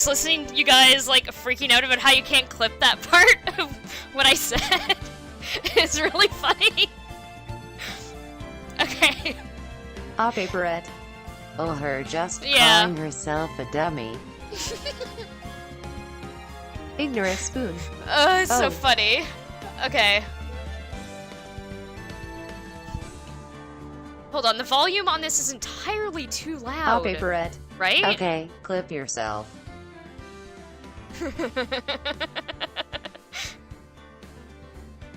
just listening to you guys, like, freaking out about how you can't clip that part of what I said. It's really funny. Okay. Paperette. Oh, her just Yeah. calling herself a dummy. Ignorant spoon. It's so funny. Okay. Hold on, the volume on this is entirely too loud. Paperette. Right? Okay, clip yourself.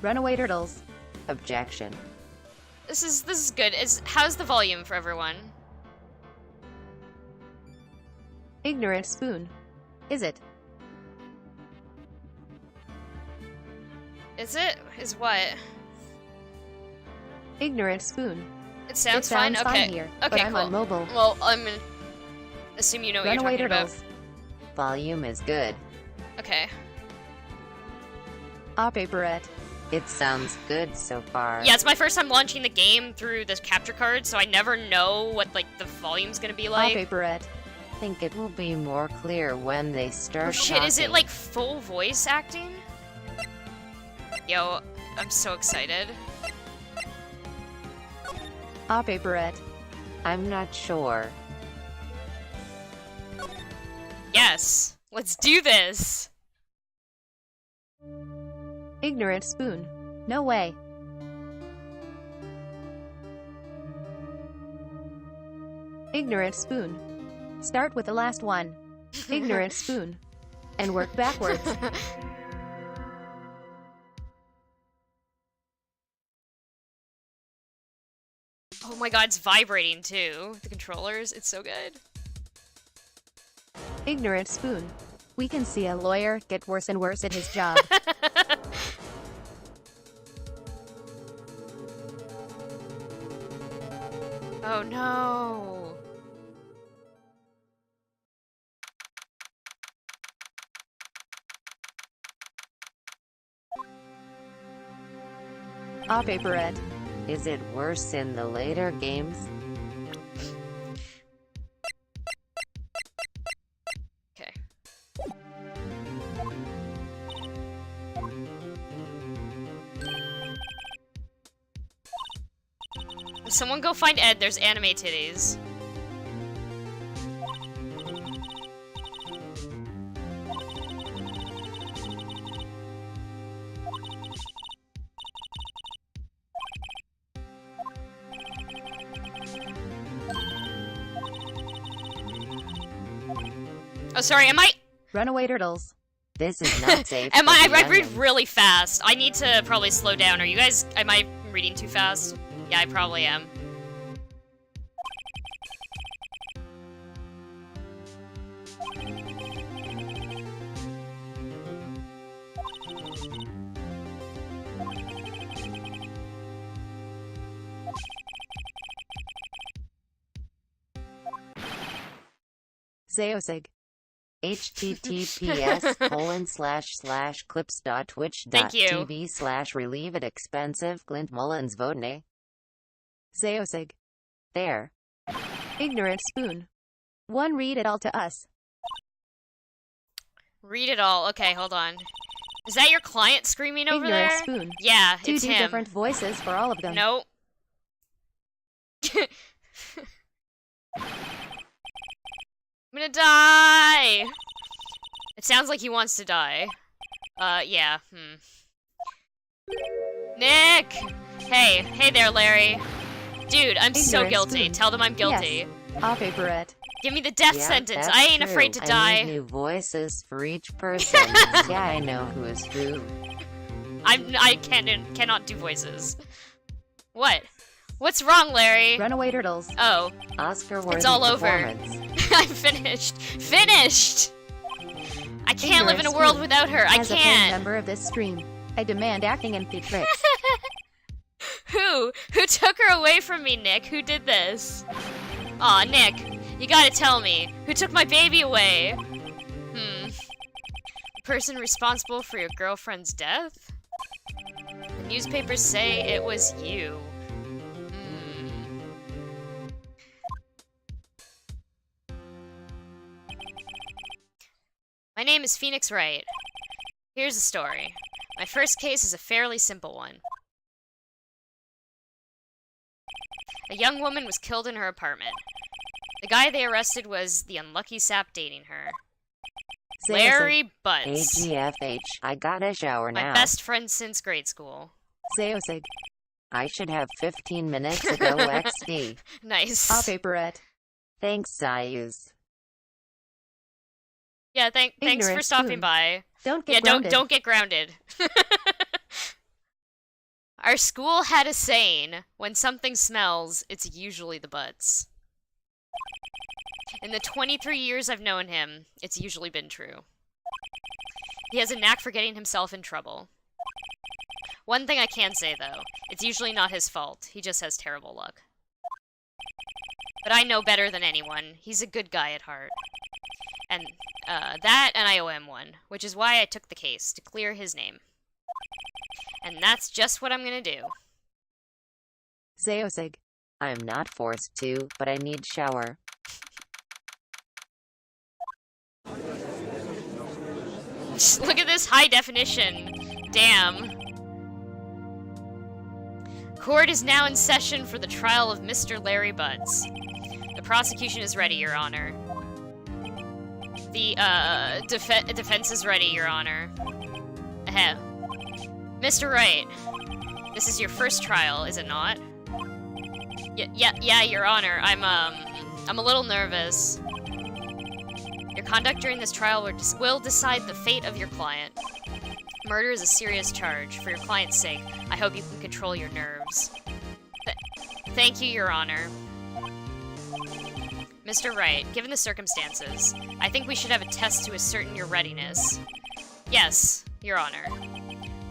Runaway turtles. Objection. This is good. How's the volume for everyone? Ignorant spoon. Is it? Is it? Is what? Ignorant spoon. It sounds, It sounds fine? fine Okay. here, Okay, but I'm cool. on mobile. Well, I'm gonna assume you know what Runaway you're talking turtles. Volume is good. about. Okay. Paperette. It sounds good so far. Yeah, it's my first time launching the game through this capture card, so I never know what, like, the volume's gonna be like. Paperette. I think it will be more clear when they start Oh shit, talking. is it, like, full voice acting? Yo, I'm so excited. Paperette. I'm not sure. Yes! Let's do this! Ignorant spoon. No way. Ignorant spoon. Start with the last one. Ignorant spoon. And work backwards. Oh my god, it's vibrating too. The controllers, it's so good. Ignorant spoon. We can see a lawyer get worse and worse at his job. Oh no. Paperette. Is it worse in the later games? Okay. Someone go find Ed, there's anime titties. Oh, sorry, am I- Runaway turtles. This is not safe. Am for I- the I read youngins. really fast. I need to probably slow down. Are you guys- am I reading too fast? Yeah, I probably am. Zeosig. https://clips.twitch.tv Thank you. relieve it expensive Clint Mullins Vodney. Zeosig. There. Ignorant spoon. One read it all to us. Read it all. Okay, hold on. Is that your client screaming over Ignorant there? spoon. Yeah, Two it's him. different voices for all of them. Nope. I'm gonna die! It sounds like he wants to die. Yeah, Nick! Hey there, Larry. Dude, I'm so Ignorant guilty. spoon. Tell them I'm guilty. Yes. Paperette. Give me the death Yeah, sentence. that's I ain't true. afraid to I die. need new voices for each person. Yeah, I know who is who. I cannot do voices. What? What's wrong, Larry? Runaway turtles. Oh, Oscar-worthy it's all over. performance. I'm finished. Finished! I can't live in a Ignorant world spoon. without her. I As a full can't. member of this stream, I demand acting and theatrics. Who? Who took her away from me, Nick? Who did this? Aw, Nick, you gotta tell me. Who took my baby away? The person responsible for your girlfriend's death? The newspapers say it was you. My name is Phoenix Wright. Here's the story. My first case is a fairly simple one. A young woman was killed in her apartment. The guy they arrested was the unlucky sap dating her. Larry Butts. AGFH. I got a shower My now. best friend since grade school. Zeosig. I should have 15 minutes ago XD. Nice. A paperette. Thanks, Sayus. Yeah, thanks for Ignorant stopping spoon. by. Don't get Yeah, grounded. don't get grounded. Our school had a saying, when something smells, it's usually the butts. In the 23 years I've known him, it's usually been true. He has a knack for getting himself in trouble. One thing I can say, though, it's usually not his fault. He just has terrible luck. But I know better than anyone. He's a good guy at heart. And, that and I owe him one, which is why I took the case, to clear his name. And that's just what I'm gonna do. Zeosig. I'm not forced to, but I need shower. Look at this high definition. Damn. Court is now in session for the trial of Mr. Larry Butts. The prosecution is ready, Your Honor. The, defense is ready, Your Honor. Ahem. Mr. Wright, this is your first trial, is it not? Yeah, Your Honor. I'm a little nervous. Your conduct during this trial will decide the fate of your client. Murder is a serious charge. For your client's sake, I hope you can control your nerves. Thank you, Your Honor. Mr. Wright, given the circumstances, I think we should have a test to ascertain your readiness. Yes, Your Honor.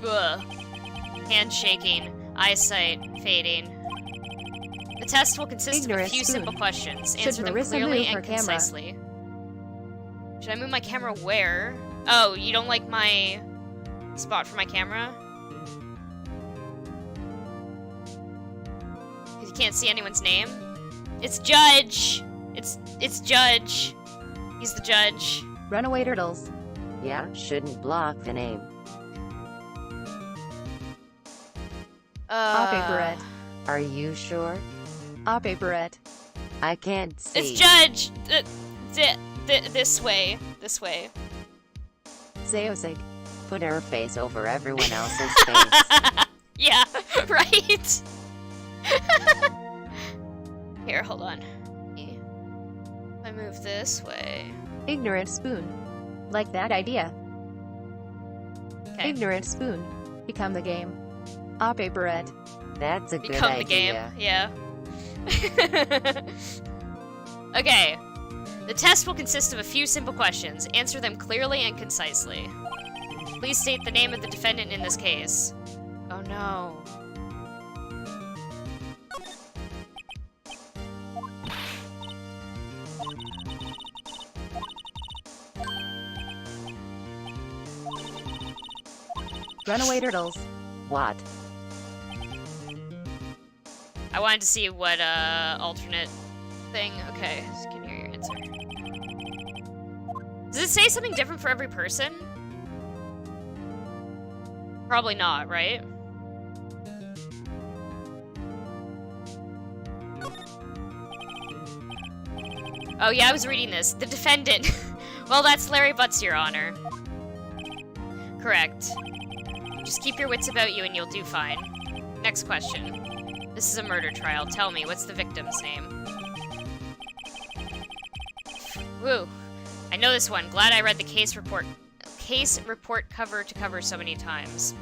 Ugh. Hand shaking, eyesight fading. The test will consist of a Ignorant few spoon. simple questions. Should Answer them Marissa clearly move her and camera? concisely. Should I move my camera where? Oh, you don't like my spot for my camera? Because you can't see anyone's name? It's Judge! It's Judge. He's the judge. Runaway turtles. Yeah, shouldn't block the name. A paperette. Are you sure? A paperette. I can't see. It's Judge! This way. This way. Zeosig. Put her face over everyone else's face. Yeah, right? Here, hold on. If I move this way. Ignorant spoon. Like that idea. Okay. Ignorant spoon. Become the game. A paperette. That's a good Become the idea. game. Yeah. Okay. The test will consist of a few simple questions. Answer them clearly and concisely. Please state the name of the defendant in this case. Oh no. Runaway turtles. What? I wanted to see what alternate thing. Okay, so can you hear your answer? Does it say something different for every person? Probably not, right? Oh yeah, I was reading this. The defendant. Well, that's Larry Butts, Your Honor. Correct. Just keep your wits about you and you'll do fine. Next question. This is a murder trial. Tell me, what's the victim's name? Woo. I know this one. Glad I read the case report cover to cover so many times.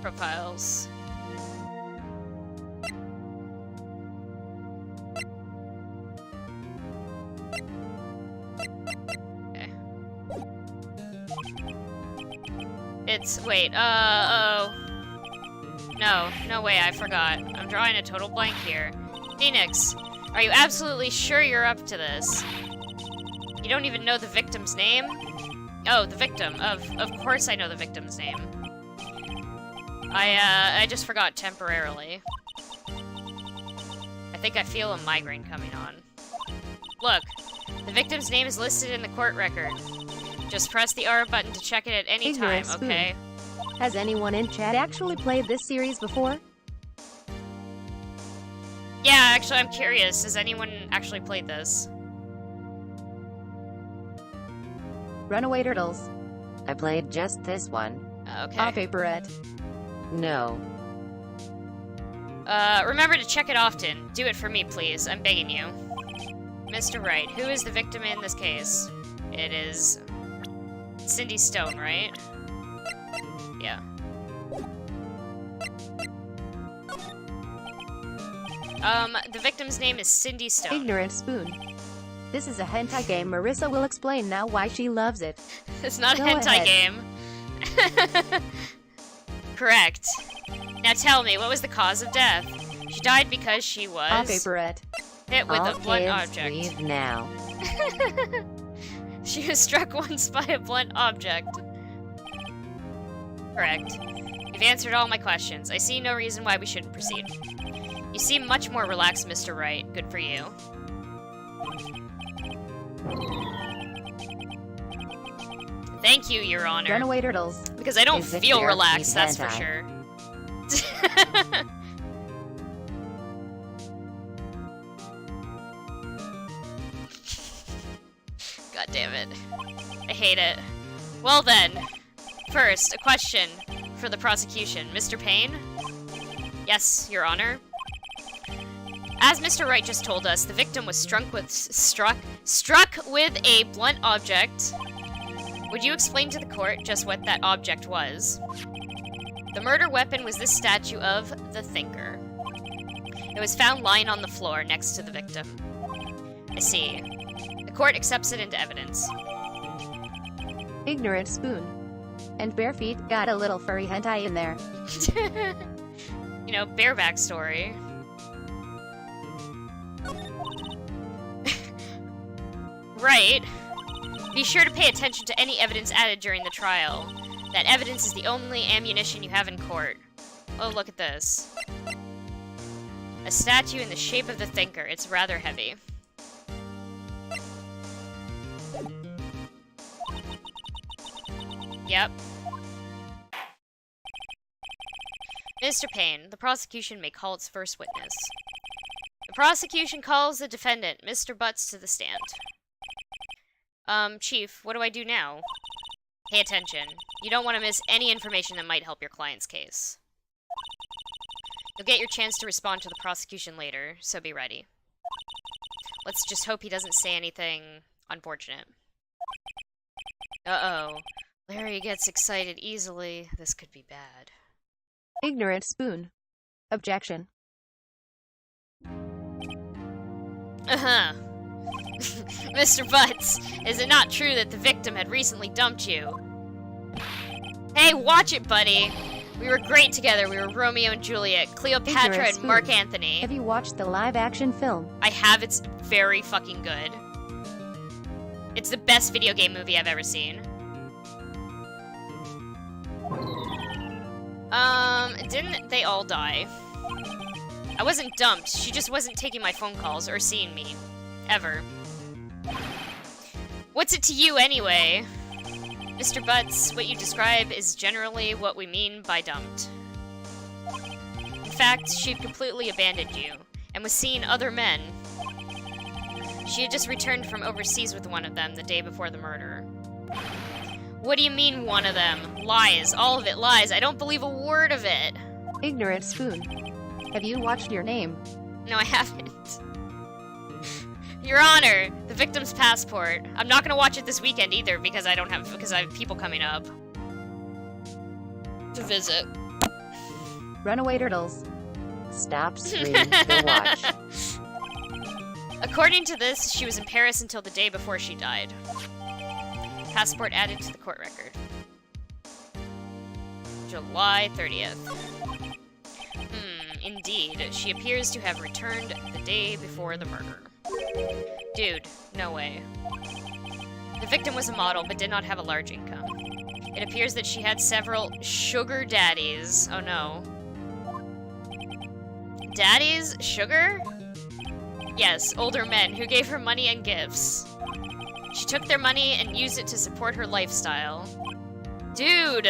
Profiles. Okay. It's, wait, oh. No way, I forgot. I'm drawing a total blank here. Phoenix, are you absolutely sure you're up to this? You don't even know the victim's name? Oh, the victim. Of course I know the victim's name. I just forgot temporarily. I think I feel a migraine coming on. Look, the victim's name is listed in the court record. Just press the R button to check it at any time, okay? Has anyone in chat actually played this series before? Yeah, actually, I'm curious. Has anyone actually played this? Runaway Turtles. I played just this one. Okay. Off Vaporette. No. Remember to check it often. Do it for me, please. I'm begging you. Mr. Wright, who is the victim in this case? It is Cindy Stone, right? Yeah. The victim's name is Cindy Stone. Ignorant Spoon. This is a hentai game. Marissa will explain now why she loves it. It's not a Go hentai ahead. game. Correct. Now tell me, what was the cause of death? She died because she Off was Vaporette. hit with All a blunt kids object. leave now. She was struck once by a blunt object. Correct. You've answered all my questions. I see no reason why we shouldn't proceed. You seem much more relaxed, Mr. Wright. Good for you. Thank you, Your Honor. Runaway Turtles. Because I don't Is it feel fair? relaxed, He's that's for hentai. sure. God damn it. I hate it. Well then, first, a question for the prosecution. Mr. Payne? Yes, Your Honor. As Mr. Wright just told us, the victim was struck with a blunt object. Would you explain to the court just what that object was? The murder weapon was this statue of the Thinker. It was found lying on the floor next to the victim. I see. The court accepts it into evidence. Ignorant Spoon. And Bare Feet got a little furry hentai in there. You know, bareback story. Right. Be sure to pay attention to any evidence added during the trial. That evidence is the only ammunition you have in court. Oh, look at this. A statue in the shape of the Thinker. It's rather heavy. Yep. Mr. Payne, the prosecution may call its first witness. The prosecution calls the defendant, Mr. Butts, to the stand. Chief, what do I do now? Pay attention. You don't want to miss any information that might help your client's case. You'll get your chance to respond to the prosecution later, so be ready. Let's just hope he doesn't say anything unfortunate. Uh-oh. Larry gets excited easily. This could be bad. Ignorant Spoon. Objection. Uh-huh. Mr. Butts, is it not true that the victim had recently dumped you? Hey, watch it, buddy! We were great together. We were Romeo and Juliet, Cleopatra Ignorant and Spoon. Mark Antony. Have you watched the live-action film? I have. It's very fucking good. It's the best video game movie I've ever seen. Didn't they all die? I wasn't dumped. She just wasn't taking my phone calls or seeing me. Ever. What's it to you, anyway? Mr. Butts, what you describe is generally what we mean by dumped. In fact, she'd completely abandoned you, and was seeing other men. She had just returned from overseas with one of them the day before the murder. What do you mean, one of them? Lies. All of it lies. I don't believe a word of it. Ignorant Spoon. Have you watched Your Name? No, I haven't. Your Honor, the victim's passport. I'm not gonna watch it this weekend either because I have people coming up to visit. Runaway Turtles. Stop stream to watch. According to this, she was in Paris until the day before she died. Passport added to the court record. July 30th. Indeed. She appears to have returned the day before the murder. Dude, no way. The victim was a model, but did not have a large income. It appears that she had several sugar daddies. Oh no. Daddies? Sugar? Yes, older men who gave her money and gifts. She took their money and used it to support her lifestyle. Dude!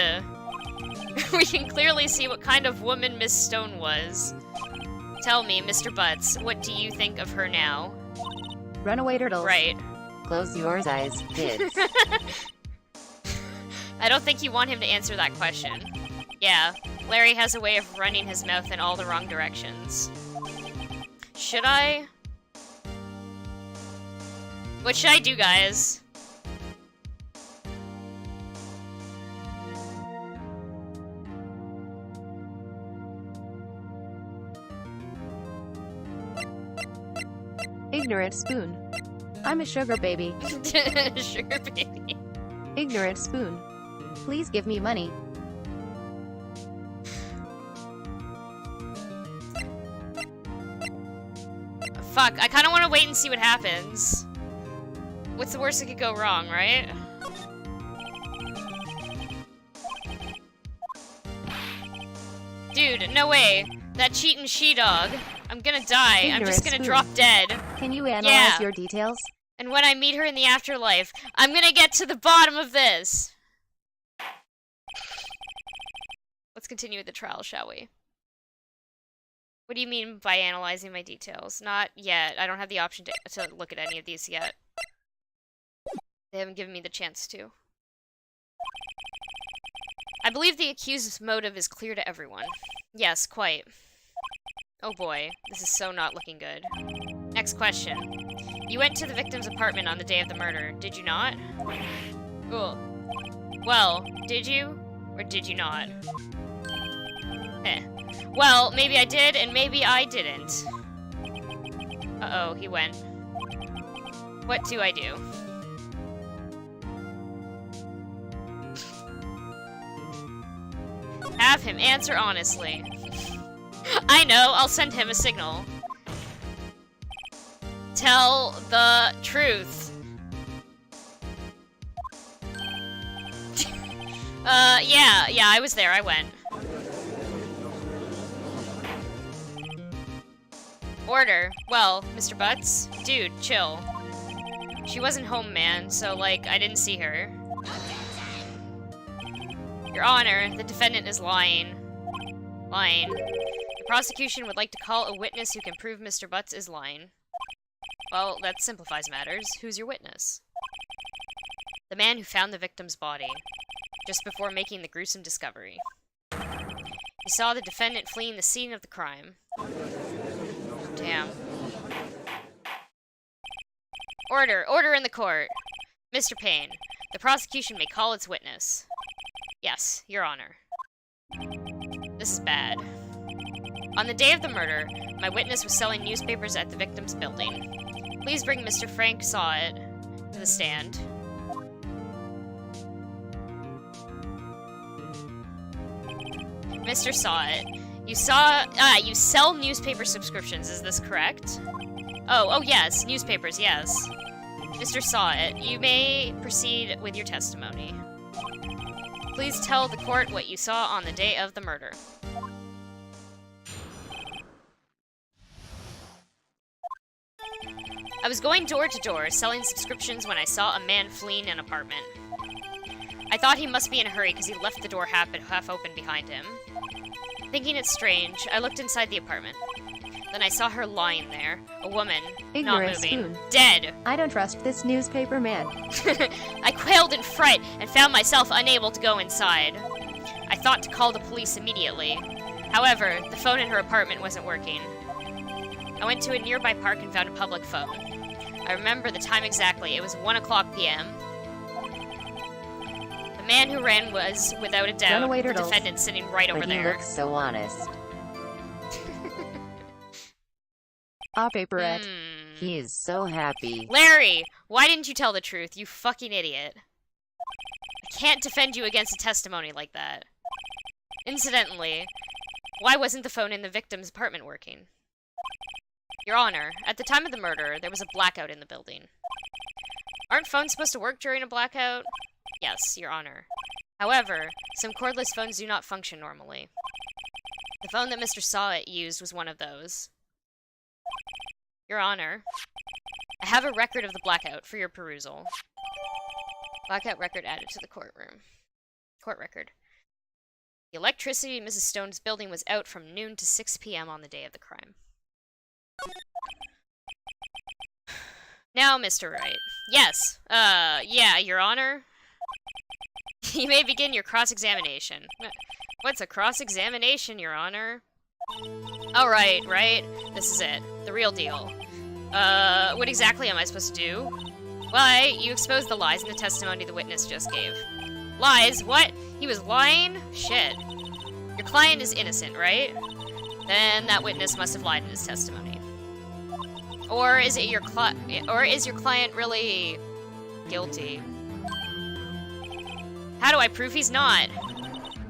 We can clearly see what kind of woman Miss Stone was. Tell me, Mr. Butts, what do you think of her now? Runaway turtles. Right. Close your eyes, kids. I don't think you want him to answer that question. Yeah, Larry has a way of running his mouth in all the wrong directions. Should I? What should I do, guys? Ignorant spoon. I'm a sugar baby. Sugar baby. Ignorant spoon. Please give me money. Fuck, I kinda wanna wait and see what happens. What's the worst that could go wrong, right? Dude, no way. That cheating she-dog. I'm gonna die. I'm just gonna drop dead. Can you analyze your details? And when I meet her in the afterlife, I'm gonna get to the bottom of this. Let's continue with the trial, shall we? What do you mean by analyzing my details? Not yet. I don't have the option to look at any of these yet. They haven't given me the chance to. I believe the accused's motive is clear to everyone. Yes, quite. Oh boy, this is so not looking good. Next question. You went to the victim's apartment on the day of the murder, did you not? Cool. Well, did you? Or did you not? Eh. Well, maybe I did, and maybe I didn't. Uh-oh, he went. What do I do? Have him answer honestly. I know, I'll send him a signal. Tell the truth. Yeah, I was there, I went. Order. Well, Mr. Butts? Dude, chill. She wasn't home, man, so, like, I didn't see her. Your Honor, the defendant is lying. Lying. The prosecution would like to call a witness who can prove Mr. Butts is lying. Well, that simplifies matters. Who's your witness? The man who found the victim's body, just before making the gruesome discovery. He saw the defendant fleeing the scene of the crime. Damn. Order! Order in the court! Mr. Payne, the prosecution may call its witness. Yes, Your Honor. This is bad. On the day of the murder, my witness was selling newspapers at the victim's building. Please bring Mr. Frank Saw It to the stand. Mr. Saw It, you sell newspaper subscriptions, is this correct? Oh yes, newspapers, yes. Mr. Saw It, you may proceed with your testimony. Please tell the court what you saw on the day of the murder. I was going door to door, selling subscriptions when I saw a man fleeing an apartment. I thought he must be in a hurry because he left the door half open behind him. Thinking it strange, I looked inside the apartment. Then I saw her lying there, a woman, Ignorant not moving, spoon. dead. I don't trust this newspaper man. I quailed in fright and found myself unable to go inside. I thought to call the police immediately. However, the phone in her apartment wasn't working. I went to a nearby park and found a public phone. I remember the time exactly. It was 1:00 p.m. The man who ran was, without a doubt, Runaway the turtles. defendant sitting right over But he there. looks so honest. Paperette. He is so happy. Larry! Why didn't you tell the truth, you fucking idiot? I can't defend you against a testimony like that. Incidentally, why wasn't the phone in the victim's apartment working? Your Honor, at the time of the murder, there was a blackout in the building. Aren't phones supposed to work during a blackout? Yes, Your Honor. However, some cordless phones do not function normally. The phone that Mr. Sawit used was one of those. Your Honor, I have a record of the blackout for your perusal. Blackout record added to the courtroom. Court record. The electricity in Mrs. Stone's building was out from noon to 6 p.m. on the day of the crime. Now, Mr. Wright. Yes. Yeah, Your Honor. You may begin your cross-examination. What's a cross-examination, Your Honor? Oh, right. This is it. The real deal. What exactly am I supposed to do? Why, you exposed the lies in the testimony the witness just gave. Lies? What? He was lying? Shit. Your client is innocent, right? Then that witness must have lied in his testimony. Or is your client really guilty? How do I prove he's not?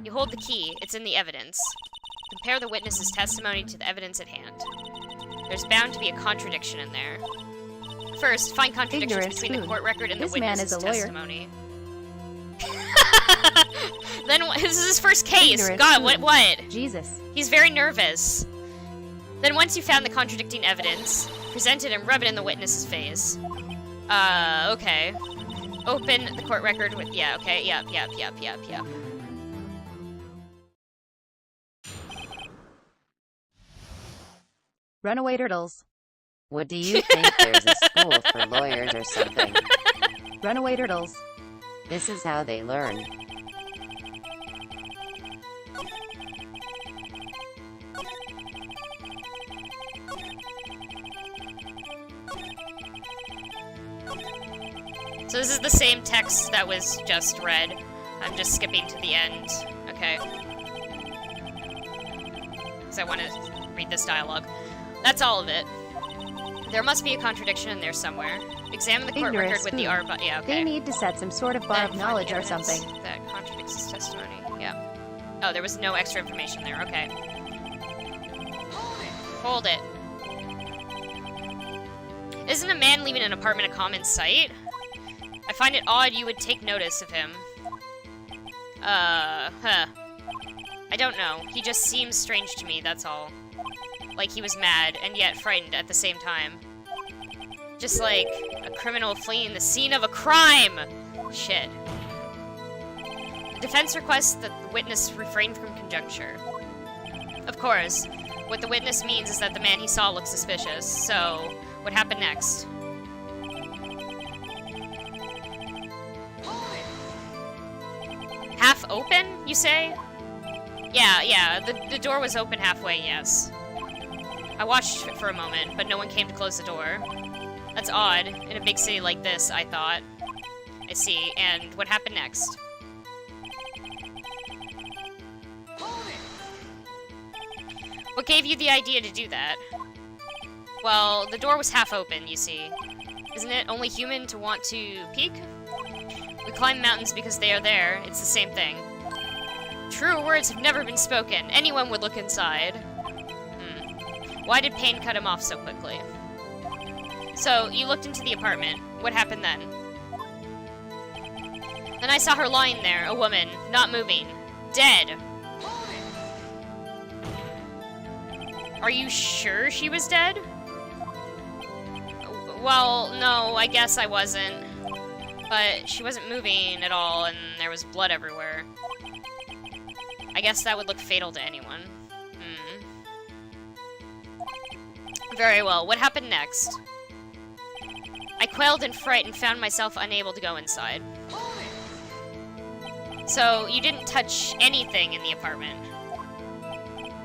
You hold the key. It's in the evidence. Compare the witness's testimony to the evidence at hand. There's bound to be a contradiction in there. First, find contradictions between the court record and the witness's testimony. Then this is his first case. God, what? Jesus. He's very nervous. Then once you found the contradicting evidence, present it and rub it in the witness's face. Okay. Open the court record with, yeah, okay, yep. Runaway turtles. What do you think, there's a school for lawyers or something? Runaway turtles. This is how they learn. So this is the same text that was just read. I'm just skipping to the end. Okay. Because I want to read this dialogue. That's all of it. There must be a contradiction in there somewhere. Examine the court record with the R. Yeah, okay. They need to set some sort of bar of knowledge or something. That contradicts his testimony. Yeah. Oh, there was no extra information there. Okay. Hold it. Isn't a man leaving an apartment a common sight? I find it odd you would take notice of him. I don't know. He just seems strange to me, that's all. Like he was mad, and yet frightened at the same time. Just like a criminal fleeing the scene of a crime! Shit. The defense requests that the witness refrain from conjecture. Of course, what the witness means is that the man he saw looked suspicious, so what happened next? Half open, you say? Yeah, the door was open halfway, yes. I watched it for a moment, but no one came to close the door. That's odd, in a big city like this, I thought. I see, and what happened next? What gave you the idea to do that? Well, the door was half open, you see. Isn't it only human to want to peek? We climb mountains because they are there. It's the same thing. True words have never been spoken. Anyone would look inside. Why did pain cut him off so quickly? So, you looked into the apartment. What happened then? Then I saw her lying there, a woman, not moving. Dead. Are you sure she was dead? Well, no, I guess I wasn't. But she wasn't moving at all, and there was blood everywhere. I guess that would look fatal to anyone. Very well, what happened next? I quailed in fright and found myself unable to go inside. So, you didn't touch anything in the apartment?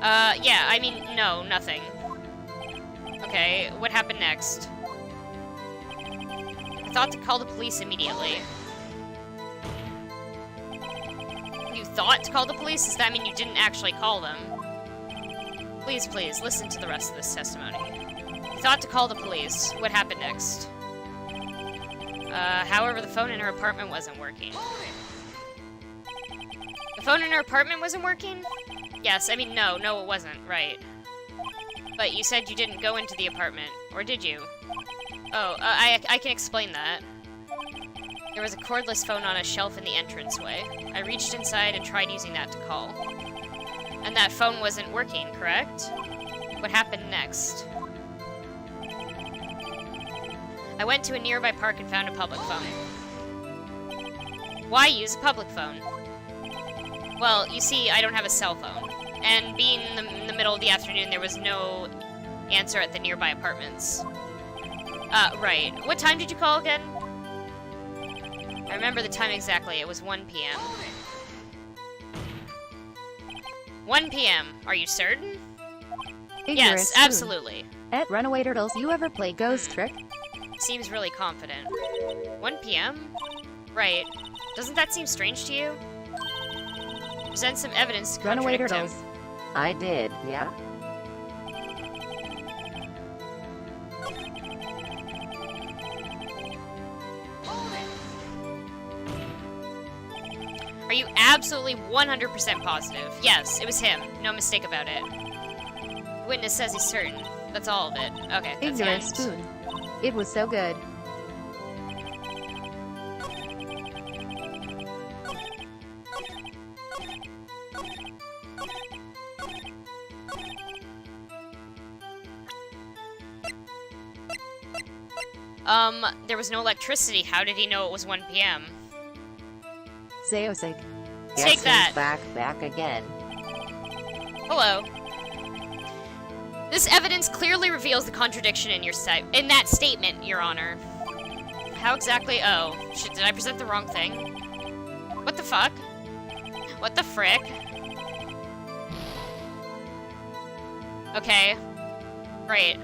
Yeah, I mean, no, nothing. Okay, what happened next? I thought to call the police immediately. You thought to call the police? Does that mean you didn't actually call them? Please, listen to the rest of this testimony. You thought to call the police. What happened next? However, the phone in her apartment wasn't working. The phone in her apartment wasn't working? Yes, I mean, no, it wasn't, right. But you said you didn't go into the apartment, or did you? Oh, I can explain that. There was a cordless phone on a shelf in the entranceway. I reached inside and tried using that to call. And that phone wasn't working, correct? What happened next? I went to a nearby park and found a public phone. Why use a public phone? Well, you see, I don't have a cell phone. And being in the middle of the afternoon, there was no answer at the nearby apartments. Right. What time did you call again? I remember the time exactly. It was 1 p.m. 1 p.m. Are you certain? Yes, absolutely. At Runaway Turtles, you ever play Ghost Trick? Seems really confident. 1 p.m.? Right. Doesn't that seem strange to you? Present some evidence to Runaway contradict Turtles. him. I did, yeah? Are you absolutely 100% positive? Yes, it was him. No mistake about it. The witness says he's certain. That's all of it. Okay, that's the Ignorant end. Spoon. It was so good. There was no electricity. How did he know it was 1 p.m.? Zeosig. Take that. Back again. Hello. This evidence clearly reveals the contradiction in in that statement, Your Honor. How exactly? Oh, shit, did I present the wrong thing? What the fuck? What the frick? Okay. Great.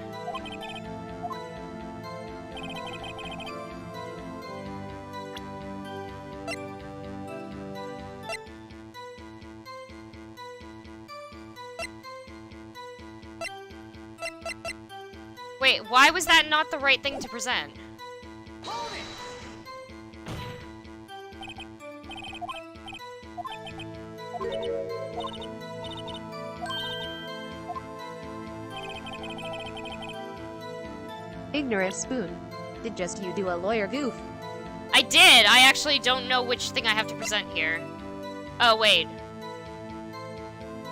Wait, why was that not the right thing to present? Ignorant Spoon. Did just you do a lawyer goof? I did! I actually don't know which thing I have to present here. Oh, wait.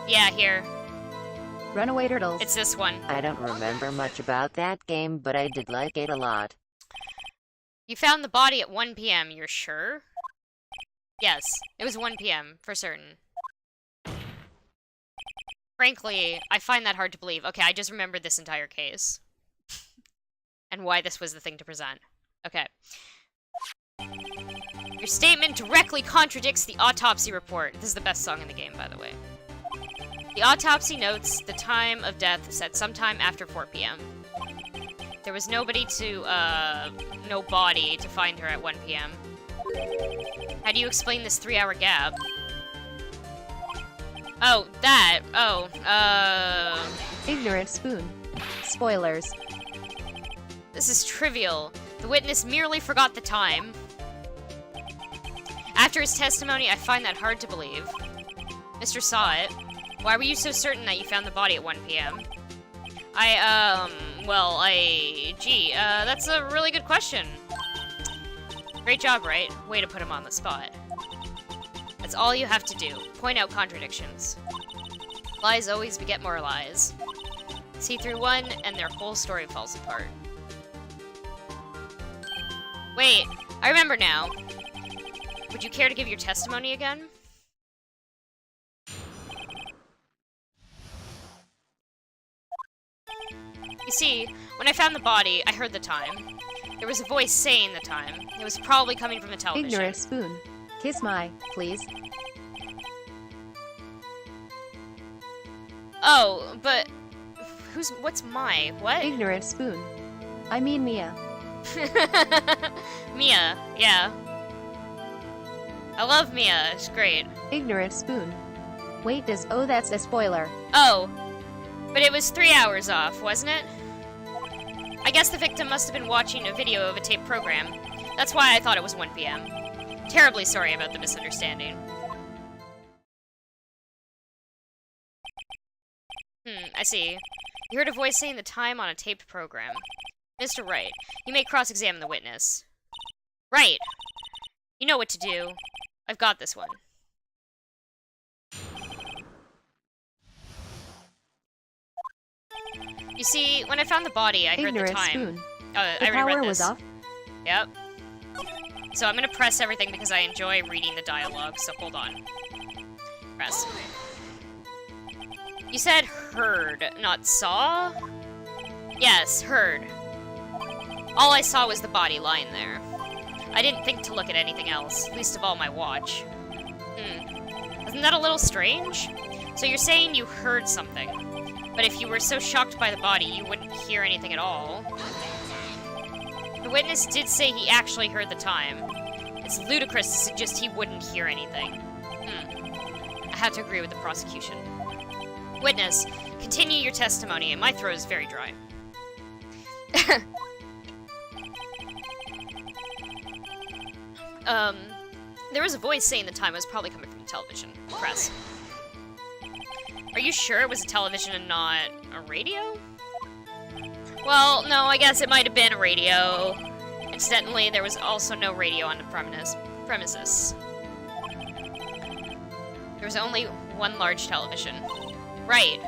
Yeah, here. Runaway Turtles. It's this one. I don't remember much about that game, but I did like it a lot. You found the body at 1 p.m., you're sure? Yes, it was 1 p.m., for certain. Frankly, I find that hard to believe. Okay, I just remembered this entire case. And why this was the thing to present. Okay. Your statement directly contradicts the autopsy report. This is the best song in the game, by the way. The autopsy notes the time of death said sometime after 4 p.m. There was no body to find her at 1 p.m. How do you explain this 3-hour gap? Oh, that. Oh, Ignorant Spoon. Spoilers. This is trivial. The witness merely forgot the time. After his testimony, I find that hard to believe. Mr. Saw It. Why were you so certain that you found the body at 1 p.m.? Gee, that's a really good question. Great job, Wright. Way to put him on the spot. That's all you have to do. Point out contradictions. Lies always beget more lies. See through one, and their whole story falls apart. Wait, I remember now. Would you care to give your testimony again? You see, when I found the body, I heard the time. There was a voice saying the time. It was probably coming from the television. Ignorant Spoon. Kiss my, please. Oh, but... what's my? What? Ignorant Spoon. I mean Mia. Mia, yeah. I love Mia, it's great. Ignorant Spoon. Wait, that's a spoiler. Oh, but it was 3 hours off, wasn't it? I guess the victim must have been watching a video of a taped program. That's why I thought it was 1 p.m. Terribly sorry about the misunderstanding. I see. You heard a voice saying the time on a taped program. Mr. Wright, you may cross-examine the witness. Right. You know what to do. I've got this one. You see, when I found the body, I heard the Ignorant time. spoon. I The reread power this. was off. Yep. So I'm gonna press everything because I enjoy reading the dialogue, so hold on. Press. You said heard, not saw? Yes, heard. All I saw was the body lying there. I didn't think to look at anything else, least of all my watch. Isn't that a little strange? So you're saying you heard something, but if you were so shocked by the body, you wouldn't hear anything at all? The witness did say he actually heard the time. It's ludicrous to suggest he wouldn't hear anything. I had to agree with the prosecution. Witness, continue your testimony, and my throat is very dry. There was a voice saying the time was probably coming from the television. Press. Are you sure it was a television and not a radio? Well, no, I guess it might have been a radio. Incidentally, there was also no radio on the premises. There was only one large television. Right.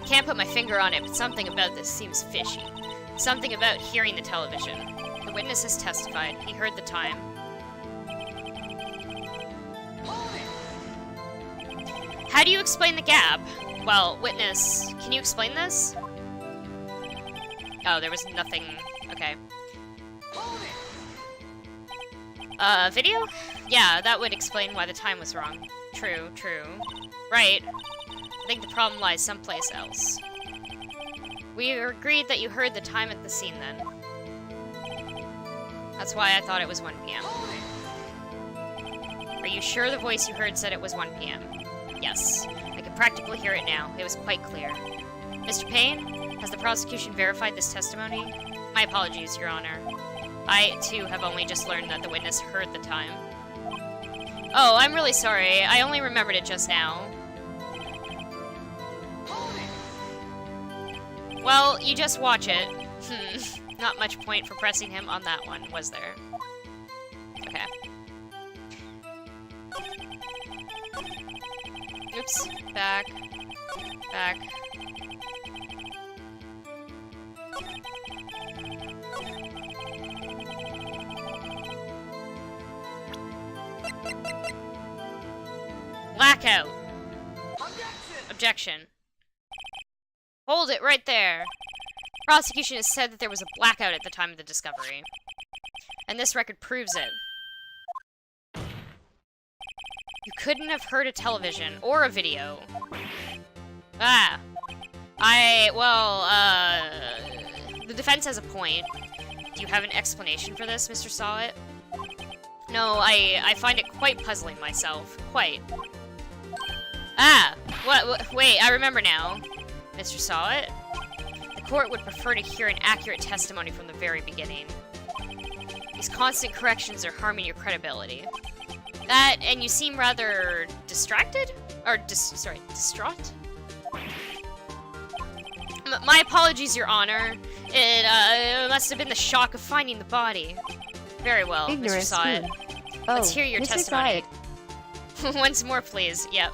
Can't put my finger on it, but something about this seems fishy. Something about hearing the television. The witness has testified. He heard the time. How do you explain the gap? Well, witness, can you explain this? Oh, there was nothing. Okay. Video? Yeah, that would explain why the time was wrong. True, true. Right. I think the problem lies someplace else. We agreed that you heard the time at the scene then. That's why I thought it was 1 p.m. Are you sure the voice you heard said it was 1 p.m.? Yes. I can practically hear it now. It was quite clear. Mr. Payne, has the prosecution verified this testimony? My apologies, Your Honor. I, too, have only just learned that the witness heard the time. Oh, I'm really sorry. I only remembered it just now. Well, you just watch it. Not much point for pressing him on that one, was there? Okay. Oops. Back. Back. Blackout. Objection. Hold it right there. Prosecution has said that there was a blackout at the time of the discovery. And this record proves it. You couldn't have heard a television or a video. Ah. The defense has a point. Do you have an explanation for this, Mr. Sawit? No, I find it quite puzzling myself. Quite. Ah! Wait, I remember now. Mr. Sawit? The court would prefer to hear an accurate testimony from the very beginning. These constant corrections are harming your credibility. That, and you seem rather distracted? Or, distraught? My apologies, Your Honor. It must have been the shock of finding the body. Very well, Ignorant Mr. Sawit. spoon. Let's hear your Mr. testimony. Sawit. Once more, please. Yep.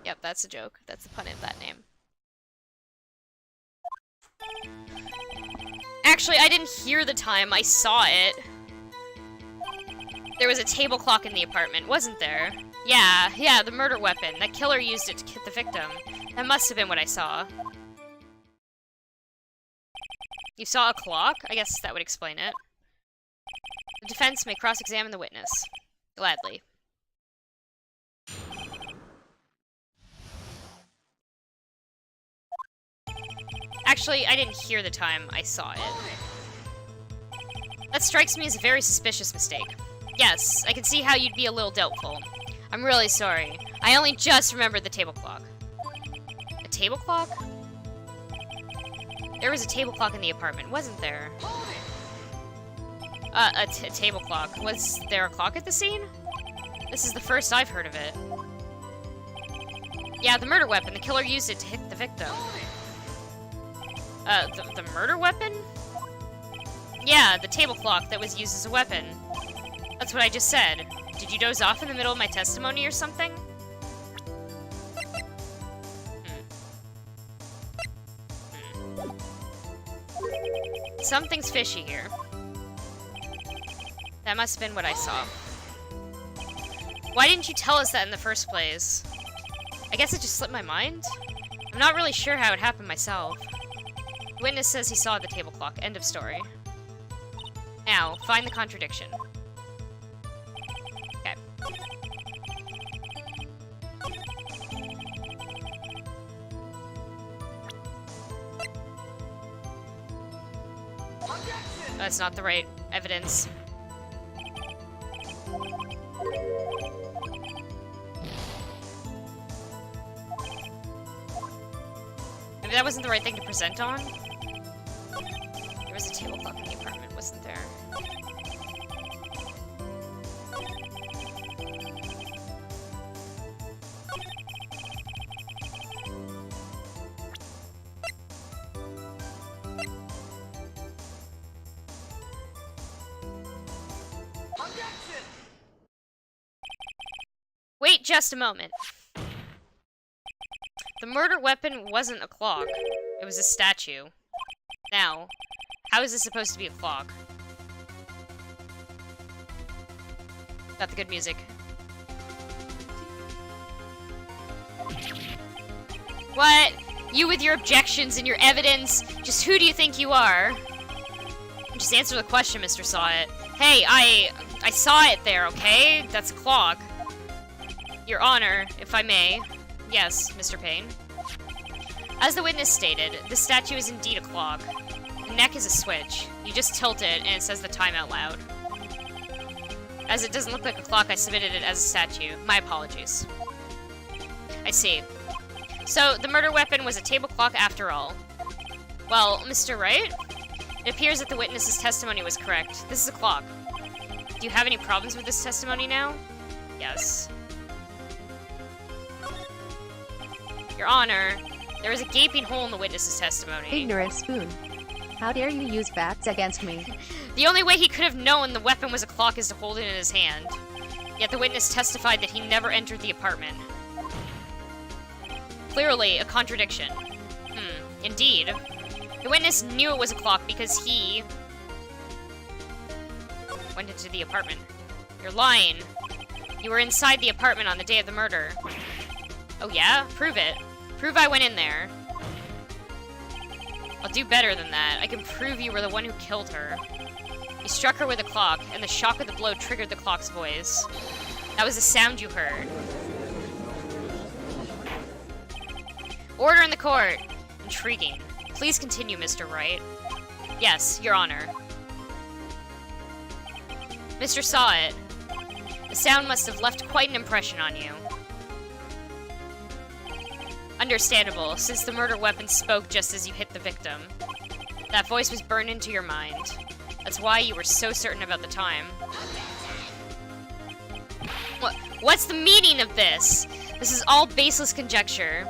Yep, that's a joke. That's the pun of that name. Actually, I didn't hear the time. I saw it. There was a table clock in the apartment, wasn't there? Yeah, the murder weapon. That killer used it to hit the victim. That must have been what I saw. You saw a clock? I guess that would explain it. The defense may cross-examine the witness. Gladly. Actually, I didn't hear the time. I saw it. That strikes me as a very suspicious mistake. Yes, I can see how you'd be a little doubtful. I'm really sorry. I only just remembered the table clock. A table clock? There was a table clock in the apartment, wasn't there? A table clock. Was there a clock at the scene? This is the first I've heard of it. Yeah, the murder weapon. The killer used it to hit the victim. The murder weapon? Yeah, the table clock that was used as a weapon. That's what I just said. Did you doze off in the middle of my testimony or something? Something's fishy here. That must have been what I saw. Why didn't you tell us that in the first place? I guess it just slipped my mind? I'm not really sure how it happened myself. The witness says he saw the table clock. End of story. Now, find the contradiction. Okay. That's not the right evidence. Maybe that wasn't the right thing to present on? There was a table clock in the apartment, wasn't there? Wait just a moment. The murder weapon wasn't a clock. It was a statue. Now, how is this supposed to be a clock? Got the good music. What? You with your objections and your evidence? Just who do you think you are? Just answer the question, Mr. Saw It. Hey, I saw it there, okay? That's a clock. Your Honor, if I may. Yes, Mr. Payne. As the witness stated, this statue is indeed a clock. The neck is a switch. You just tilt it, and it says the time out loud. As it doesn't look like a clock, I submitted it as a statue. My apologies. I see. So, the murder weapon was a table clock after all. Well, Mr. Wright? It appears that the witness's testimony was correct. This is a clock. Do you have any problems with this testimony now? Yes. Your Honor, there was a gaping hole in the witness's testimony. Ignorant spoon. How dare you use facts against me? The only way he could have known the weapon was a clock is to hold it in his hand. Yet the witness testified that he never entered the apartment. Clearly, a contradiction. Indeed. The witness knew it was a clock because he went into the apartment. You're lying. You were inside the apartment on the day of the murder. Oh yeah? Prove it. Prove I went in there. I'll do better than that. I can prove you were the one who killed her. You struck her with a clock, and the shock of the blow triggered the clock's voice. That was the sound you heard. Order in the court. Intriguing. Please continue, Mr. Wright. Yes, Your Honor. Mr. Saw It. The sound must have left quite an impression on you. Understandable, since the murder weapon spoke just as you hit the victim. That voice was burned into your mind. That's why you were so certain about the time. What's the meaning of this? This is all baseless conjecture.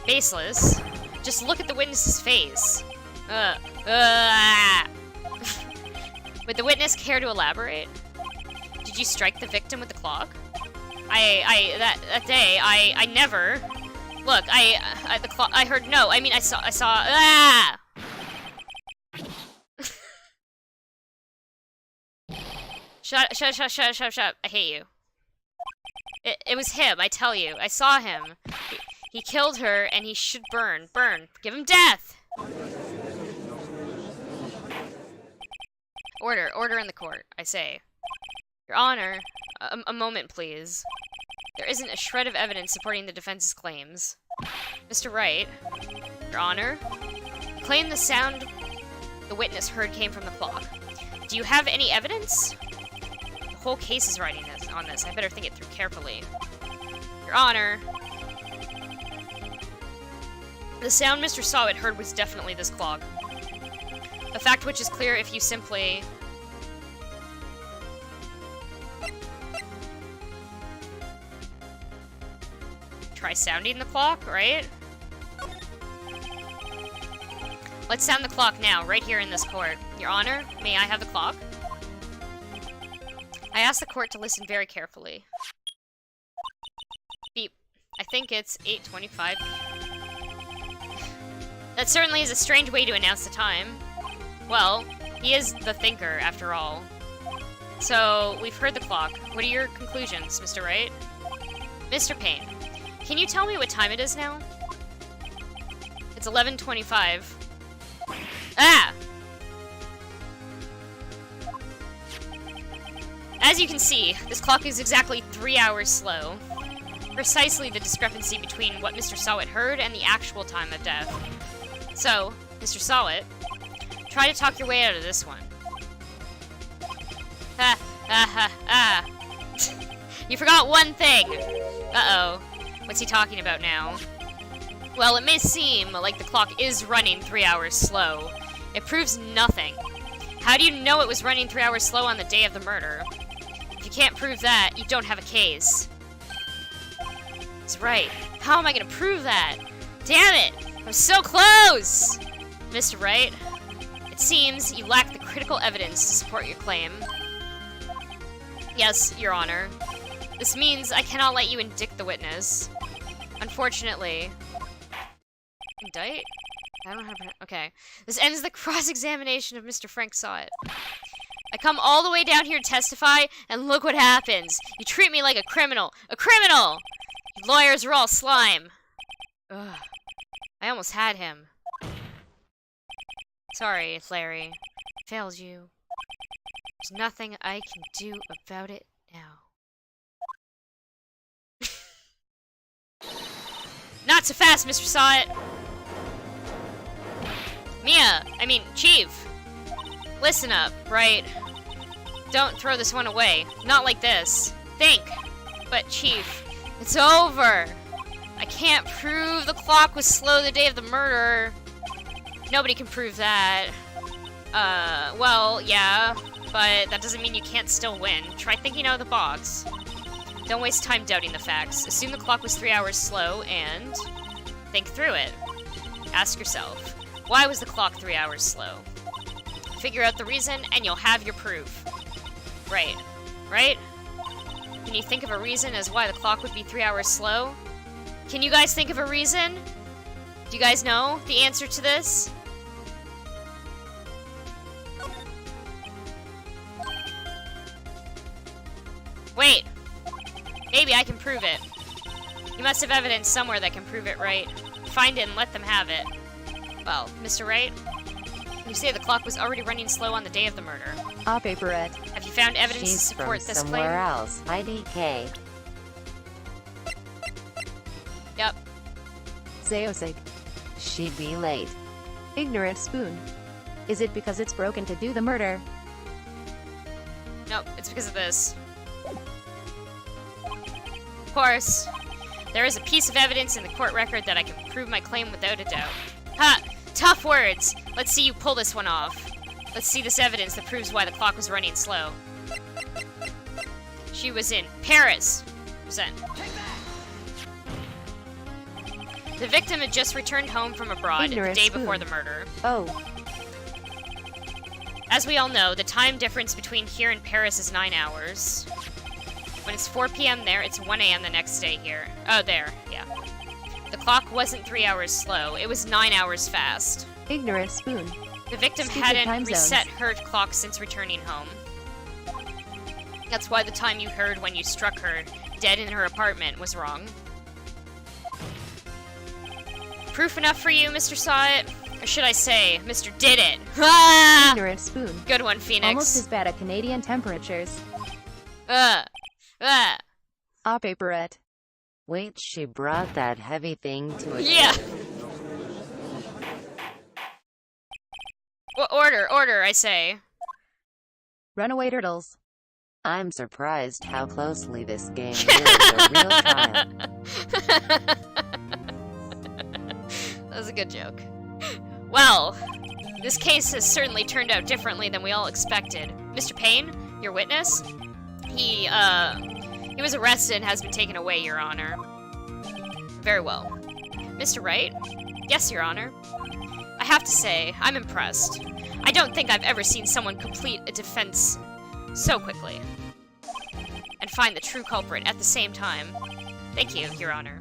Baseless? Just look at the witness's face. Would the witness care to elaborate? Did you strike the victim with the clock? That day, I never... Look, the clock, I heard no, I mean, I saw, Shut up, I hate you. It was him, I tell you, I saw him. He killed her, and he should burn, give him death! Order in the court, I say. Your Honor, a moment, please. There isn't a shred of evidence supporting the defense's claims. Mr. Wright, Your Honor, claim the sound the witness heard came from the clock. Do you have any evidence? The whole case is riding on this. I better think it through carefully. Your Honor, the sound Mr. Saw It heard was definitely this clock. A fact which is clear if you simply... try sounding the clock, right? Let's sound the clock now, right here in this court. Your Honor, may I have the clock? I ask the court to listen very carefully. Beep. I think it's 8:25. That certainly is a strange way to announce the time. Well, he is the thinker, after all. So, we've heard the clock. What are your conclusions, Mr. Wright? Mr. Payne, can you tell me what time it is now? It's 11:25. Ah! As you can see, this clock is exactly 3 hours slow. Precisely the discrepancy between what Mr. Sawit heard and the actual time of death. So, Mr. Sawit, try to talk your way out of this one. Ha, ha, ha, ha. You forgot one thing! Uh-oh. What's he talking about now? Well, it may seem like the clock is running 3 hours slow. It proves nothing. How do you know it was running 3 hours slow on the day of the murder? If you can't prove that, you don't have a case. That's right. How am I gonna prove that? Damn it! I'm so close! Mr. Wright, it seems you lack the critical evidence to support your claim. Yes, Your Honor. This means I cannot let you indict the witness. Unfortunately. Indict? I don't have... Okay. This ends the cross-examination of Mr. Frank Sawit. I come all the way down here to testify, and look what happens. You treat me like a criminal. A criminal! You lawyers are all slime. Ugh. I almost had him. Sorry, Larry. Failed you. There's nothing I can do about it now. Not so fast, Mr. Sawit! Chief! Listen up, right? Don't throw this one away. Not like this. Think! But, Chief, it's over! I can't prove the clock was slow the day of the murder. Nobody can prove that. Well, yeah, but that doesn't mean you can't still win. Try thinking out of the box. Don't waste time doubting the facts. Assume the clock was 3 hours slow, and think through it. Ask yourself, why was the clock 3 hours slow? Figure out the reason, and you'll have your proof. Right. Right? Can you think of a reason as why the clock would be 3 hours slow? Can you guys think of a reason? Do you guys know the answer to this? Wait. Maybe I can prove it. You must have evidence somewhere that can prove it, right? Find it and let them have it. Well, Mr. Wright, you say the clock was already running slow on the day of the murder. Paperette. Have you found evidence She's to support from this claim? somewhere else. IDK. Yep. Zeosig. She be late. Ignorant spoon. Is it because it's broken to do the murder? Nope, it's because of this. Of course, there is a piece of evidence in the court record that I can prove my claim without a doubt. Ha! Tough words! Let's see you pull this one off. Let's see this evidence that proves why the clock was running slow. She was in Paris. Present. The victim had just returned home from abroad the day before the murder. Oh. As we all know, the time difference between here and Paris is 9 hours. When it's 4 p.m. there, it's 1 a.m. the next day here. Oh, there, yeah. The clock wasn't 3 hours slow, it was 9 hours fast. Ignorant spoon. The victim Stupid hadn't time reset zones. her clock since returning home. That's why the time you heard when you struck her, dead in her apartment, was wrong. Proof enough for you, Mr. Sawit? Or should I say, Mr. Did It? Ah! Ignorant spoon. Good one, Phoenix. Almost as bad at Canadian temperatures. Paperette. Wait, she brought that heavy thing to a Yeah. Order, I say. Runaway turtles. I'm surprised how closely this game mirrors a real trial. That was a good joke. Well, this case has certainly turned out differently than we all expected. Mr. Payne, your witness, he was arrested and has been taken away, Your Honor. Very well. Mr. Wright? Yes, Your Honor. I I have to say, I'm impressed. I don't think I've ever seen someone complete a defense so quickly. And find the true culprit at the same time. Thank you, Your Honor.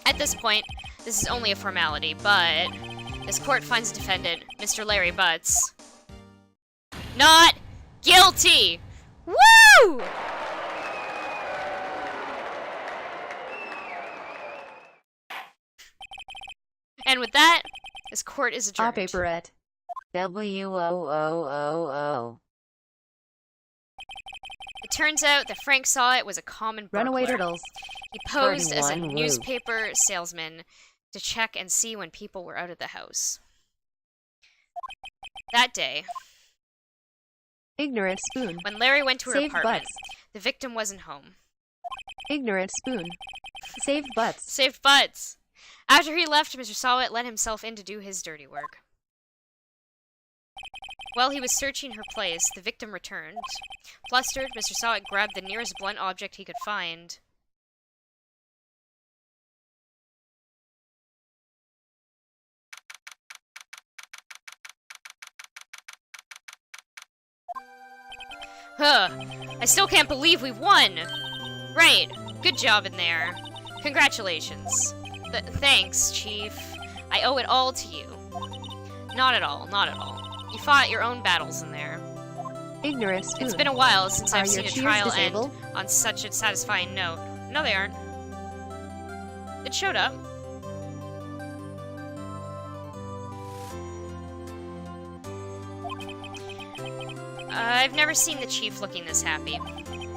At this point, this is only a formality, but this court finds the defendant, Mr. Larry Butts, not guilty! Woo! And with that, this court is adjourned. Paperette. WOOOO. It turns out that Frank saw it was a common burglar. Runaway turtles. He posed as a 31 newspaper salesman to check and see when people were out of the house. That day, Ignorant spoon. when Larry went to her Saved apartment, butts. the victim wasn't home. Ignorant spoon. Saved butts. Saved butts! After he left, Mr. Sawit let himself in to do his dirty work. While he was searching her place, the victim returned. Flustered, Mr. Sawit grabbed the nearest blunt object he could find. Huh. I still can't believe we won! Right. Good job in there. Congratulations. Thanks, Chief. I owe it all to you. Not at all, not at all. You fought your own battles in there. Ignorant spoon. It's been a while since I've Are seen your a cheers trial disabled? end on such a satisfying note. No, they aren't. It showed up. I've never seen the Chief looking this happy.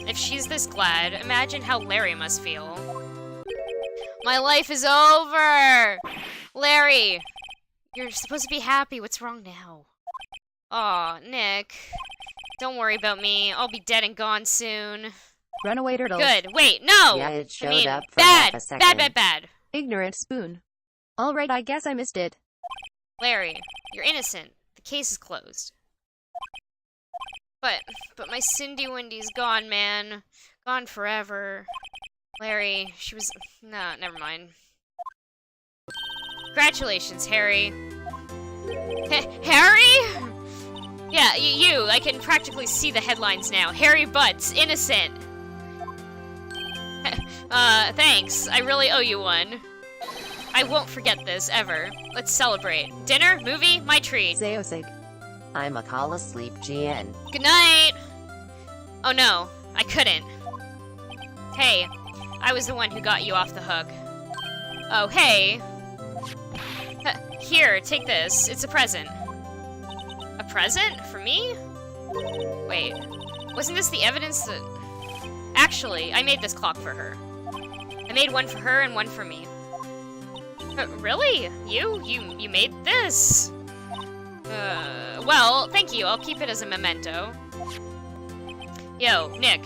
If she's this glad, imagine how Larry must feel. My life is over! Larry! You're supposed to be happy. What's wrong now? Aw, Nick. Don't worry about me. I'll be dead and gone soon. Runaway turtles. Good. Wait, no! Yeah, it showed I mean, up for bad! half a second. Bad, bad, bad. Ignorant spoon. Alright, I guess I missed it. Larry, you're innocent. The case is closed. But my Cindy Wendy's gone, man. Gone forever. Larry, she was... Nah, never mind. Congratulations, Harry. Harry? Yeah, you. I can practically see the headlines now. Harry Butts, innocent. Thanks. I really owe you one. I won't forget this, ever. Let's celebrate. Dinner? Movie? My treat. Zeosig. I'm a call asleep GN. Good night! Oh no, I couldn't. Hey, I was the one who got you off the hook. Oh, hey. Here, take this. It's a present. A present? For me? Wait, wasn't this the evidence that... Actually, I made this clock for her. I made one for her and one for me. Really? You made this? Well, thank you. I'll keep it as a memento. Yo, Nick.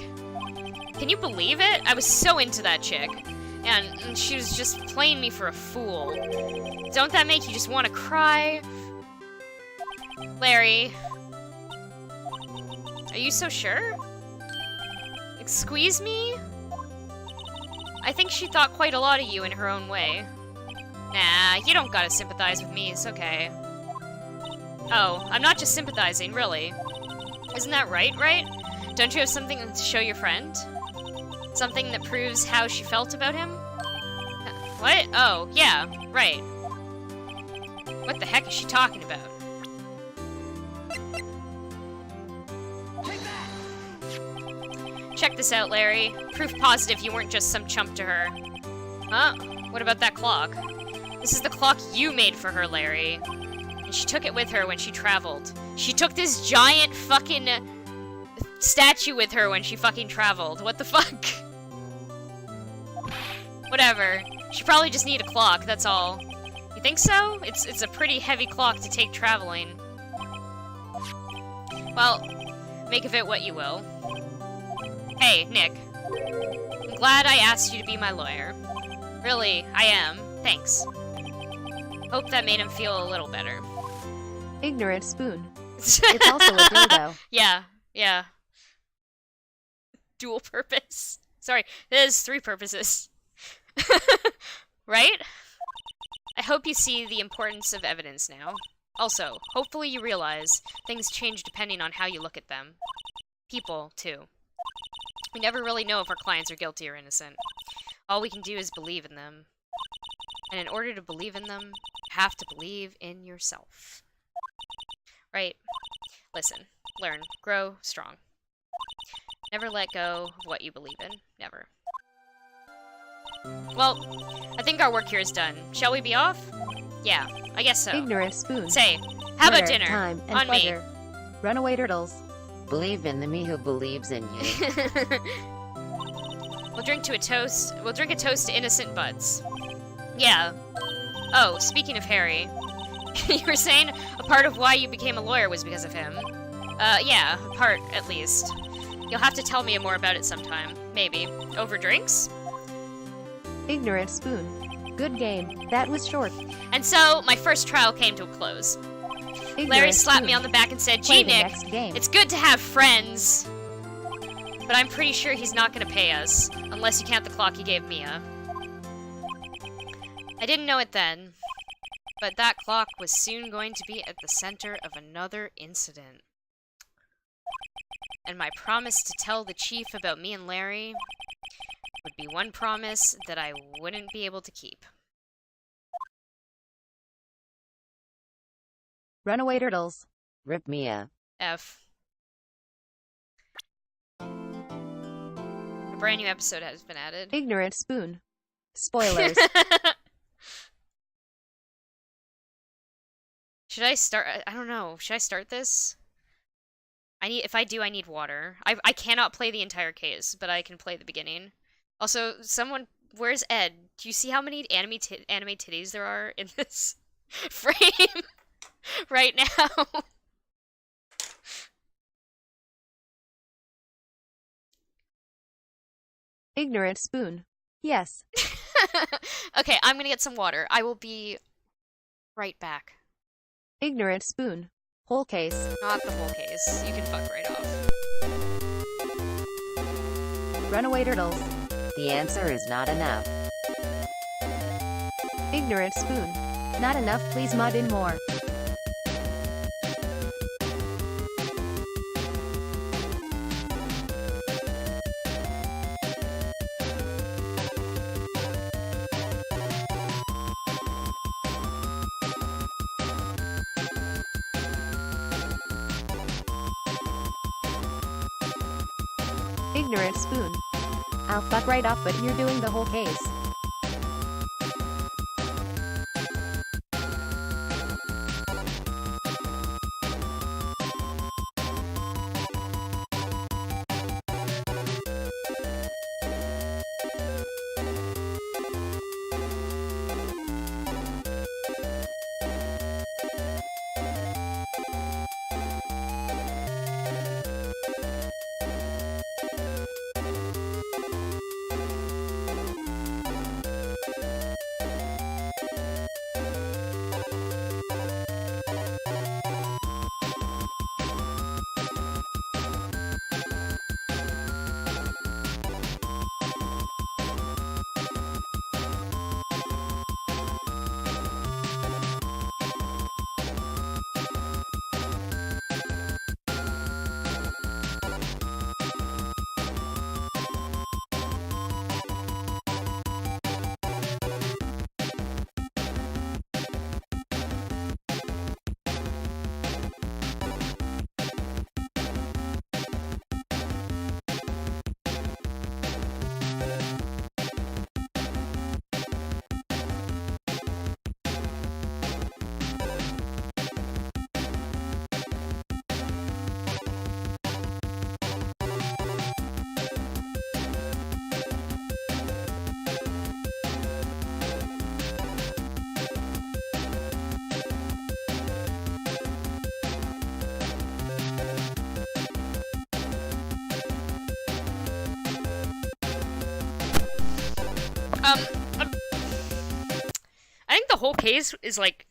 Can you believe it? I was so into that chick. And she was just playing me for a fool. Don't that make you just want to cry? Larry. Are you so sure? Like, squeeze me? I think she thought quite a lot of you in her own way. Nah, you don't gotta sympathize with me. It's okay. Oh, I'm not just sympathizing, really. Isn't that right? Don't you have something to show your friend? Something that proves how she felt about him? What? Oh, yeah, right. What the heck is she talking about? Check this out, Larry. Proof positive you weren't just some chump to her. Huh? What about that clock? This is the clock you made for her, Larry. And she took it with her when she traveled. She took this giant fucking statue with her when she fucking traveled. What the fuck? Whatever. She probably just needed a clock, that's all. You think so? It's a pretty heavy clock to take traveling. Well, make of it what you will. Hey, Nick. I'm glad I asked you to be my lawyer. Really, I am. Thanks. Hope that made him feel a little better. Ignorant spoon. It's also a dildo. Yeah. Dual purpose. Sorry, there's 3 purposes. Right? I hope you see the importance of evidence now. Also, hopefully you realize things change depending on how you look at them. People, too. We never really know if our clients are guilty or innocent. All we can do is believe in them. And in order to believe in them, you have to believe in yourself. Right? Listen, learn, grow strong. Never let go of what you believe in. Never. Well, I think our work here is done. Shall we be off? Yeah, I guess so. Ignorant spoon. Say, how about Murder, dinner? Time and On pleasure. Runaway turtles. Believe in the me who believes in you. me. We'll drink a toast to innocent butts. Yeah. Oh, speaking of Harry, you were saying a part of why you became a lawyer was because of him. Yeah, a part, at least. You'll have to tell me more about it sometime. Maybe. Over drinks? Ignorant spoon. Good game. That was short. And so, my first trial came to a close. Ignorant Larry slapped spoon. me on the back and said, Play "Gee, the Nick, next game. it's good to have friends." But I'm pretty sure he's not gonna pay us, unless you count the clock he gave Mia. I didn't know it then, but that clock was soon going to be at the center of another incident. And my promise to tell the chief about me and Larry would be one promise that I wouldn't be able to keep. Runaway turtles. Rip Mia. F. A brand new episode has been added. Ignorant spoon. Spoilers. Should I start? I don't know. Should I start this? If I do, I need water. I cannot play the entire case, but I can play the beginning. Also, where's Ed? Do you see how many anime titties there are in this frame right now? Ignorant spoon. Yes. Okay, I'm gonna get some water. I will be right back. Ignorant spoon. Whole case. Not the whole case. You can fuck right off. Runaway turtles. The answer is not enough. Ignorant spoon. Not enough, please mud in more. Ignorant spoon. I'll fuck right off, but you're doing the whole case. I think the whole case is like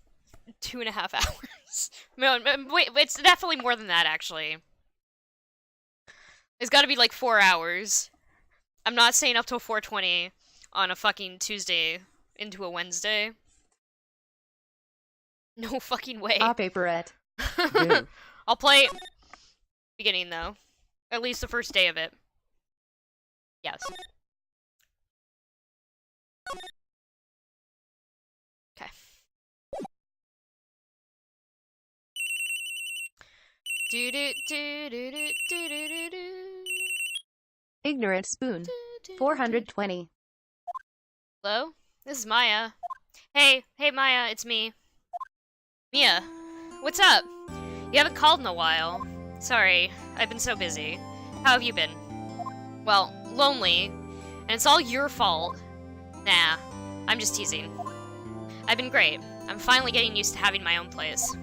2.5 hours. No, wait, it's definitely more than that, actually. It's gotta be like 4 hours. I'm not staying up till 4:20 on a fucking Tuesday into a Wednesday. No fucking way. Paperette. Boo. I'll play beginning though. At least the first day of it. Yes. Okay. Do do do do do do do do. Ignorant Spoon. 420. Hello? This is Maya. Hey Maya, it's me. Mia, what's up? You haven't called in a while. Sorry, I've been so busy. How have you been? Well, lonely, and it's all your fault. Nah, I'm just teasing. I've been great. I'm finally getting used to having my own place.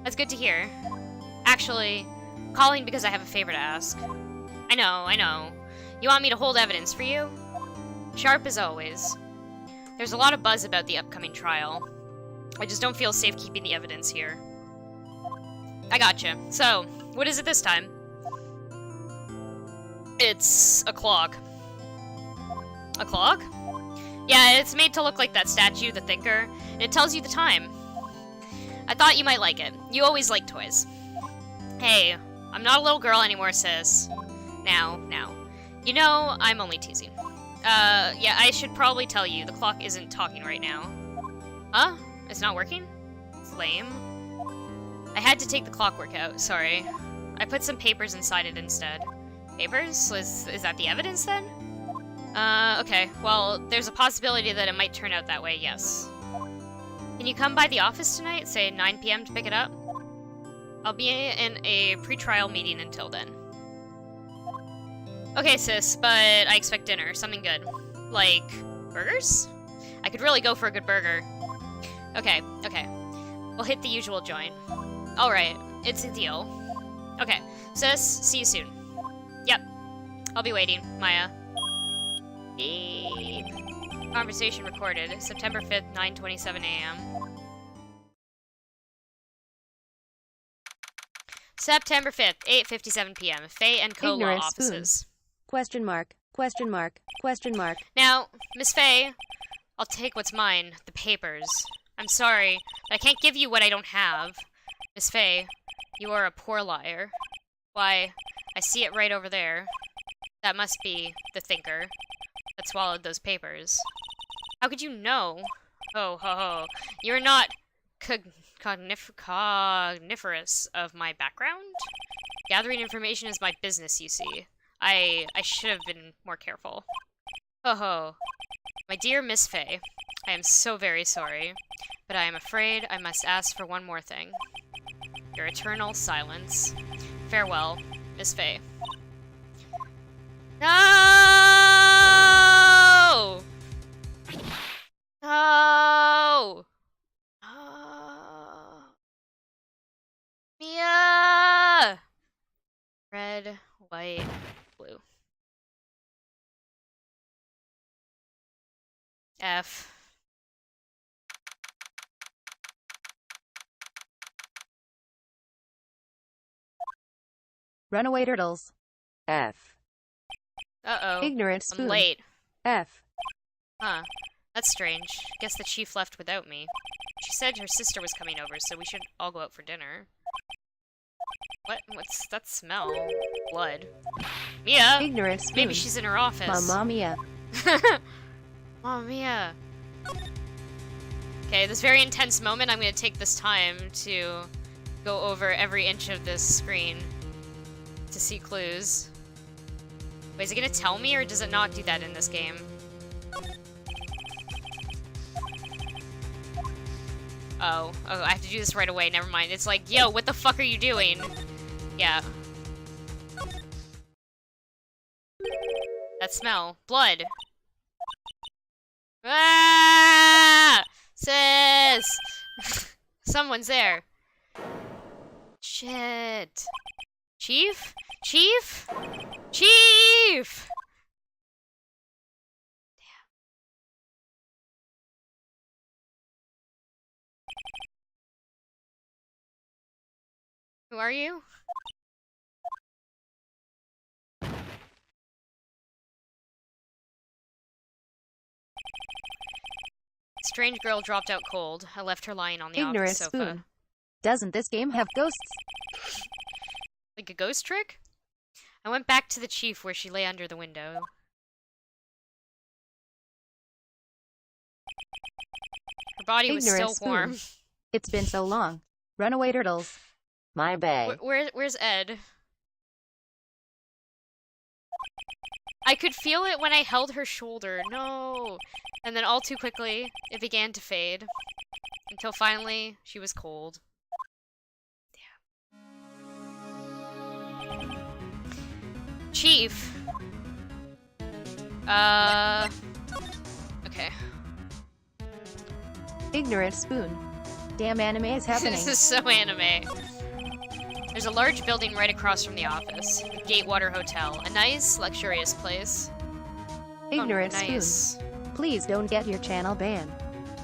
That's good to hear. Actually, calling because I have a favor to ask. I know. You want me to hold evidence for you? Sharp as always. There's a lot of buzz about the upcoming trial. I just don't feel safe keeping the evidence here. I gotcha. So, what is it this time? It's a clock. A clock? Yeah, it's made to look like that statue, the Thinker, and it tells you the time. I thought you might like it. You always like toys. Hey, I'm not a little girl anymore, sis. Now. You know, I'm only teasing. Yeah, I should probably tell you, the clock isn't talking right now. Huh? It's not working? It's lame. I had to take the clockwork out, sorry. I put some papers inside it instead. Papers? Is that the evidence then? Okay. Well, there's a possibility that it might turn out that way, yes. Can you come by the office tonight, say 9 PM to pick it up? I'll be in a pre-trial meeting until then. Okay, sis, but I expect dinner. Something good. Like, burgers? I could really go for a good burger. Okay. We'll hit the usual joint. Alright, it's a deal. Okay, sis, see you soon. Yep, I'll be waiting, Maya. Beep. Conversation recorded, September 5th, 9:27 AM. September 5th, 8:57 PM. Faye and Co. Law Ignorant ? offices. Question mark. Now, Miss Faye, I'll take what's mine, the papers. I'm sorry, but I can't give you what I don't have. Miss Faye, you are a poor liar. Why, I see it right over there. That must be the Thinker that swallowed those papers. How could you know? Oh, ho, ho. You're not cogniferous of my background? Gathering information is my business, you see. I should have been more careful. Ho, ho. My dear Miss Faye, I am so very sorry, but I am afraid I must ask for one more thing. Your eternal silence. Farewell, Miss Faye. No! No! Mia! Red, white, blue. F. Runaway Turtles. F. Uh-oh. Ignorant I'm Spoon. late. F. Huh. That's strange. Guess the chief left without me. She said her sister was coming over, so we should all go out for dinner. What's that smell? Blood. Mia! Ignorant Spoon. Maybe she's in her office. Mamma Mia. Mamma Mia. Okay, this very intense moment, I'm gonna take this time to go over every inch of this screen to see clues. Wait, is it gonna tell me, or does it not do that in this game? Oh, I have to do this right away, never mind. It's like, yo, what the fuck are you doing? Yeah. That smell. Blood. Ah! Sis! Someone's there. Shit. Chief? Chief? Chief! Who are you? Strange girl dropped out cold. I left her lying on the Ignorant office sofa. spoon. Doesn't this game have ghosts? Like a ghost trick? I went back to the chief where she lay under the window. Her body was Ignorant still warm. spoon. It's been so long. Runaway turtles. My bae. Where's Ed? I could feel it when I held her shoulder. No. And then all too quickly, it began to fade. Until finally, she was cold. Damn. Chief. Okay. Ignorant spoon. Damn anime is happening. This is so anime. There's a large building right across from the office. The Gatewater Hotel. A nice, luxurious place. Ignorant Oh, nice. spoon. Please don't get your channel banned.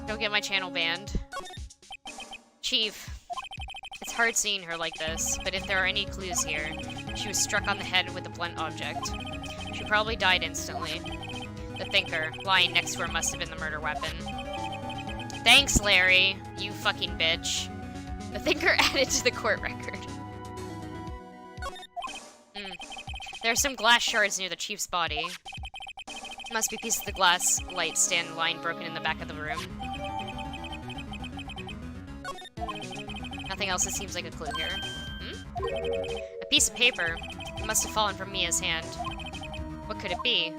Don't get my channel banned. Chief. It's hard seeing her like this, but if there are any clues here, she was struck on the head with a blunt object. She probably died instantly. The thinker, lying next to her, must have been the murder weapon. Thanks, Larry, you fucking bitch. The thinker added to the court record. There are some glass shards near the chief's body. Must be pieces of the glass light stand lying broken in the back of the room. Nothing else that seems like a clue here. A piece of paper. It must have fallen from Mia's hand. What could it be?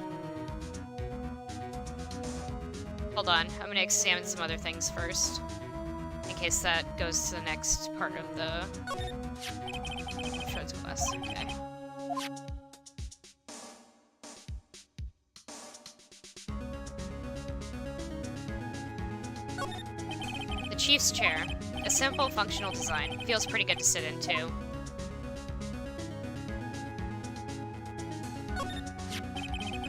Hold on, I'm gonna examine some other things first. In case that goes to the next part of the... Shards of glass, okay. The chief's chair. A simple, functional design. Feels pretty good to sit in, too.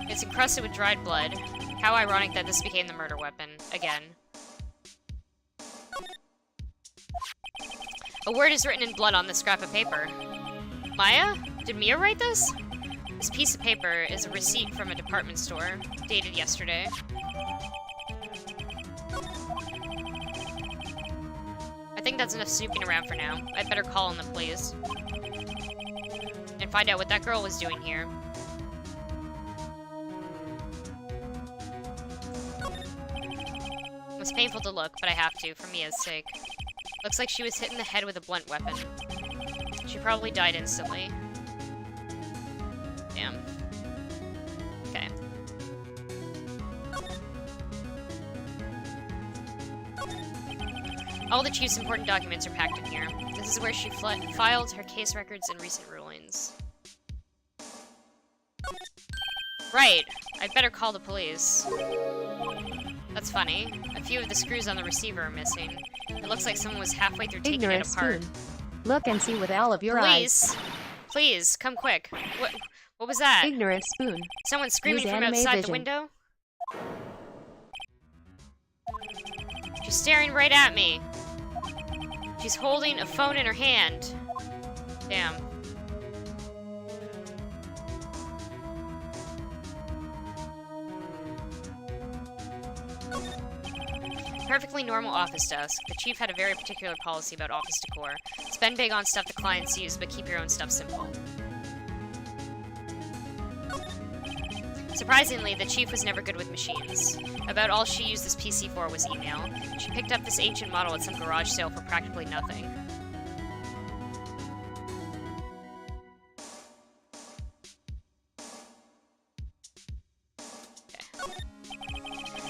It's encrusted with dried blood. How ironic that this became the murder weapon. Again. A word is written in blood on this scrap of paper. Maya? Did Mia write this? This piece of paper is a receipt from a department store, dated yesterday. I think that's enough snooping around for now. I'd better call in the police. And find out what that girl was doing here. It was painful to look, but I have to, for Mia's sake. Looks like she was hit in the head with a blunt weapon. She probably died instantly. Damn. Okay. All the chief's important documents are packed in here. This is where she filed her case records and recent rulings. Right. I'd better call the police. That's funny. A few of the screws on the receiver are missing. It looks like someone was halfway through taking Ignorant it apart. spoon. Look and see with all of your eyes. Please, come quick. What was that? Ignorant spoon. Someone screaming Use from anime outside the vision. window? She's staring right at me. She's holding a phone in her hand. Damn. Perfectly normal office desk. The chief had a very particular policy about office decor. Spend big on stuff the clients use, but keep your own stuff simple. Surprisingly, the chief was never good with machines. About all she used this PC for was email. She picked up this ancient model at some garage sale for practically nothing.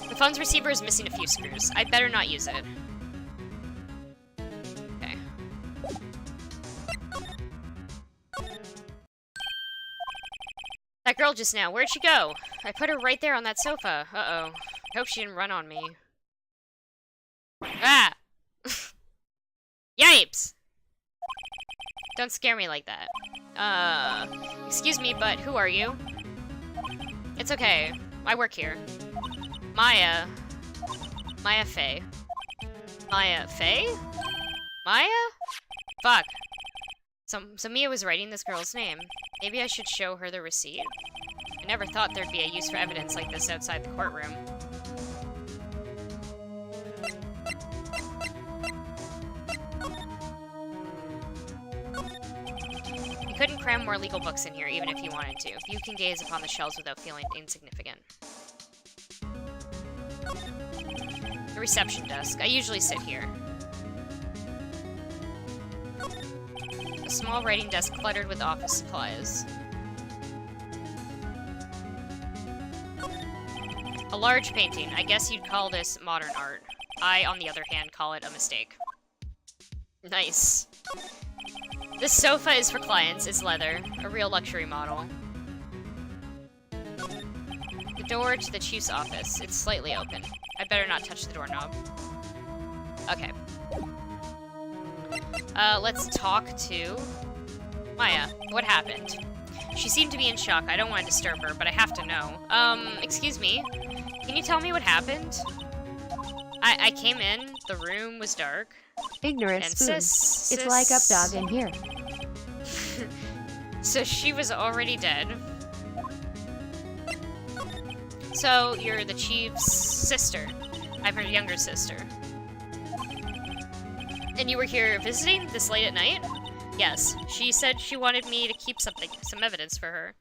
The phone's receiver is missing a few screws. I'd better not use it. Okay. That girl just now, where'd she go? I put her right there on that sofa. Uh-oh. I hope she didn't run on me. Ah! Yipes! Don't scare me like that. Excuse me, but who are you? It's okay. I work here. Maya Faye. Maya Faye? Maya? Fuck. So Mia was writing this girl's name. Maybe I should show her the receipt. I never thought there'd be a use for evidence like this outside the courtroom. couldn't cram more legal books in here, even if you wanted to. You can gaze upon the shelves without feeling insignificant. The reception desk. I usually sit here. A small writing desk cluttered with office supplies. A large painting. I guess you'd call this modern art. I, on the other hand, call it a mistake. Nice. This sofa is for clients. It's leather. A real luxury model. The door to the chief's office. It's slightly open. I better not touch the doorknob. Okay. Let's talk to Maya. What happened? She seemed to be in shock. I don't want to disturb her, but I have to know. Excuse me. Can you tell me what happened? I came in, the room was dark. Ignorant And spoon. It's like up dog in here. So she was already dead. So you're the chief's sister. I'm her younger sister. And you were here visiting this late at night? Yes. She said she wanted me to keep some evidence for her.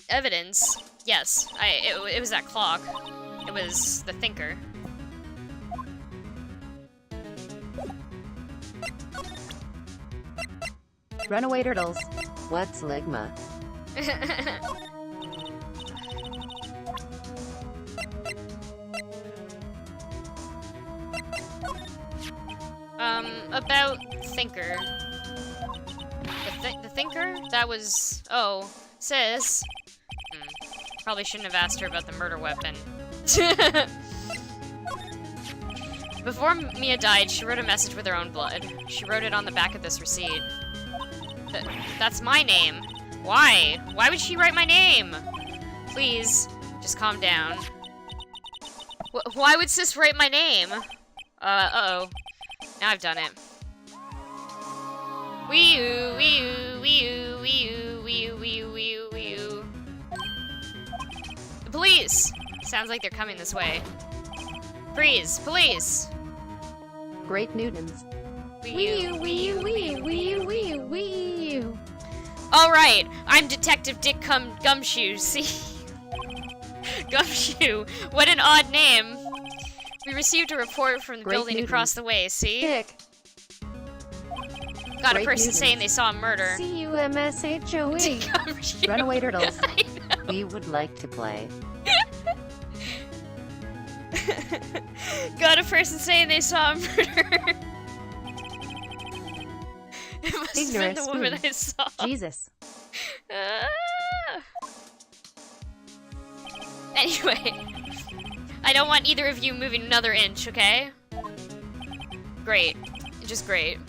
Evidence? Yes. It was that clock. It was the thinker. Runaway turtles. What's Ligma? About Thinker. The Thinker? That was... Oh, sis. Probably shouldn't have asked her about the murder weapon. Before Mia died, she wrote a message with her own blood. She wrote it on the back of this receipt. That's my name. Why? Why would she write my name? Please, just calm down. Why would sis write my name? Uh-oh. Now I've done it. Wee-oo, wee-oo, wee-oo, wee-oo, wee-oo, wee-oo, wee-oo, wee-oo. The police! Sounds like they're coming this way. Freeze! Police! Great Newtons. Wee-oo, wee-oo, wee-oo, wee-oo, wee-oo, wee-oo. Alright, I'm Detective Dick Gumshoe, see? Gumshoe, what an odd name. We received a report from the Great building Newtons. across the way, see? Dick. Got a Great person Newtons. saying they saw a murder. C-U-M-S-H-O-E. Dick Gumshoe. Runaway turtles. I know. We would like to play. Got a person saying they saw a murder. It must Ignorant have been the woman spoon. I saw. Jesus. Ah. Anyway, I don't want either of you moving another inch, okay? Great. Just great.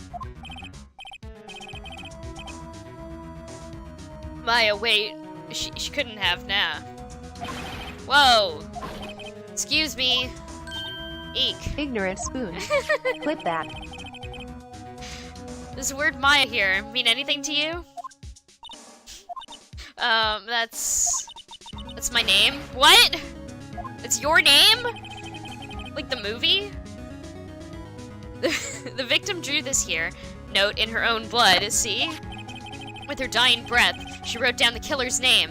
Maya, wait. She couldn't have, nah. Whoa! Excuse me. Eek. Ignorant spoon. Clip that. Does the word Maya here mean anything to you? That's my name? What? It's your name? Like the movie? The victim drew this here. Note in her own blood, see? With her dying breath, she wrote down the killer's name.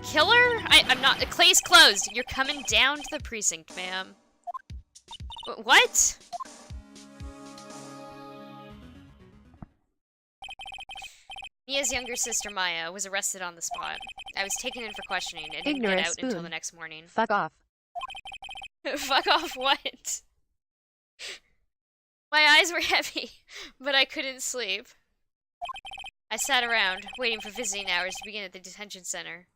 Killer? I'm not- Clay's closed. You're coming down to the precinct, ma'am. What? Mia's younger sister, Maya, was arrested on the spot. I was taken in for questioning and didn't Ignorant get out until spoon. the next morning. Fuck off. Fuck off what? My eyes were heavy, but I couldn't sleep. I sat around, waiting for visiting hours to begin at the detention center.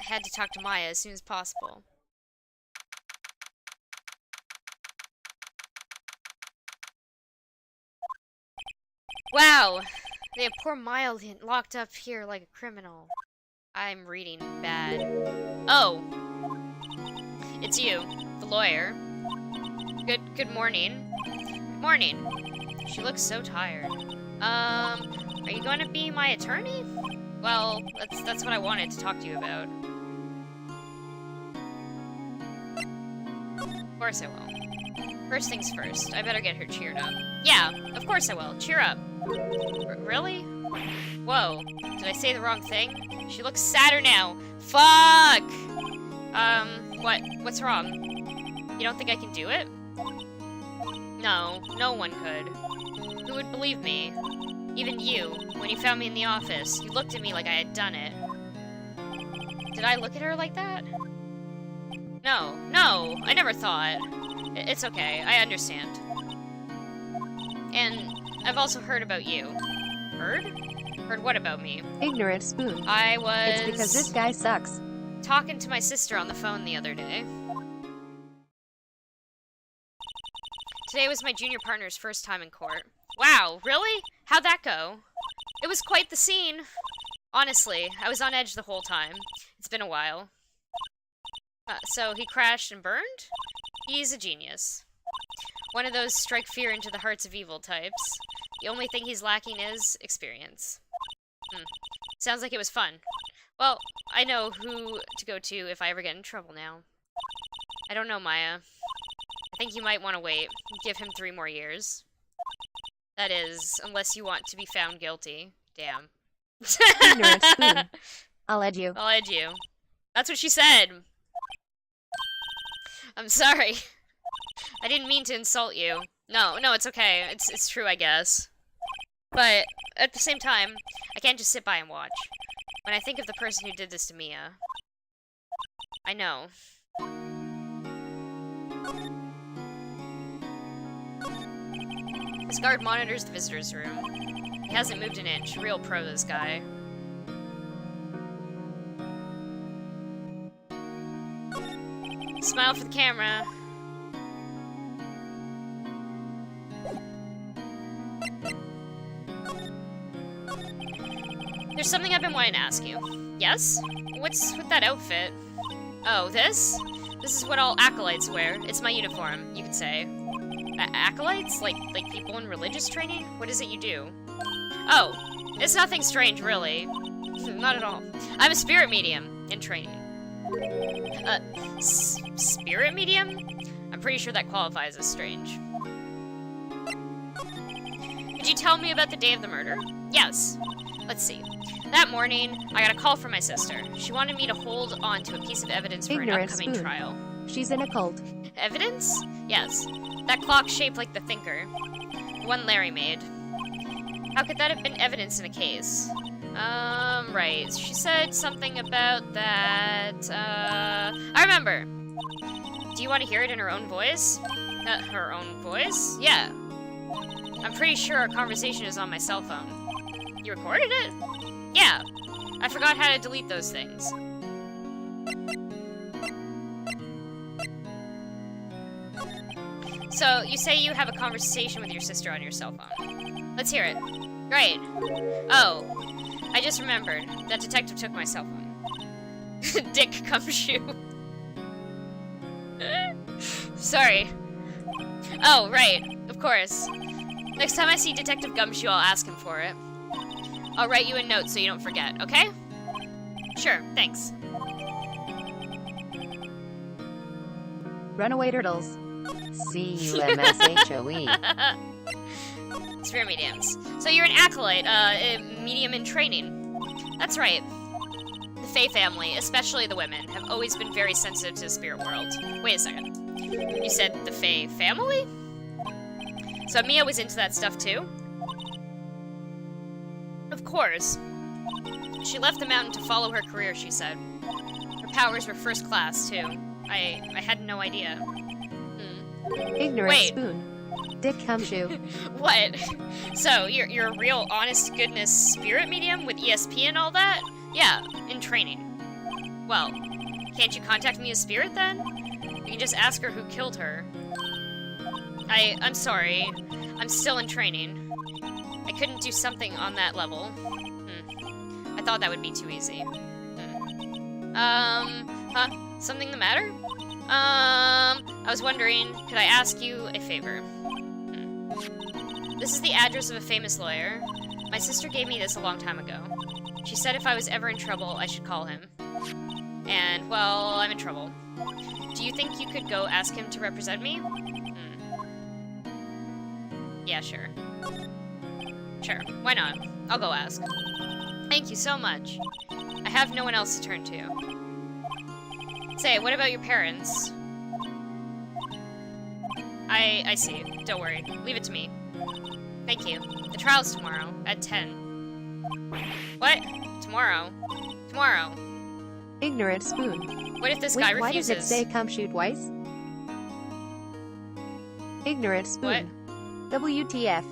I had to talk to Maya as soon as possible. Wow! They have poor Maya locked up here like a criminal. I'm reading bad. Oh! It's you, the lawyer. Good morning. Good morning. She looks so tired. Are you going to be my attorney? Well, that's what I wanted to talk to you about. Of course I will. First things first, I better get her cheered up. Yeah, of course I will. Cheer up. Really? Whoa, did I say the wrong thing? She looks sadder now. Fuck! What's wrong? You don't think I can do it? No, no one could. Who would believe me? Even you, when you found me in the office, you looked at me like I had done it. Did I look at her like that? No, I never thought. It's okay, I understand. And I've also heard about you. Heard? Heard what about me? Ignorant spoon. I was... It's because this guy sucks. Talking to my sister on the phone the other day. Today was my junior partner's first time in court. Wow, really? How'd that go? It was quite the scene. Honestly, I was on edge the whole time. It's been a while. So he crashed and burned? He's a genius. One of those strike fear into the hearts of evil types. The only thing he's lacking is experience. Sounds like it was fun. Well, I know who to go to if I ever get in trouble now. I don't know, Maya. I think you might want to wait. Give him 3 more years. That is, unless you want to be found guilty. Damn. Ignorant spoon. I'll add you. I'll add you. That's what she said. I'm sorry. I didn't mean to insult you. No, it's okay. It's true, I guess. But at the same time, I can't just sit by and watch. When I think of the person who did this to Mia, I know. This guard monitors the visitor's room. He hasn't moved an inch. Real pro, this guy. Smile for the camera. There's something I've been wanting to ask you. Yes? What's with that outfit? Oh, this? This is what all acolytes wear. It's my uniform, you could say. Acolytes? Like people in religious training? What is it you do? Oh, it's nothing strange, really. Not at all. I'm a spirit medium in training. Spirit medium? I'm pretty sure that qualifies as strange. Could you tell me about the day of the murder? Yes. Let's see. That morning, I got a call from my sister. She wanted me to hold on to a piece of evidence for an upcoming trial. She's in a cult. Evidence? Yes. That clock shaped like the Thinker. The one Larry made. How could that have been evidence in a case? Right. She said something about that, I remember. Do you want to hear it in her own voice? Her own voice? Yeah. I'm pretty sure our conversation is on my cell phone. You recorded it? Yeah. I forgot how to delete those things. So, you say you have a conversation with your sister on your cell phone. Let's hear it. Great. Oh, I just remembered. That detective took my cell phone. Dick Gumshoe. Sorry. Oh, right. Of course. Next time I see Detective Gumshoe, I'll ask him for it. I'll write you a note so you don't forget, okay? Sure, thanks. Runaway turtles. C-U-M-S-H-O-E. Spirit mediums. So you're an acolyte, a medium in training. That's right. The Fae family, especially the women, have always been very sensitive to the spirit world. Wait a second. You said the Fae family? So Mia was into that stuff too? Of course. She left the mountain to follow her career, she said. Her powers were first class, too. I had no idea. Ignorant Wait. spoon. Dick Gumshoe. What? So, you're a real honest-to-goodness spirit medium with ESP and all that? Yeah, in training. Well, can't you contact me as spirit, then? You can just ask her who killed her. I'm sorry. I'm still in training. I couldn't do something on that level. I thought that would be too easy. Huh? Something the matter? I was wondering, could I ask you a favor? This is the address of a famous lawyer. My sister gave me this a long time ago. She said if I was ever in trouble, I should call him. And, well, I'm in trouble. Do you think you could go ask him to represent me? Yeah, sure. Sure, why not? I'll go ask. Thank you so much. I have no one else to turn to. Say, what about your parents? I see. Don't worry. Leave it to me. Thank you. The trial's tomorrow, at 10. What? Tomorrow? Tomorrow. Ignorant spoon. What if this guy Wait, why does refuses? it say come shoot twice? Ignorant spoon. WTF.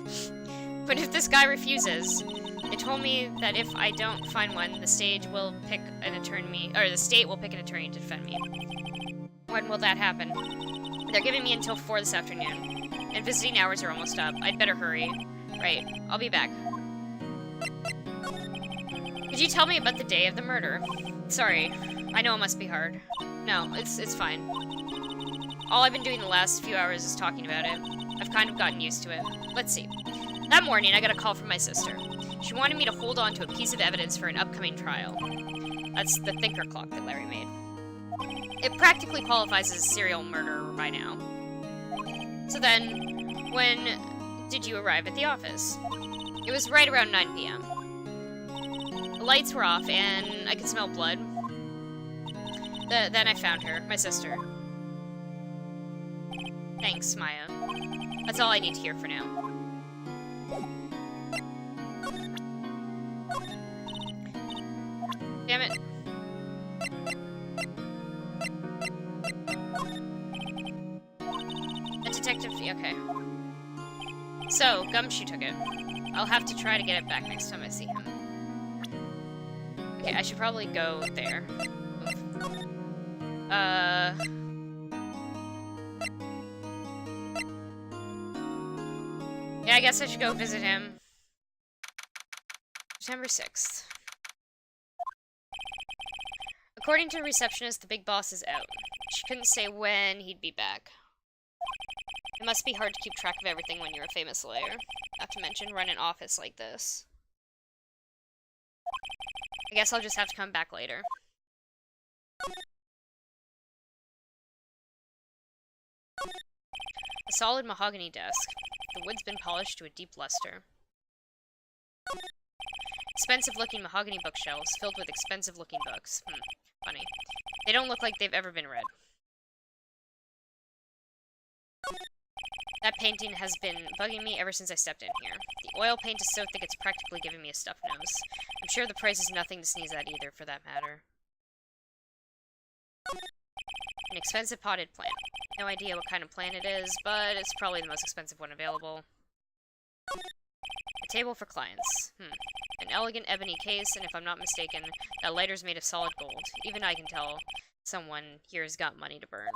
What if this guy refuses? They told me that if I don't find one, the state will pick an attorney to defend me. When will that happen? They're giving me until 4 this afternoon, and visiting hours are almost up. I'd better hurry. Right, I'll be back. Could you tell me about the day of the murder? Sorry, I know it must be hard. No, it's fine. All I've been doing the last few hours is talking about it. I've kind of gotten used to it. Let's see. That morning, I got a call from my sister. She wanted me to hold on to a piece of evidence for an upcoming trial. That's the thinker clock that Larry made. It practically qualifies as a serial murderer by now. So then, when did you arrive at the office? It was right around 9 p.m. The lights were off, and I could smell blood. Then I found her, my sister. Thanks, Maya. That's all I need to hear for now. Damn it. A detective, okay. So, Gumshoe took it. I'll have to try to get it back next time I see him. Okay, I should probably go there. Yeah, I guess I should go visit him. September 6th. According to the receptionist, the big boss is out. She couldn't say when he'd be back. It must be hard to keep track of everything when you're a famous lawyer. Not to mention run an office like this. I guess I'll just have to come back later. A solid mahogany desk. The wood's been polished to a deep luster. Expensive-looking mahogany bookshelves filled with expensive-looking books. Funny. They don't look like they've ever been read. That painting has been bugging me ever since I stepped in here. The oil paint is so thick it's practically giving me a stuffed nose. I'm sure the price is nothing to sneeze at either, for that matter. An expensive potted plant. No idea what kind of plant it is, but it's probably the most expensive one available. A table for clients. An elegant ebony case, and if I'm not mistaken, that lighter's made of solid gold. Even I can tell someone here has got money to burn.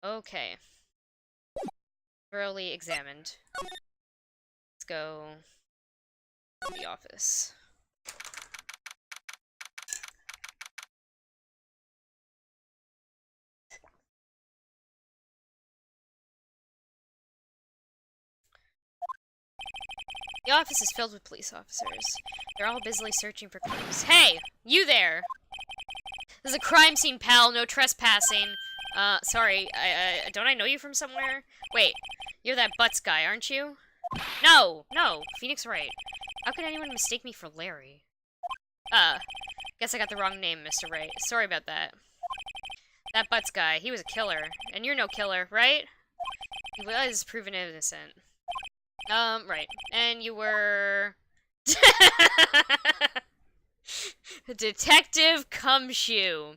Okay. Thoroughly examined. Let's go to the office. The office is filled with police officers. They're all busily searching for clues. Hey! You there! This is a crime scene, pal. No trespassing. Sorry. Don't I know you from somewhere? Wait. You're that Butts guy, aren't you? No! Phoenix Wright. How could anyone mistake me for Larry? Guess I got the wrong name, Mr. Wright. Sorry about that. That Butts guy, he was a killer. And you're no killer, right? He was proven innocent. Right. And you were... Detective Gumshoe.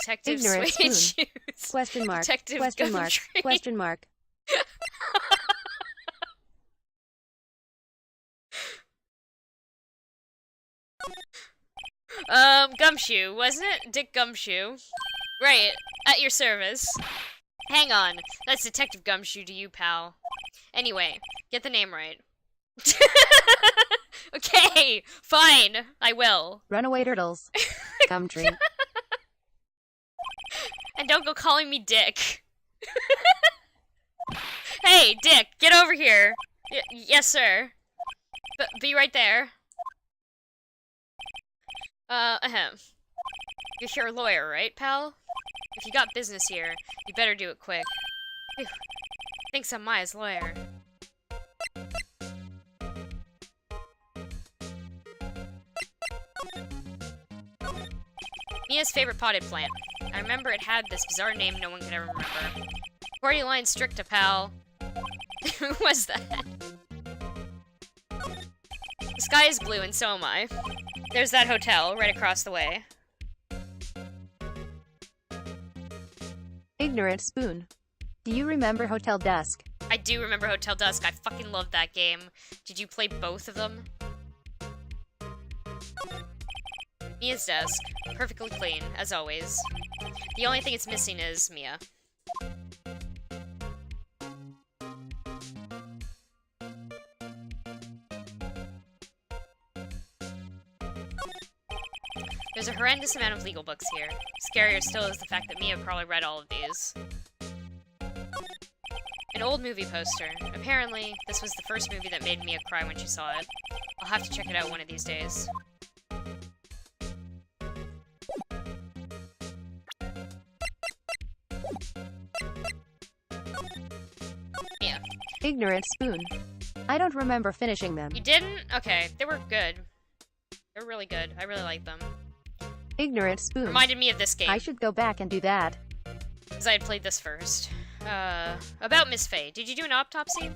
Detective Ignorant Suede spoon. Shoes. Question mark. Detective Question mark. Gumtree. Question mark. Gumshoe, wasn't it? Dick Gumshoe. Right, at your service. Hang on, that's Detective Gumshoe to you, pal. Anyway, get the name right. Okay, fine, I will. Runaway turtles. Gumtree. And don't go calling me Dick. Hey, Dick, get over here. Yes, sir. Be right there. You're a lawyer, right, pal? If you got business here, you better do it quick. Phew. Thinks I'm Maya's lawyer. Mia's favorite potted plant. I remember it had this bizarre name no one could ever remember. Cordyline stricta, pal. Who was that? The sky is blue and so am I. There's that hotel right across the way. Ignorant Spoon. Do you remember Hotel Dusk? I do remember Hotel Dusk. I fucking loved that game. Did you play both of them? Mia's desk. Perfectly clean, as always. The only thing it's missing is Mia. There's a horrendous amount of legal books here. Scarier still is the fact that Mia probably read all of these. An old movie poster. Apparently, this was the first movie that made Mia cry when she saw it. I'll have to check it out one of these days. Mia. Ignorant Spoon. I don't remember finishing them. You didn't? Okay, they were good. They're really good. I really like them. Ignorant Spoon. Reminded me of this game. I should go back and do that. Because I had played this first. About Miss Faye. Did you do an autopsy?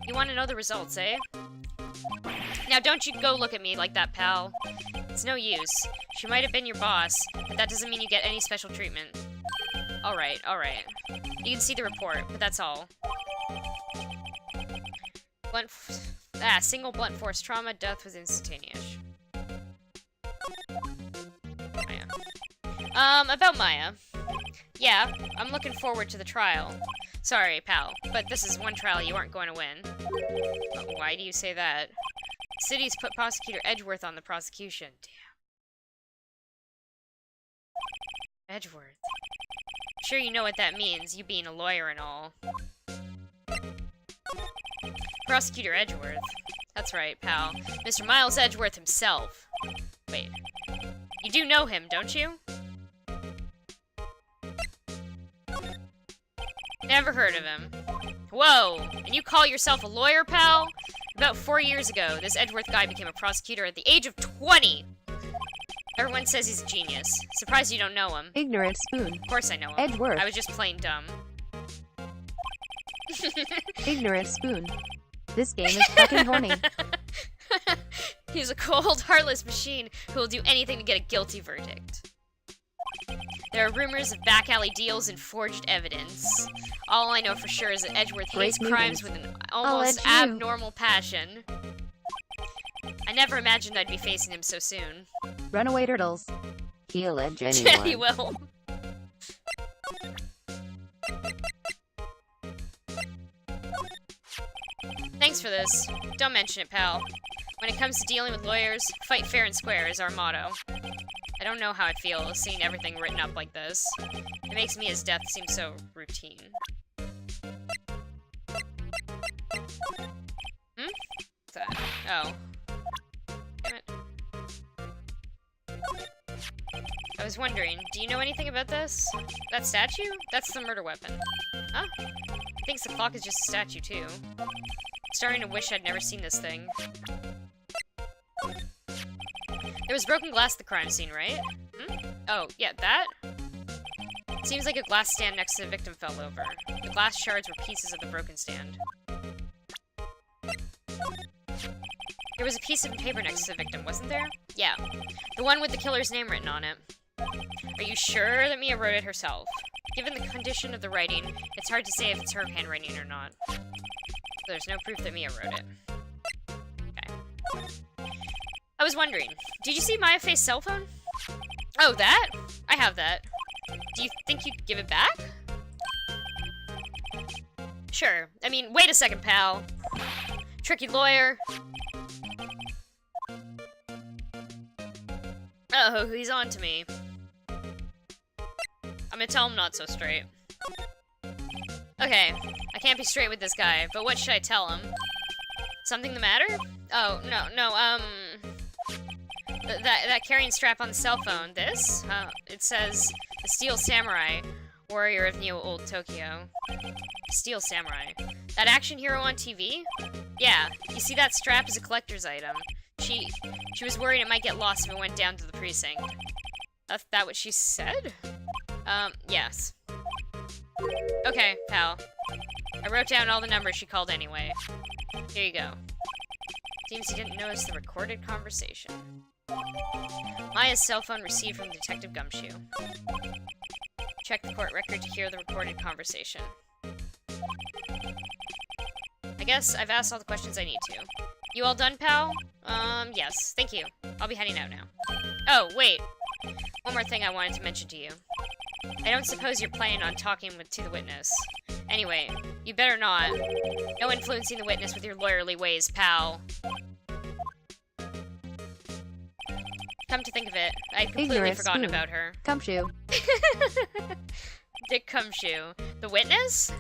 You want to know the results, eh? Now don't you go look at me like that, pal. It's no use. She might have been your boss, but that doesn't mean you get any special treatment. Alright, alright. You can see the report, but that's all. Single blunt force trauma, death was instantaneous. Maya. About Maya. Yeah, I'm looking forward to the trial. Sorry, pal, but this is one trial you aren't going to win. Why do you say that? The city's put Prosecutor Edgeworth on the prosecution. Damn. Edgeworth. Sure you know what that means, you being a lawyer and all. Prosecutor Edgeworth. That's right, pal. Mr. Miles Edgeworth himself. Wait. You do know him, don't you? Never heard of him. Whoa! And you call yourself a lawyer, pal? About 4 years ago, this Edgeworth guy became a prosecutor at the age of 20! Everyone says he's a genius. Surprised you don't know him. Ignorant Spoon. Of course I know him. Edgeworth. I was just plain dumb. Ignorant Spoon. This game is fucking horny. He's a cold, heartless machine who will do anything to get a guilty verdict. There are rumors of back alley deals and forged evidence. All I know for sure is that Edgeworth hates crimes with an almost abnormal passion. I never imagined I'd be facing him so soon. Runaway turtles. He'll edge anyone. He will. Thanks for this. Don't mention it, pal. When it comes to dealing with lawyers, fight fair and square is our motto. I don't know how I feel seeing everything written up like this. It makes Mia's death seem so routine. What's that? Oh. Damn it. I was wondering, do you know anything about this? That statue? That's the murder weapon. Huh? He thinks the clock is just a statue, too. I'm starting to wish I'd never seen this thing. There was broken glass at the crime scene, right? Oh, yeah, that? Seems like a glass stand next to the victim fell over. The glass shards were pieces of the broken stand. There was a piece of paper next to the victim, wasn't there? Yeah. The one with the killer's name written on it. Are you sure that Mia wrote it herself? Given the condition of the writing, it's hard to say if it's her handwriting or not. There's no proof that Mia wrote it. Okay. I was wondering, did you see Maya Faye's cell phone? Oh, that? I have that. Do you think you'd give it back? Sure. I mean, wait a second, pal. Tricky lawyer. Oh, he's on to me. I'm gonna tell him not so straight. Okay, I can't be straight with this guy, but what should I tell him? Something the matter? Oh, no, that carrying strap on the cell phone, this? It says, the Steel Samurai, warrior of Neo Old Tokyo. Steel Samurai. That action hero on TV? Yeah, you see that strap is a collector's item. She was worried it might get lost if it went down to the precinct. That what she said? Yes. Okay, pal. I wrote down all the numbers she called anyway. Here you go. Seems you didn't notice the recorded conversation. Maya's cell phone received from Detective Gumshoe. Check the court record to hear the recorded conversation. I guess I've asked all the questions I need to. You all done, pal? Yes. Thank you. I'll be heading out now. Oh, wait. One more thing I wanted to mention to you. I don't suppose you're planning on talking to the witness. Anyway, you better not. No influencing the witness with your lawyerly ways, pal. Come to think of it, I'd completely forgotten about her. Gumshoe. Dick Gumshoe. The witness?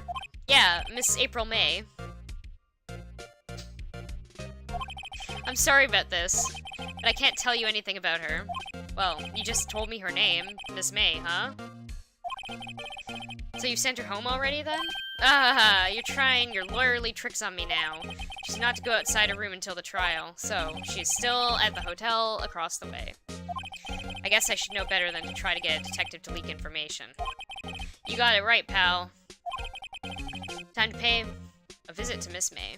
Yeah, Miss April May. I'm sorry about this, but I can't tell you anything about her. Well, you just told me her name, Miss May, huh? So you sent her home already, then? Ah, you're trying your lawyerly tricks on me now. She's not to go outside her room until the trial, so she's still at the hotel across the way. I guess I should know better than to try to get a detective to leak information. You got it right, pal. Time to pay a visit to Miss May.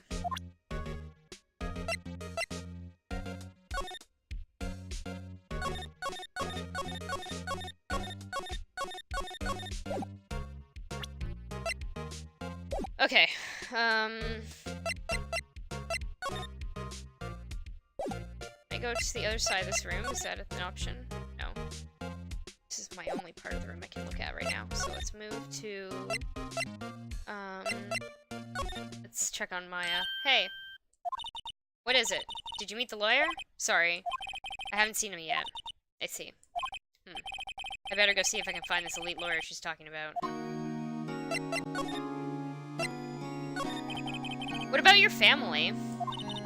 Okay, I go to the other side of this room. Is that an option? No. This is my only part of the room I can look at right now. So let's move to, let's check on Maya. Hey! What is it? Did you meet the lawyer? Sorry. I haven't seen him yet. I see. I better go see if I can find this elite lawyer she's talking about. What about your family?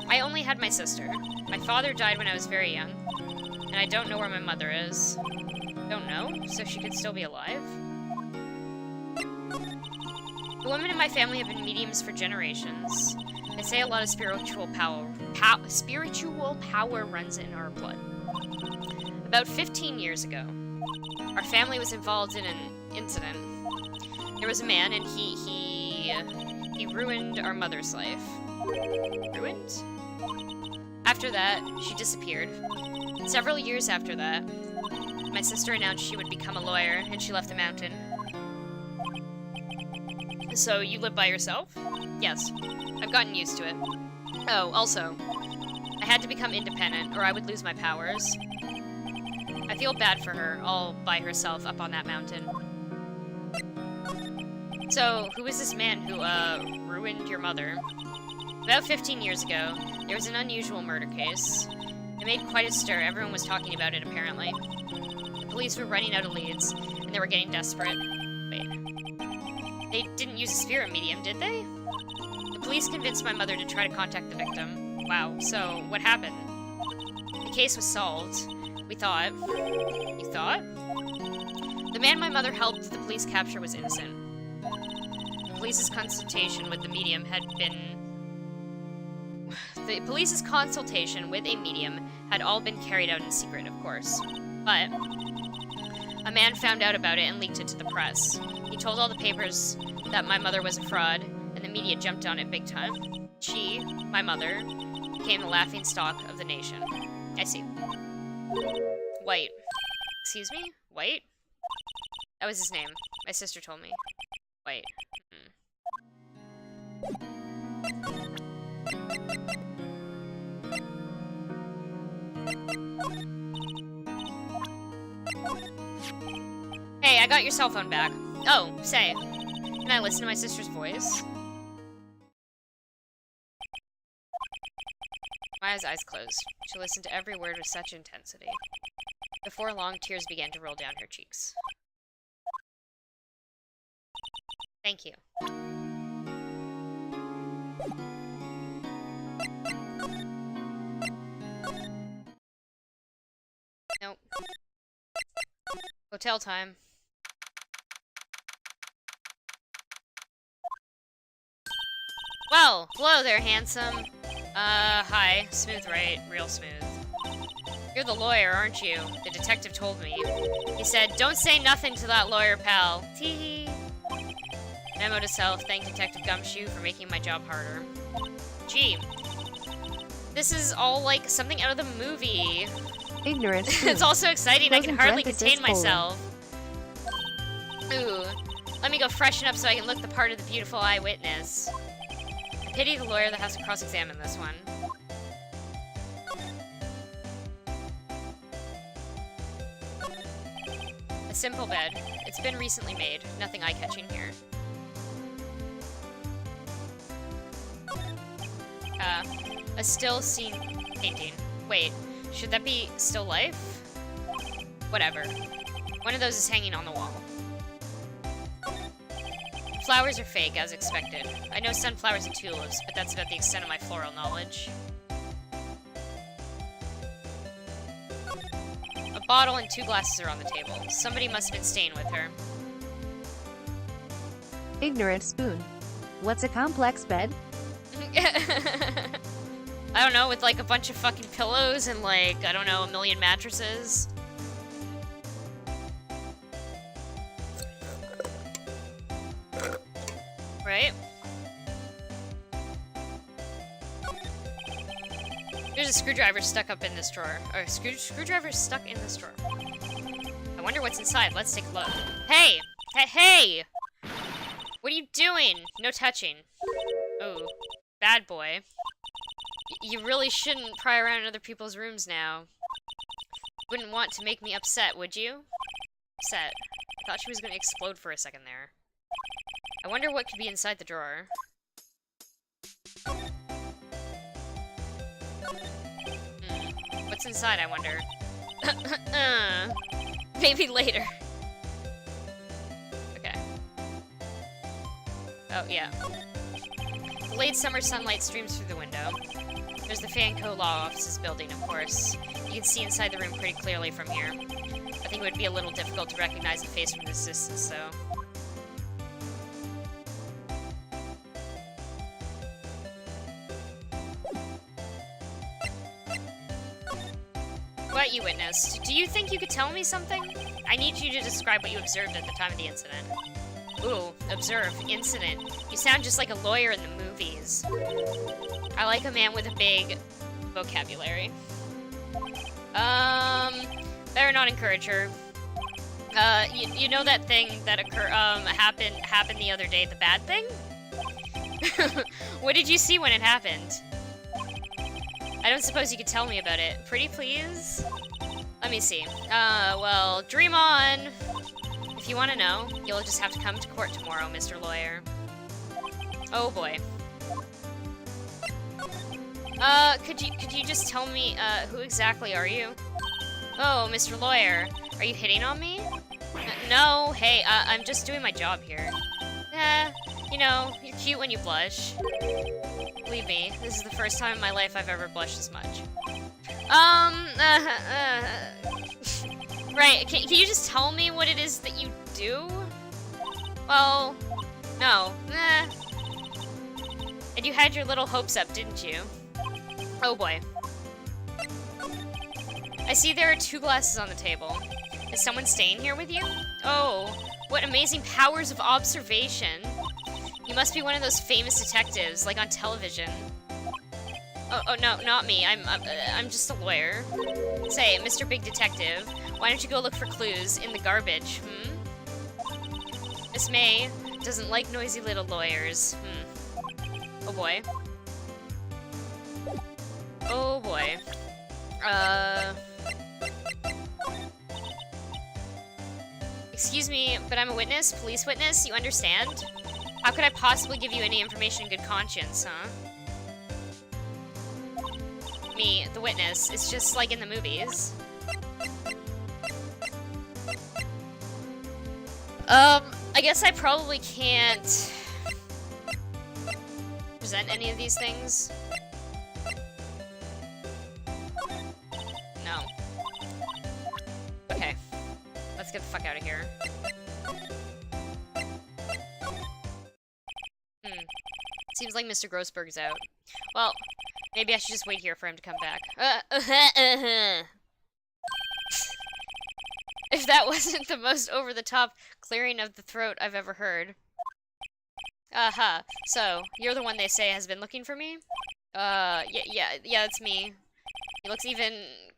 I only had my sister. My father died when I was very young, and I don't know where my mother is. Don't know? So she could still be alive? The women in my family have been mediums for generations. They say a lot of spiritual power runs in our blood. About 15 years ago, our family was involved in an incident. There was a man, and he ruined our mother's life. Ruined? After that, she disappeared. Several years after that, my sister announced she would become a lawyer, and she left the mountain. So, you live by yourself? Yes. I've gotten used to it. Oh, also, I had to become independent, or I would lose my powers. I feel bad for her, all by herself up on that mountain. So, who is this man who, ruined your mother? About 15 years ago, there was an unusual murder case. It made quite a stir. Everyone was talking about it, apparently. The police were running out of leads, and they were getting desperate. Wait. They didn't use a spirit medium, did they? The police convinced my mother to try to contact the victim. Wow, so what happened? The case was solved. We thought. You thought? The man my mother helped the police capture was innocent. The police's consultation with a medium had all been carried out in secret, of course. But a man found out about it and leaked it to the press. He told all the papers that my mother was a fraud, and the media jumped on it big time. She, my mother, became the laughingstock of the nation. I see. White. Excuse me? White? That was his name. My sister told me. White. Hey, I got your cell phone back. Oh, say, can I listen to my sister's voice? Maya's eyes closed. She listened to every word with such intensity. Before long, tears began to roll down her cheeks. Thank you. Nope. Hotel time. Well, hello there, handsome. Hi. Smooth, right? Real smooth. You're the lawyer, aren't you? The detective told me. He said, don't say nothing to that lawyer, pal. Tee-hee. Memo to self, thank Detective Gumshoe for making my job harder. Gee. This is all like something out of the movie. Ignorance. It's all so exciting, I can Closing hardly parenthesis, contain myself. Ooh. Let me go freshen up so I can look the part of the beautiful eyewitness. I pity the lawyer that has to cross-examine this one. A simple bed. It's been recently made. Nothing eye-catching here. A still scene painting. Wait, should that be still life? Whatever. One of those is hanging on the wall. Flowers are fake, as expected. I know sunflowers and tulips, but that's about the extent of my floral knowledge. A bottle and 2 glasses are on the table. Somebody must have been staying with her. Ignorant spoon. What's a complex bed? I don't know, with like a bunch of fucking pillows and like, I don't know, a million mattresses. Right? There's a screwdriver stuck up in this drawer. Or screwdriver stuck in this drawer. I wonder what's inside. Let's take a look. Hey! Hey! What are you doing? No touching. Oh, bad boy. You really shouldn't pry around in other people's rooms now. Wouldn't want to make me upset, would you? Upset. I thought she was going to explode for a second there. I wonder what could be inside the drawer. What's inside, I wonder? Maybe later. Okay. Oh, yeah. The late summer sunlight streams through the window. There's the Fanco Law Office's building, of course. You can see inside the room pretty clearly from here. I think it would be a little difficult to recognize the face from this distance, though. What you witnessed? Do you think you could tell me something? I need you to describe what you observed at the time of the incident. Ooh, observe, incident. You sound just like a lawyer in the movies. I like a man with a big vocabulary. Better not encourage her. You know that thing that happened the other day, the bad thing? What did you see when it happened? I don't suppose you could tell me about it. Pretty please? Let me see. Well, dream on. If you want to know, you'll just have to come to court tomorrow, Mr. Lawyer. Oh boy. Could you just tell me, who exactly are you? Oh, Mr. Lawyer, are you hitting on me? No, hey, I'm just doing my job here. You know, you're cute when you blush. Believe me, this is the first time in my life I've ever blushed as much. Right, can you just tell me what it is that you do? Well, no. And you had your little hopes up, didn't you? Oh boy. I see there are 2 glasses on the table. Is someone staying here with you? Oh, what amazing powers of observation. You must be one of those famous detectives, like on television. Oh no, not me. I'm just a lawyer. Say, Mr. Big Detective, why don't you go look for clues in the garbage, Miss May doesn't like noisy little lawyers. Oh boy. Oh boy. Excuse me, but I'm a witness, police witness, you understand? How could I possibly give you any information in good conscience, huh? Me, the witness, it's just like in the movies. I guess I probably can't present any of these things. No. Okay. Let's get the fuck out of here. Seems like Mr. Grossberg's out. Well, maybe I should just wait here for him to come back. If that wasn't the most over-the-top clearing of the throat I've ever heard. So, you're the one they say has been looking for me? Yeah, it's me. He looks even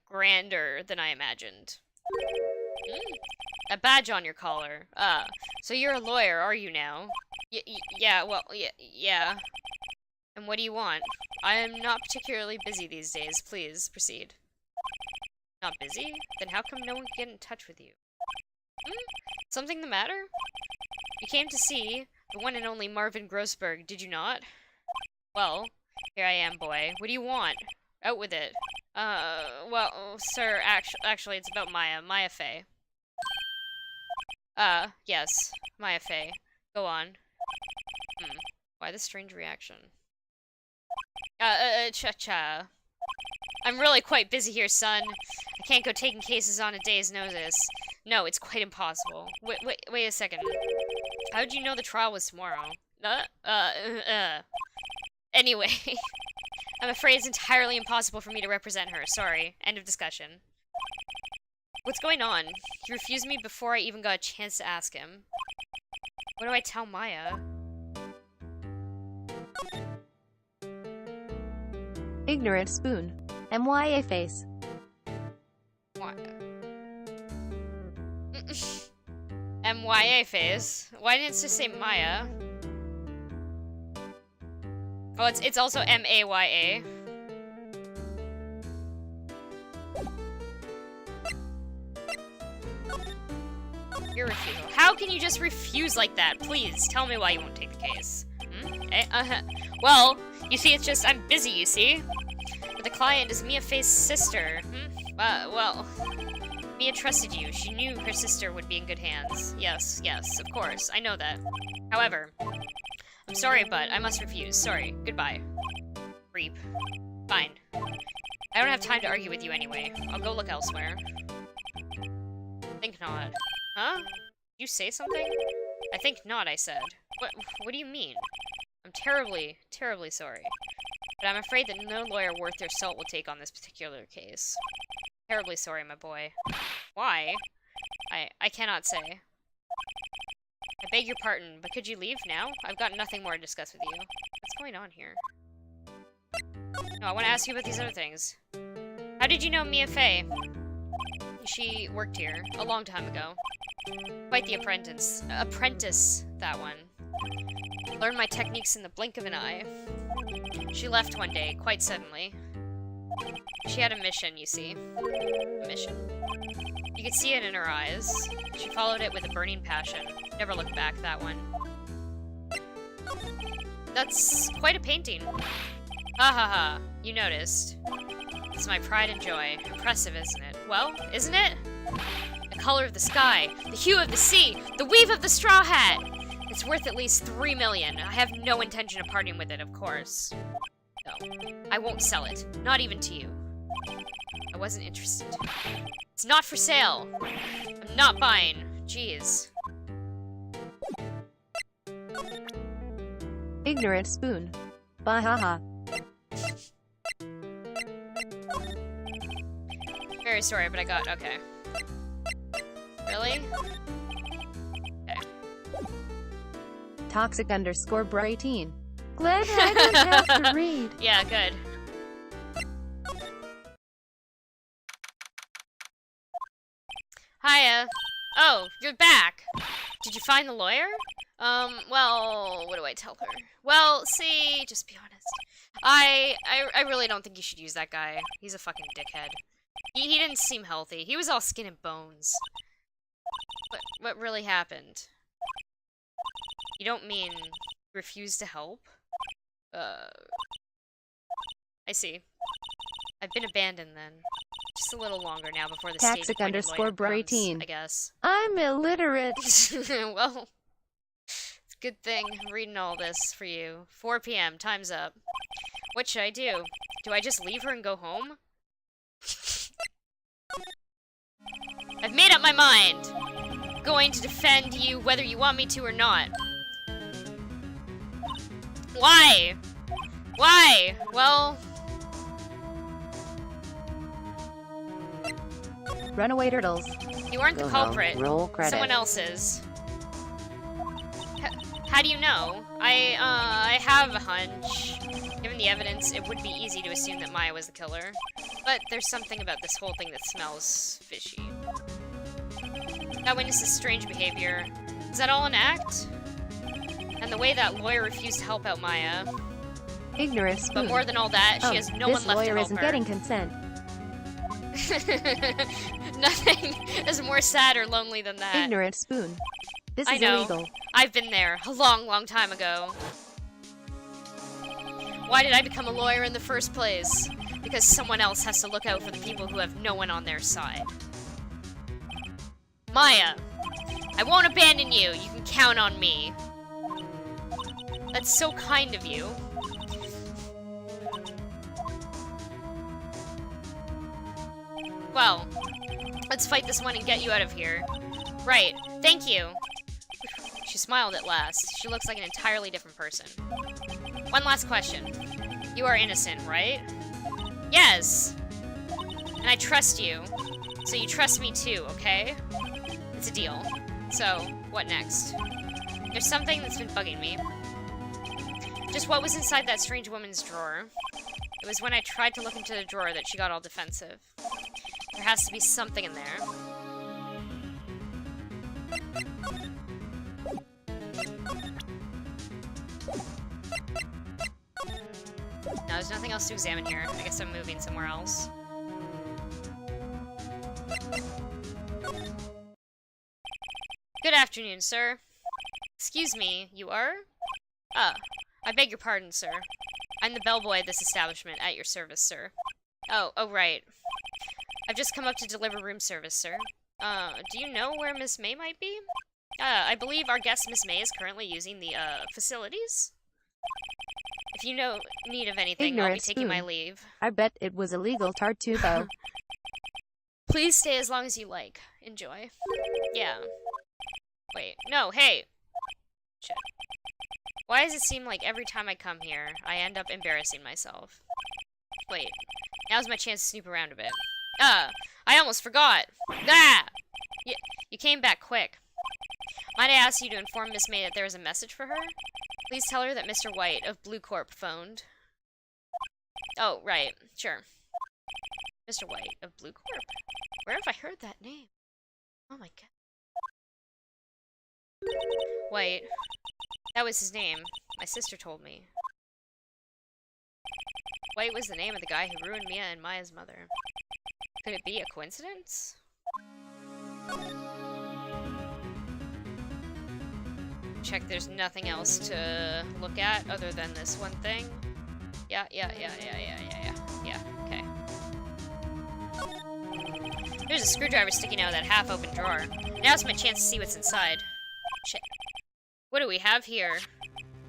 grander than I imagined. A badge on your collar. So you're a lawyer, are you now? Yeah. And what do you want? I am not particularly busy these days. Please, proceed. Not busy? Then how come no one can get in touch with you? Something the matter? You came to see the one and only Marvin Grossberg, did you not? Well, here I am, boy. What do you want? Out with it. Well, sir, actually, it's about Maya Fey. Yes, Maya Fey. Go on. Why this strange reaction? Cha-cha. I'm really quite busy here, son. I can't go taking cases on a day's notice. No, it's quite impossible. Wait a second. How'd you know the trial was tomorrow? Anyway, I'm afraid it's entirely impossible for me to represent her. Sorry. End of discussion. What's going on? He refused me before I even got a chance to ask him. What do I tell Maya? Ignorant spoon. MYA face. What? MYA face? Why didn't it just say Maya? Oh, it's also MAYA. Your refusal. How can you just refuse like that? Please, tell me why you won't take the case. Well, you see, it's just, I'm busy, you see? But the client is Mia Fey's sister. Well, Mia trusted you. She knew her sister would be in good hands. Yes, of course. I know that. However, I'm sorry, but I must refuse. Sorry. Goodbye. Creep. Fine. I don't have time to argue with you anyway. I'll go look elsewhere. Think not. Huh? You say something? I think not, I said. What do you mean? I'm terribly, terribly sorry. But I'm afraid that no lawyer worth their salt will take on this particular case. Terribly sorry, my boy. Why? I cannot say. I beg your pardon, but could you leave now? I've got nothing more to discuss with you. What's going on here? No, I want to ask you about these other things. How did you know Mia Fey? She worked here a long time ago. Quite the apprentice, that one. Learned my techniques in the blink of an eye. She left one day, quite suddenly. She had a mission, you see. A mission. You could see it in her eyes. She followed it with a burning passion. Never looked back, that one. That's quite a painting. Ha, you noticed. It's my pride and joy. Impressive, isn't it? Well, isn't it? The color of the sky, the hue of the sea, the weave of the straw hat! It's worth at least 3 million. I have no intention of parting with it, of course. No, I won't sell it. Not even to you. I wasn't interested. It's not for sale. I'm not buying. Jeez. Ignorant spoon. Bahaha. Very sorry, but I got... Okay. Really? Okay. Toxic _ bra18. Glad I don't have to read. Yeah, good. Hiya. Oh, you're back. Did you find the lawyer? Well, what do I tell her? Well, see, just be honest. I really don't think you should use that guy. He's a fucking dickhead. He didn't seem healthy. He was all skin and bones. What really happened? You don't mean refuse to help? I see. I've been abandoned then. Just a little longer now before the Toxic state _ bra18. I guess. I'm illiterate. Well, it's a good thing I'm reading all this for you. 4 p.m. Time's up. What should I do? Do I just leave her and go home? I've made up my mind. Going to defend you whether you want me to or not. Why? Why? Well... Runaway turtles. You weren't the Go culprit. home. Roll credits. Someone else is. How do you know? I have a hunch. Given the evidence, it would be easy to assume that Maya was the killer. But there's something about this whole thing that smells fishy. That witness's strange behavior. Is that all an act? And the way that lawyer refused to help out Maya. Ignorant spoon. But more than all that, she has no one left to help This lawyer isn't her. getting consent. Nothing is more sad or lonely than that. Ignorant spoon. This I is know. illegal. I've been there a long, long time ago. Why did I become a lawyer in the first place? Because someone else has to look out for the people who have no one on their side. Maya, I won't abandon you. You can count on me. That's so kind of you. Well, let's fight this one and get you out of here. Right, thank you. She smiled at last. She looks like an entirely different person. One last question. You are innocent, right? Yes. And I trust you. So you trust me too, okay? It's a deal. So, what next? There's something that's been bugging me. Just what was inside that strange woman's drawer? It was when I tried to look into the drawer that she got all defensive. There has to be something in there. No, there's nothing else to examine here. I guess I'm moving somewhere else. Good afternoon, sir. Excuse me, you are? I beg your pardon, sir. I'm the bellboy at this establishment, at your service, sir. Oh, right. I've just come up to deliver room service, sir. Do you know where Miss May might be? I believe our guest, Miss May, is currently using the, facilities. If you know need of anything, Ignorant I'll be taking my spoon. leave. I bet it was illegal Tartufo. Please stay as long as you like. Enjoy. Yeah. Wait, no, hey! Shit. Why does it seem like every time I come here, I end up embarrassing myself? Wait, now's my chance to snoop around a bit. I almost forgot! Ah! You came back quick. Might I ask you to inform Miss May that there is a message for her? Please tell her that Mr. White of Blue Corp phoned. Oh, right, sure. Mr. White of Blue Corp? Where have I heard that name? Oh my god. White. That was his name. My sister told me. White was the name of the guy who ruined Mia and Maya's mother. Could it be a coincidence? Check there's nothing else to look at other than this one thing. Yeah, okay. There's a screwdriver sticking out of that half-open drawer. Now's my chance to see what's inside. Shit. What do we have here?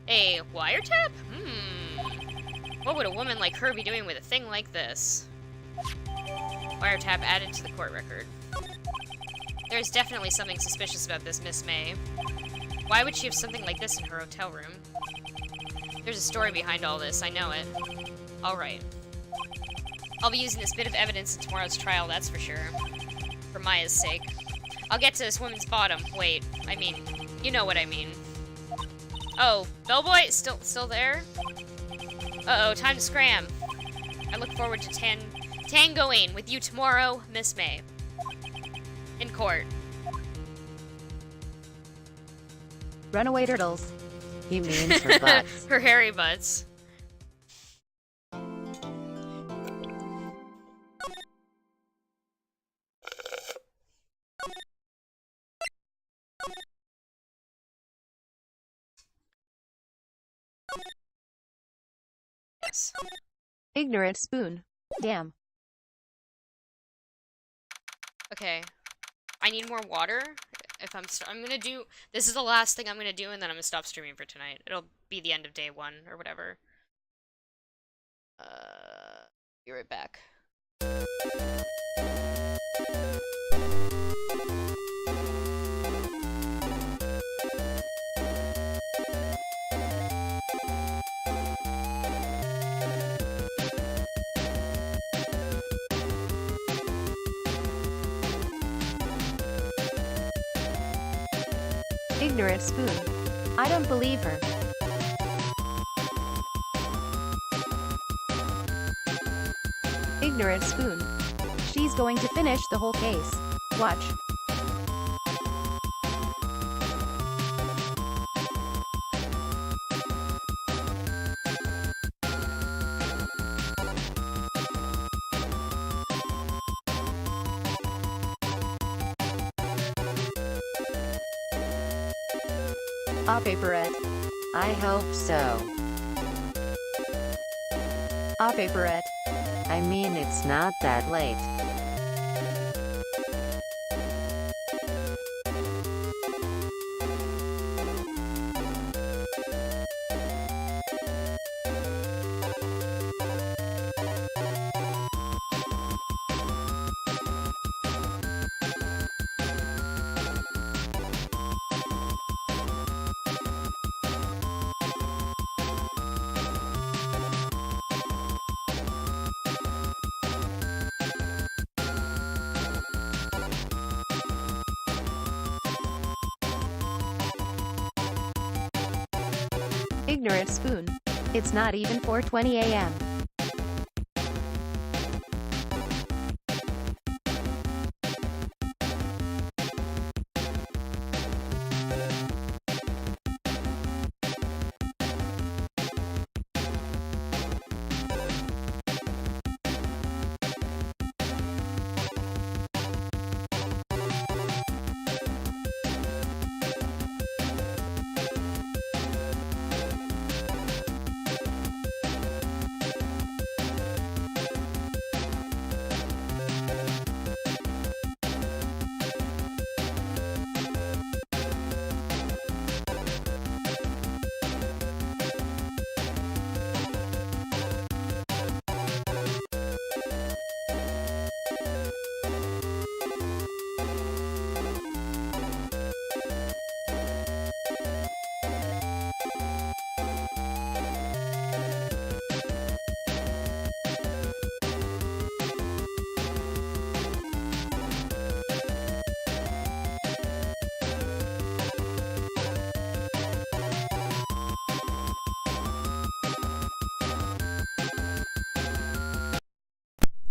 A wiretap? What would a woman like her be doing with a thing like this? Wiretap added to the court record. There's definitely something suspicious about this Miss May. Why would she have something like this in her hotel room? There's a story behind all this, I know it. Alright. I'll be using this bit of evidence in tomorrow's trial, that's for sure. For Maya's sake. I'll get to this woman's bottom. Wait, I mean, you know what I mean. Oh, bellboy? Still there? Uh-oh, time to scram. I look forward to tangoing with you tomorrow, Miss May. In court. Runaway turtles. He means her butts. Her hairy butts. Yes. Ignorant spoon. Damn. Okay. I need more water. If I'm gonna do, this is the last thing I'm gonna do, and then I'm gonna stop streaming for tonight. It'll be the end of day 1 or whatever. Be right back. Ignorant spoon. I don't believe her. Ignorant spoon. She's going to finish the whole case. Watch. A paperette. I hope so. A paperette. I mean, it's not that late. Ignorant spoon. It's not even 4:20 a.m.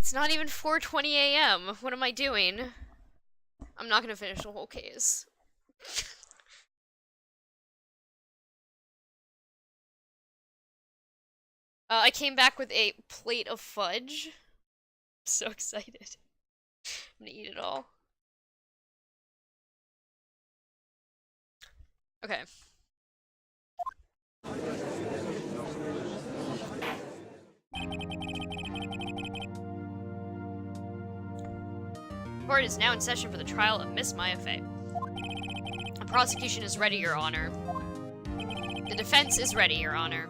It's not even 4:20 a.m. What am I doing? I'm not gonna finish the whole case. I came back with a plate of fudge. I'm so excited. I'm gonna eat it all. Okay. Court is now in session for the trial of Miss Maya Fey. The prosecution is ready, Your Honor. The defense is ready, Your Honor.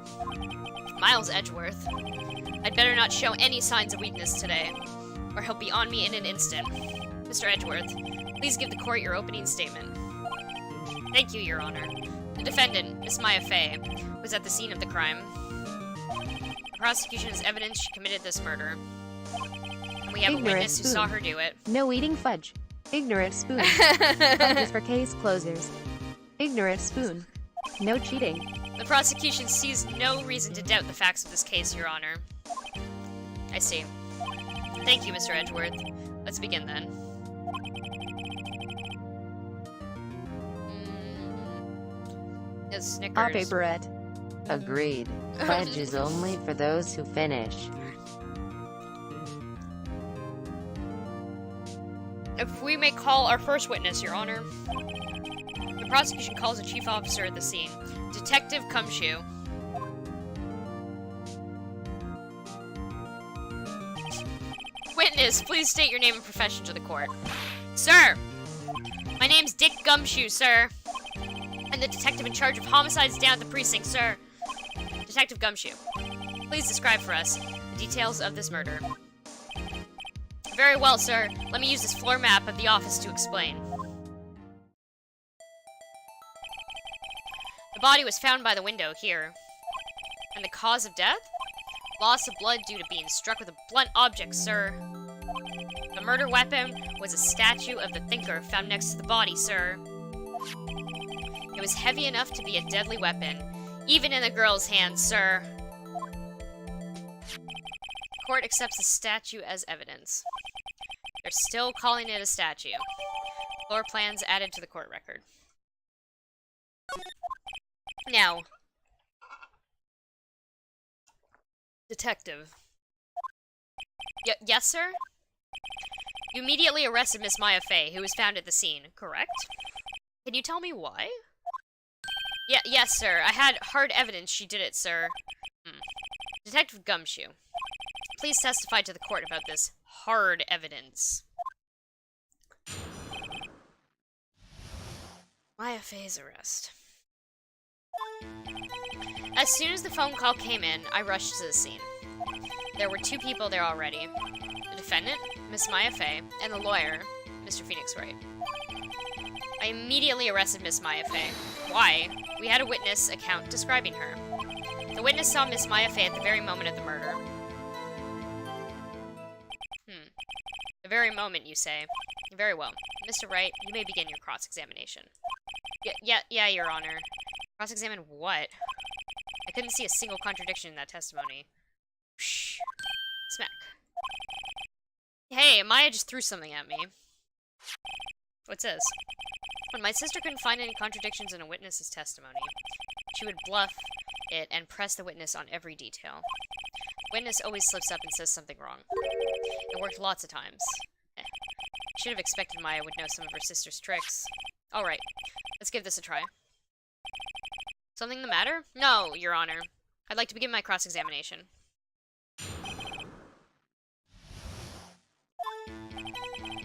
Miles Edgeworth. I'd better not show any signs of weakness today, or he'll be on me in an instant. Mr. Edgeworth, please give the court your opening statement. Thank you, Your Honor. The defendant, Miss Maya Fey, was at the scene of the crime. The prosecution has evidence she committed this murder. We have Ignorant a witness who spoon. saw her do it. No eating fudge. Ignorant spoon. Fudge is for case closers. Ignorant spoon. No cheating. The prosecution sees no reason to doubt the facts of this case, Your Honor. I see. Thank you, Mr. Edgeworth. Let's begin then. Yes, Snickers. A paperette. Agreed. Pledge is only for those who finish. If we may call our first witness, Your Honor. The prosecution calls a chief officer at the scene, Detective Cumshoe. Witness, please state your name and profession to the court. Sir, my name's Dick Gumshoe, sir. I'm the detective in charge of homicides down at the precinct, sir. Detective Gumshoe, please describe for us the details of this murder. Very well, sir. Let me use this floor map of the office to explain. The body was found by the window here. And the cause of death? Loss of blood due to being struck with a blunt object, sir. The murder weapon was a statue of the thinker found next to the body, sir. It was heavy enough to be a deadly weapon, even in the girl's hands, sir. Court accepts the statue as evidence. They're still calling it a statue. Floor plans added to the court record. Now, detective. Yes, sir? You immediately arrested Miss Maya Fey, who was found at the scene, correct? Can you tell me why? Yes, sir. I had hard evidence she did it, sir. Detective Gumshoe, please testify to the court about this hard evidence. Maya Fey's arrest. As soon as the phone call came in, I rushed to the scene. There were 2 people there already. The defendant, Miss Maya Fey, and the lawyer, Mr. Phoenix Wright. I immediately arrested Miss Maya Fey. Why? We had a witness account describing her. The witness saw Miss Maya Fey at the very moment of the murder. The very moment, you say. Very well. Mr. Wright, you may begin your cross-examination. Yeah, Your Honor. Cross-examine what? I couldn't see a single contradiction in that testimony. Shh. Smack. Hey, Maya just threw something at me. What's this? When my sister couldn't find any contradictions in a witness's testimony, she would bluff it and press the witness on every detail. The witness always slips up and says something wrong. It worked lots of times. Should have expected Maya would know some of her sister's tricks. Alright, let's give this a try. Something the matter? No, Your Honor. I'd like to begin my cross-examination.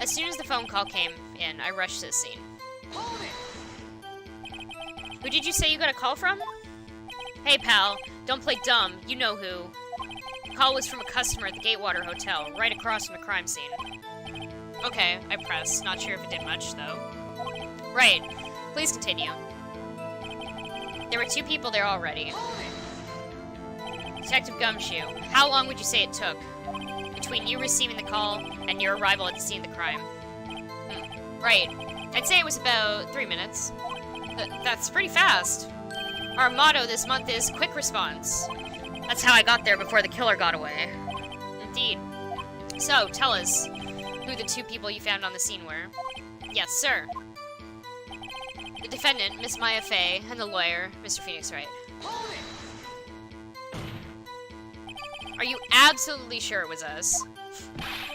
As soon as the phone call came in, I rushed to the scene. Who did you say you got a call from? Hey, pal, don't play dumb. You know who. The call was from a customer at the Gatewater Hotel, right across from the crime scene. Okay, I pressed. Not sure if it did much, though. Right. Please continue. There were 2 people there already. Detective Gumshoe, how long would you say it took between you receiving the call and your arrival at the scene of the crime? Right. I'd say it was about 3 minutes. That's pretty fast. Our motto this month is quick response. That's how I got there before the killer got away. Indeed. So, tell us who the 2 people you found on the scene were. Yes, sir. The defendant, Miss Maya Fey, and the lawyer, Mr. Phoenix Wright. Are you absolutely sure it was us?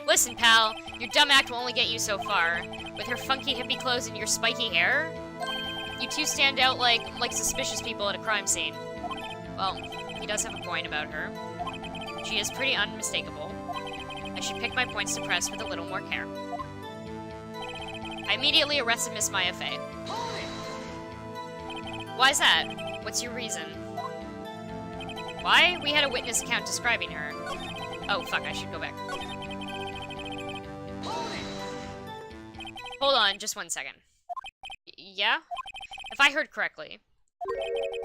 Listen, pal, your dumb act will only get you so far. With her funky hippie clothes and your spiky hair? You 2 stand out like suspicious people at a crime scene. Well, he does have a point about her. She is pretty unmistakable. I should pick my points to press with a little more care. I immediately arrested Miss Maya Fey. Why's that? What's your reason? Why? We had a witness account describing her. Oh, fuck, I should go back. Hold on, just 1 second. Yeah? If I heard correctly,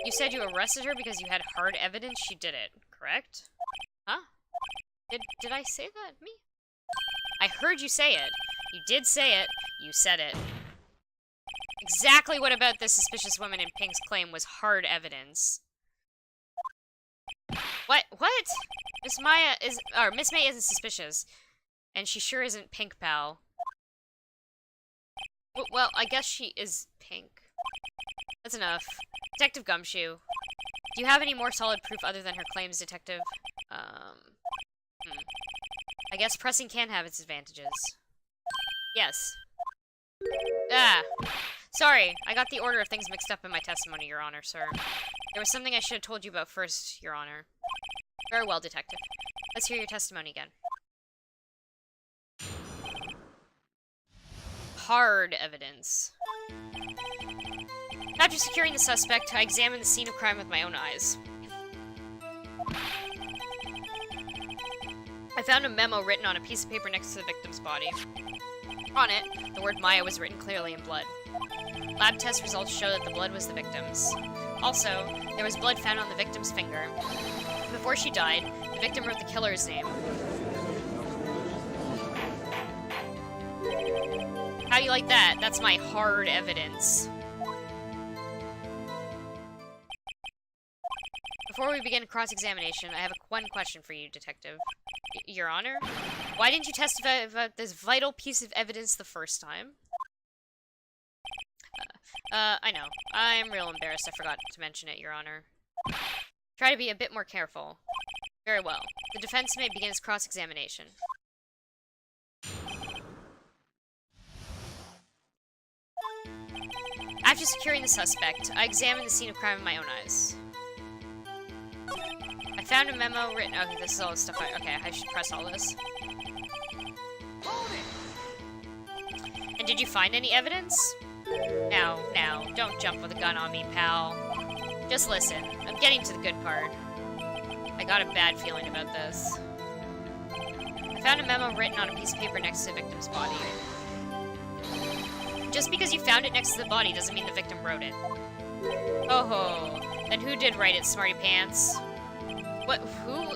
you said you arrested her because you had hard evidence she did it, correct? Huh? Did I say that? Me? I heard you say it. You did say it. You said it. Exactly what about this suspicious woman in pink's claim was hard evidence? What? Miss May isn't suspicious. And she sure isn't pink, pal. Well, I guess she is pink. That's enough. Detective Gumshoe, do you have any more solid proof other than her claims, Detective? I guess pressing can have its advantages. Yes. Sorry, I got the order of things mixed up in my testimony, Your Honor, sir. There was something I should have told you about first, Your Honor. Very well, Detective. Let's hear your testimony again. Hard evidence. After securing the suspect, I examined the scene of crime with my own eyes. I found a memo written on a piece of paper next to the victim's body. On it, the word Maya was written clearly in blood. Lab test results show that the blood was the victim's. Also, there was blood found on the victim's finger. Before she died, the victim wrote the killer's name. How do you like that? That's my hard evidence. Before we begin cross-examination, I have one question for you, Detective. Your Honor? Why didn't you testify about this vital piece of evidence the first time? I know. I'm real embarrassed I forgot to mention it, Your Honor. Try to be a bit more careful. Very well. The defense may begin its cross-examination. After securing the suspect, I examined the scene of crime in my own eyes. I found a memo written... Okay, this is all the stuff okay, I should press all this. And did you find any evidence? Now, don't jump with a gun on me, pal. Just listen. I'm getting to the good part. I got a bad feeling about this. I found a memo written on a piece of paper next to the victim's body. Just because you found it next to the body doesn't mean the victim wrote it. Oh ho. Then who did write it, smarty pants? What? Who?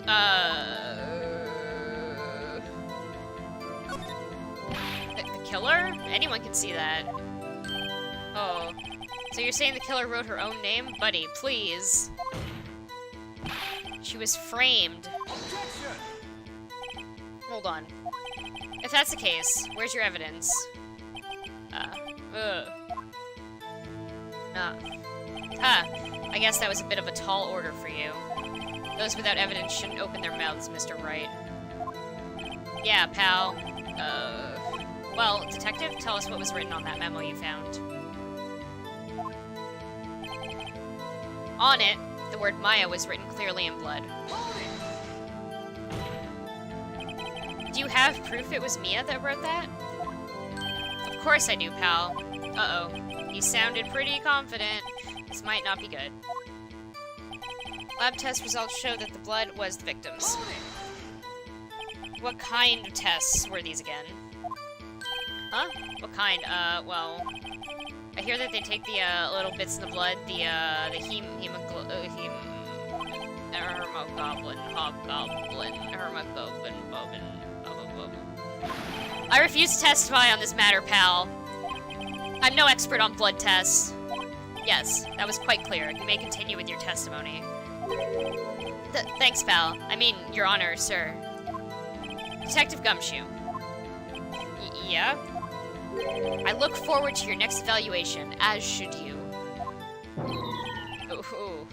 The killer? Anyone can see that. Oh. So you're saying the killer wrote her own name? Buddy, please. She was framed. Hold on. If that's the case, where's your evidence? I guess that was a bit of a tall order for you. Those without evidence shouldn't open their mouths, Mr. Wright. Yeah, pal. Well, Detective, tell us what was written on that memo you found. On it, the word Maya was written clearly in blood. Do you have proof it was Mia that wrote that? Of course I do, pal. Uh-oh. He sounded pretty confident. This might not be good. Lab test results show that the blood was the victim's. What kind of tests were these again? Huh? What kind? Well... I hear that they take the, little bits in the blood, the I refuse to testify on this matter, pal. I'm no expert on blood tests. Yes, that was quite clear. You may continue with your testimony. Thanks, pal. I mean, Your Honor, sir. Detective Gumshoe. Yeah? I look forward to your next evaluation, as should you. Ooh.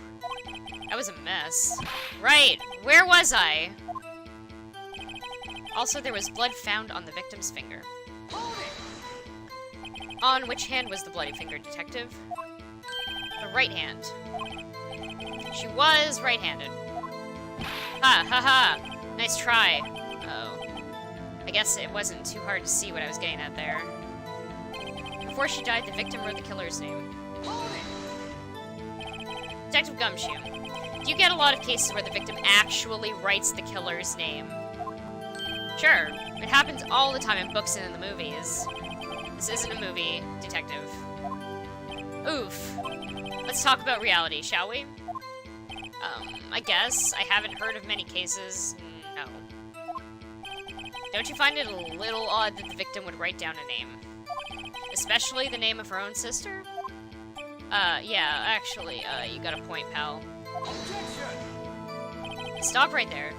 That was a mess. Right, where was I? Also, there was blood found on the victim's finger. On which hand was the bloody finger, Detective? The right hand. She was right-handed. Ha! Nice try. Oh. I guess it wasn't too hard to see what I was getting at there. Before she died, the victim wrote the killer's name. Detective Gumshoe, do you get a lot of cases where the victim actually writes the killer's name? Sure, it happens all the time in books and in the movies. This isn't a movie, Detective. Oof. Let's talk about reality, shall we? I guess. I haven't heard of many cases. No. Don't you find it a little odd that the victim would write down a name? Especially the name of her own sister? Yeah, actually, you got a point, pal. Stop right there.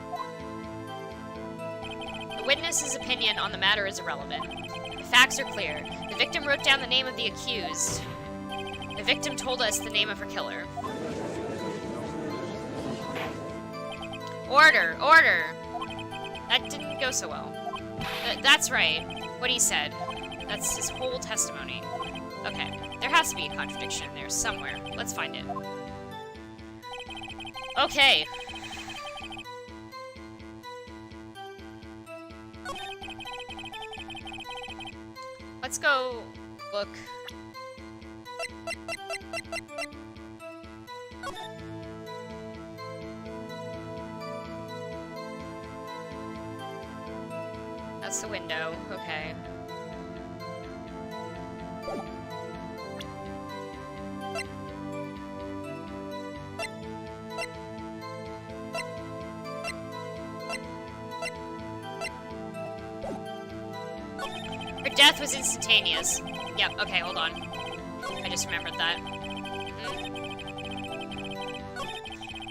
The witness's opinion on the matter is irrelevant. The facts are clear. The victim wrote down the name of the accused. The victim told us the name of her killer. Order! That didn't go so well. That's right. What he said. That's his whole testimony. Okay, there has to be a contradiction in there somewhere. Let's find it. Okay. Let's go look. That's the window. Okay. Her death was instantaneous. Yep, okay, hold on. I just remembered that.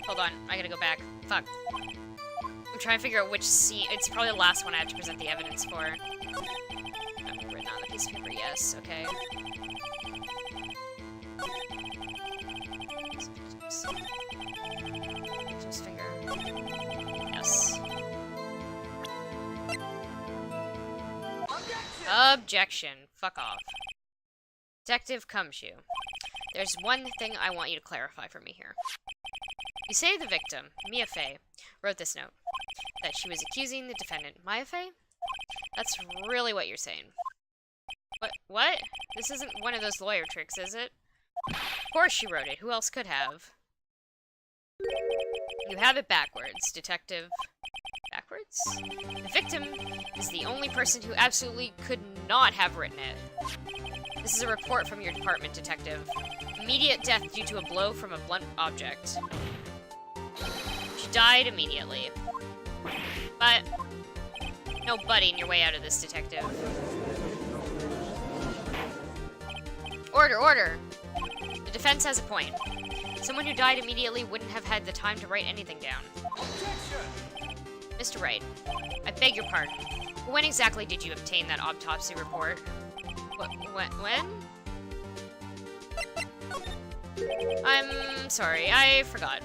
Hold on. I gotta go back. Fuck. I'm trying to figure out which scene. It's probably the last one I have to present the evidence for. I've written on the piece of paper. Yes. Okay. Just finger. Yes. Objection. Fuck off. Detective Cumshoe. There's one thing I want you to clarify for me here. You say the victim, Mia Fey, wrote this note. That she was accusing the defendant, Maya Fey? That's really what you're saying. What? This isn't one of those lawyer tricks, is it? Of course she wrote it. Who else could have? You have it backwards, Detective. Backwards? The victim is the only person who absolutely could not have written it. This is a report from your department, Detective. Immediate death due to a blow from a blunt object. She died immediately. But no buddying your way out of this, Detective. Order, order! The defense has a point. Someone who died immediately wouldn't have had the time to write anything down. Mr. Wright, I beg your pardon. When exactly did you obtain that autopsy report? When? I'm sorry, I forgot.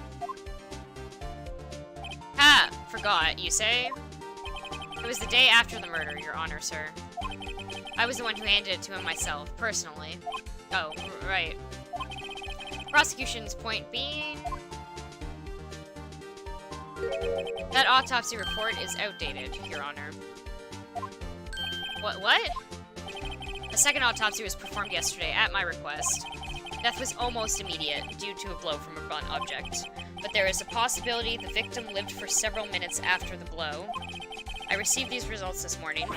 Ha! Forgot, you say? It was the day after the murder, Your Honor, sir. I was the one who handed it to him myself, personally. Oh, right. Prosecution's point being... that autopsy report is outdated, Your Honor. What? A second autopsy was performed yesterday at my request. Death was almost immediate, due to a blow from a blunt object. But there is a possibility the victim lived for several minutes after the blow. I received these results this morning.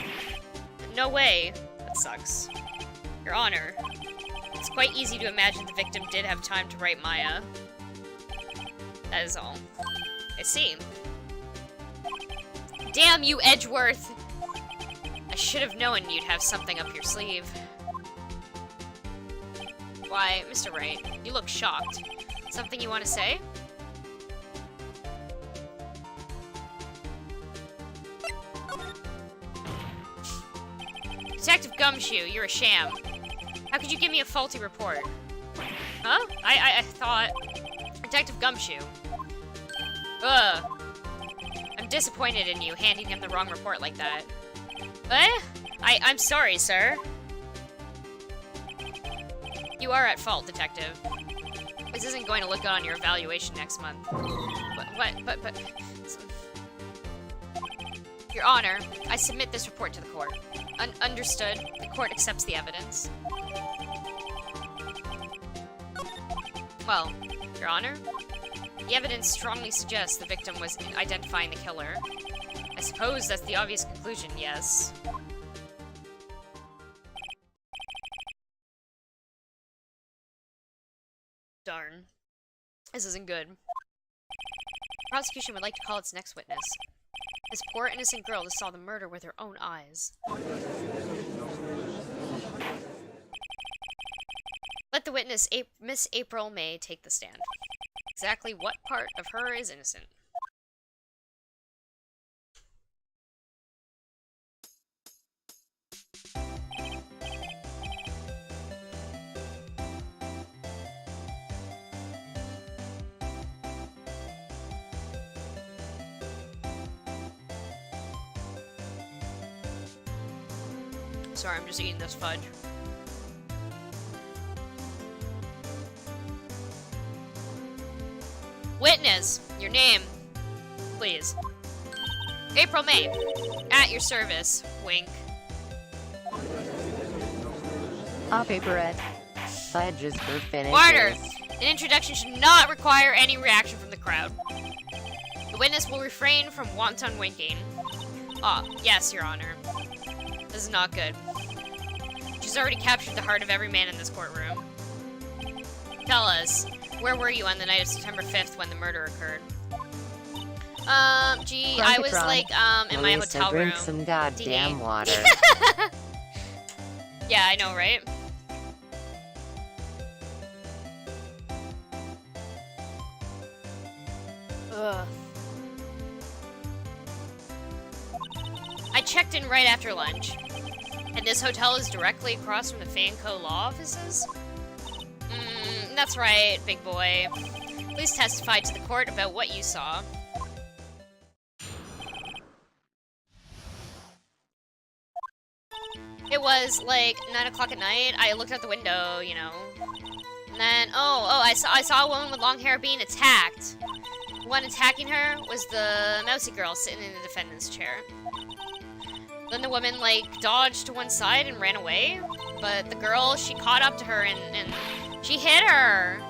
No way. That sucks. Your Honor, it's quite easy to imagine the victim did have time to write Maya. That is all. I see. Damn you, Edgeworth! I should have known you'd have something up your sleeve. Why, Mr. Wright, you look shocked. Something you want to say? Detective Gumshoe, you're a sham. How could you give me a faulty report? Huh? I thought... Detective Gumshoe. Ugh. I'm disappointed in you, handing him the wrong report like that. What? I'm sorry, sir. You are at fault, Detective. This isn't going to look good on your evaluation next month. But... Your Honor, I submit this report to the court. Understood. The court accepts the evidence. Well, Your Honor, the evidence strongly suggests the victim was identifying the killer. I suppose that's the obvious conclusion, yes. Darn. This isn't good. The prosecution would like to call its next witness. This poor innocent girl just saw the murder with her own eyes. Let the witness, Miss April May, take the stand. Exactly what part of her is innocent? Sorry, I'm just eating this fudge. Witness, your name, please. April May, at your service. Wink. Paperette. Fudges for finishers. Order! An introduction should not require any reaction from the crowd. The witness will refrain from wanton winking. Ah, yes, Your Honor. This is not good. She's already captured the heart of every man in this courtroom. Tell us, where were you on the night of September 5th when the murder occurred? Gee, I was like, in my Melissa, hotel room. drink some goddamn water. Yeah, I know, right? Ugh. I checked in right after lunch, and this hotel is directly across from the Fanco law offices? That's right, big boy. Please testify to the court about what you saw. It was like 9 o'clock at night. I looked out the window, you know. And then, I saw a woman with long hair being attacked. The one attacking her was the mousy girl sitting in the defendant's chair. Then the woman, like, dodged to one side and ran away. But the girl, she caught up to her and she hit her.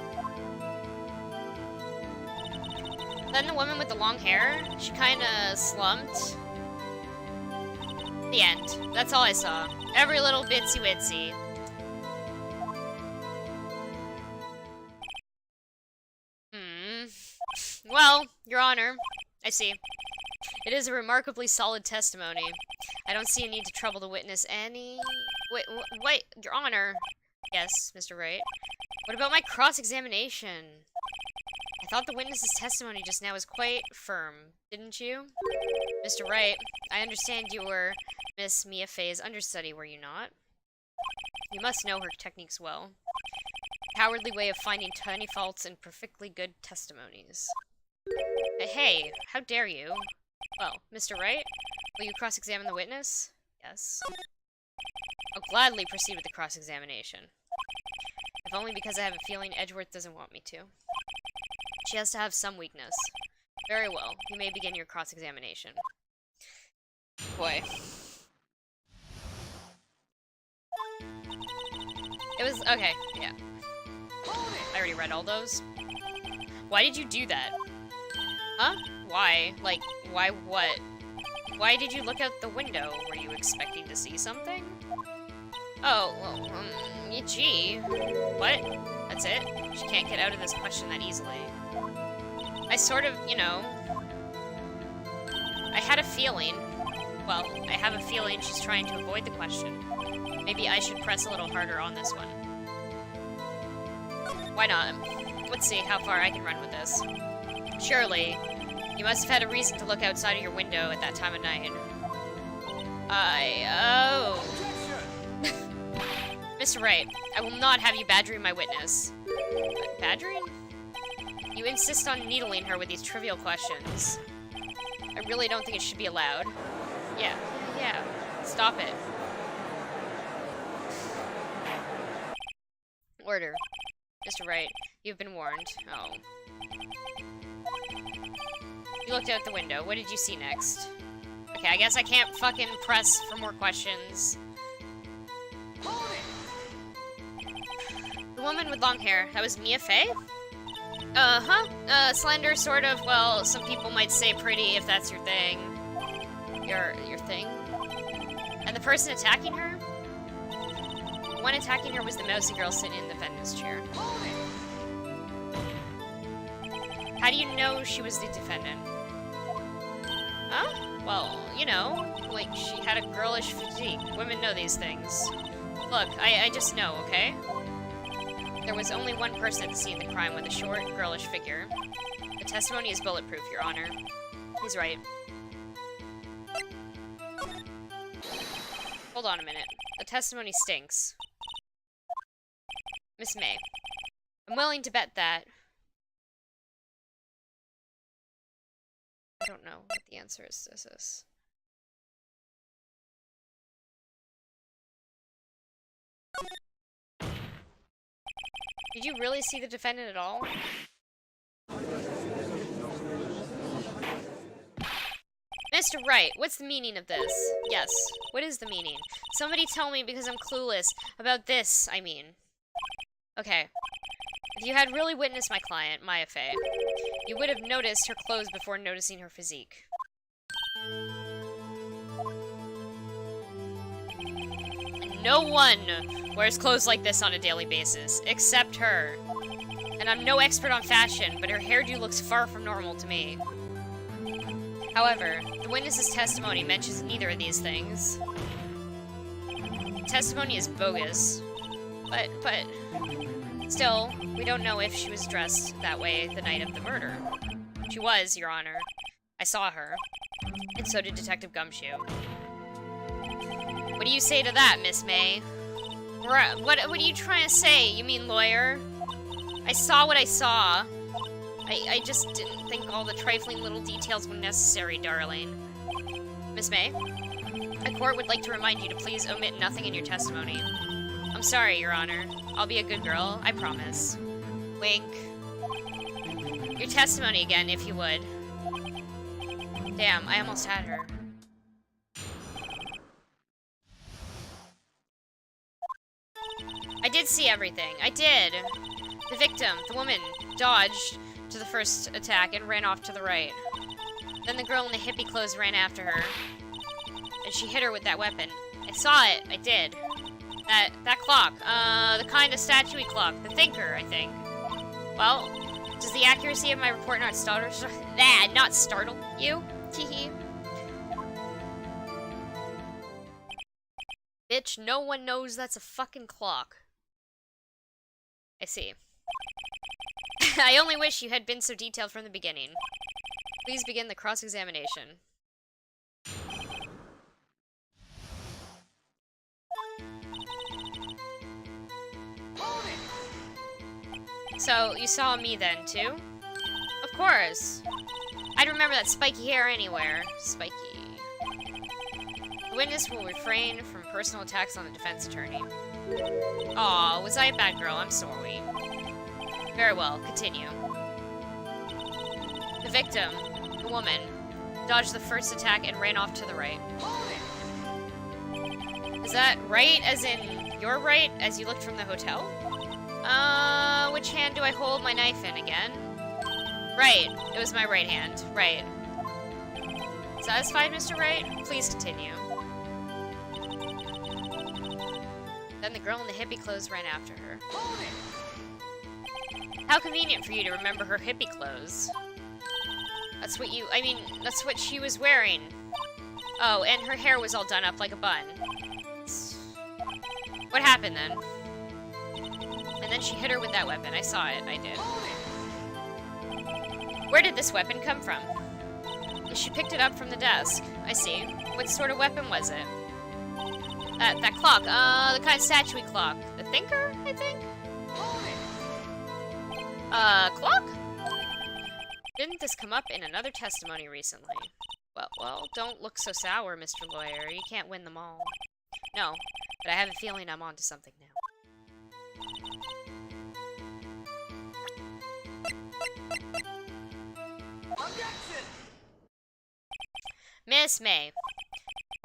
Then the woman with the long hair, she kind of slumped. The end. That's all I saw. Every little bitsy-witsy. Well, Your Honor, I see. It is a remarkably solid testimony. I don't see a need to trouble the witness any... Wait, Your Honor. Yes, Mr. Wright. What about my cross-examination? I thought the witness's testimony just now was quite firm, didn't you? Mr. Wright, I understand you were Miss Mia Fey's understudy, were you not? You must know her techniques well. A cowardly way of finding tiny faults in perfectly good testimonies. Hey, how dare you? Well, Mr. Wright, will you cross-examine the witness? Yes. I'll gladly proceed with the cross-examination. If only because I have a feeling Edgeworth doesn't want me to. She has to have some weakness. Very well, you may begin your cross-examination. Boy. It was, okay, yeah. I already read all those. Why did you do that? Huh? Why? Like, why what? Why did you look out the window? Were you expecting to see something? Oh, well, gee. What? That's it? She can't get out of this question that easily. I sort of, you know... I had a feeling. Well, I have a feeling she's trying to avoid the question. Maybe I should press a little harder on this one. Why not? Let's see how far I can run with this. Surely, you must have had a reason to look outside of your window at that time of night. Oh. Mr. Wright, I will not have you badgering my witness. Badgering? You insist on needling her with these trivial questions. I really don't think it should be allowed. Yeah. Stop it. Order. Mr. Wright, you've been warned. Oh. You looked out the window. What did you see next? Okay, I guess I can't fucking press for more questions. The woman with long hair, that was Mia Fey? Slender, sort of, well, some people might say pretty if that's your thing. Your thing? And the person attacking her? The one attacking her was the mousy girl sitting in the defendant's chair. How do you know she was the defendant? Huh? Well, you know, like, she had a girlish physique. Women know these things. Look, I just know, okay? There was only one person at the scene of the crime with a short, girlish figure. The testimony is bulletproof, Your Honor. He's right. Hold on a minute. The testimony stinks. Miss May, I'm willing to bet that... I don't know what the answer is to this. Did you really see the defendant at all? Mr. Wright, what's the meaning of this? Yes, what is the meaning? Somebody tell me because I'm clueless about this, I mean. Okay. If you had really witnessed my client, Maya Fey, you would have noticed her clothes before noticing her physique. No one wears clothes like this on a daily basis, except her. And I'm no expert on fashion, but her hairdo looks far from normal to me. However, the witness's testimony mentions neither of these things. The testimony is bogus. But, still, we don't know if she was dressed that way the night of the murder. She was, Your Honor. I saw her. And so did Detective Gumshoe. What do you say to that, Miss May? What are you trying to say, you mean lawyer? I saw what I saw. I just didn't think all the trifling little details were necessary, darling. Miss May? The court would like to remind you to please omit nothing in your testimony. I'm sorry, Your Honor. I'll be a good girl, I promise. Wink. Your testimony again, if you would. Damn, I almost had her. I did see everything. I did. The victim, the woman, dodged to the first attack and ran off to the right. Then the girl in the hippie clothes ran after her. And she hit her with that weapon. I saw it. I did. That clock. The kind of statue-y clock. The thinker, I think. Well, does the accuracy of my report not startle you? Teehee. Bitch, no one knows that's a fucking clock. I see. I only wish you had been so detailed from the beginning. Please begin the cross-examination. So, you saw me then, too? Of course. I'd remember that spiky hair anywhere. Spiky. The witness will refrain from personal attacks on the defense attorney. Aw, was I a bad girl? I'm sorry. Very well, continue. The victim, the woman, dodged the first attack and ran off to the right. Is that right as in your right as you looked from the hotel? Which hand do I hold my knife in again? Right, it was my right hand, right. Satisfied, Mr. Wright? Please continue. Then the girl in the hippie clothes ran after her. How convenient for you to remember her hippie clothes. That's what she was wearing. Oh, and her hair was all done up like a bun. What happened then? And then she hit her with that weapon. I saw it. I did. Where did this weapon come from? She picked it up from the desk. I see. What sort of weapon was it? That clock. The kind of statue clock. The thinker, I think? Clock? Didn't this come up in another testimony recently? Well, don't look so sour, Mr. Lawyer. You can't win them all. No, but I have a feeling I'm onto something now. Miss May,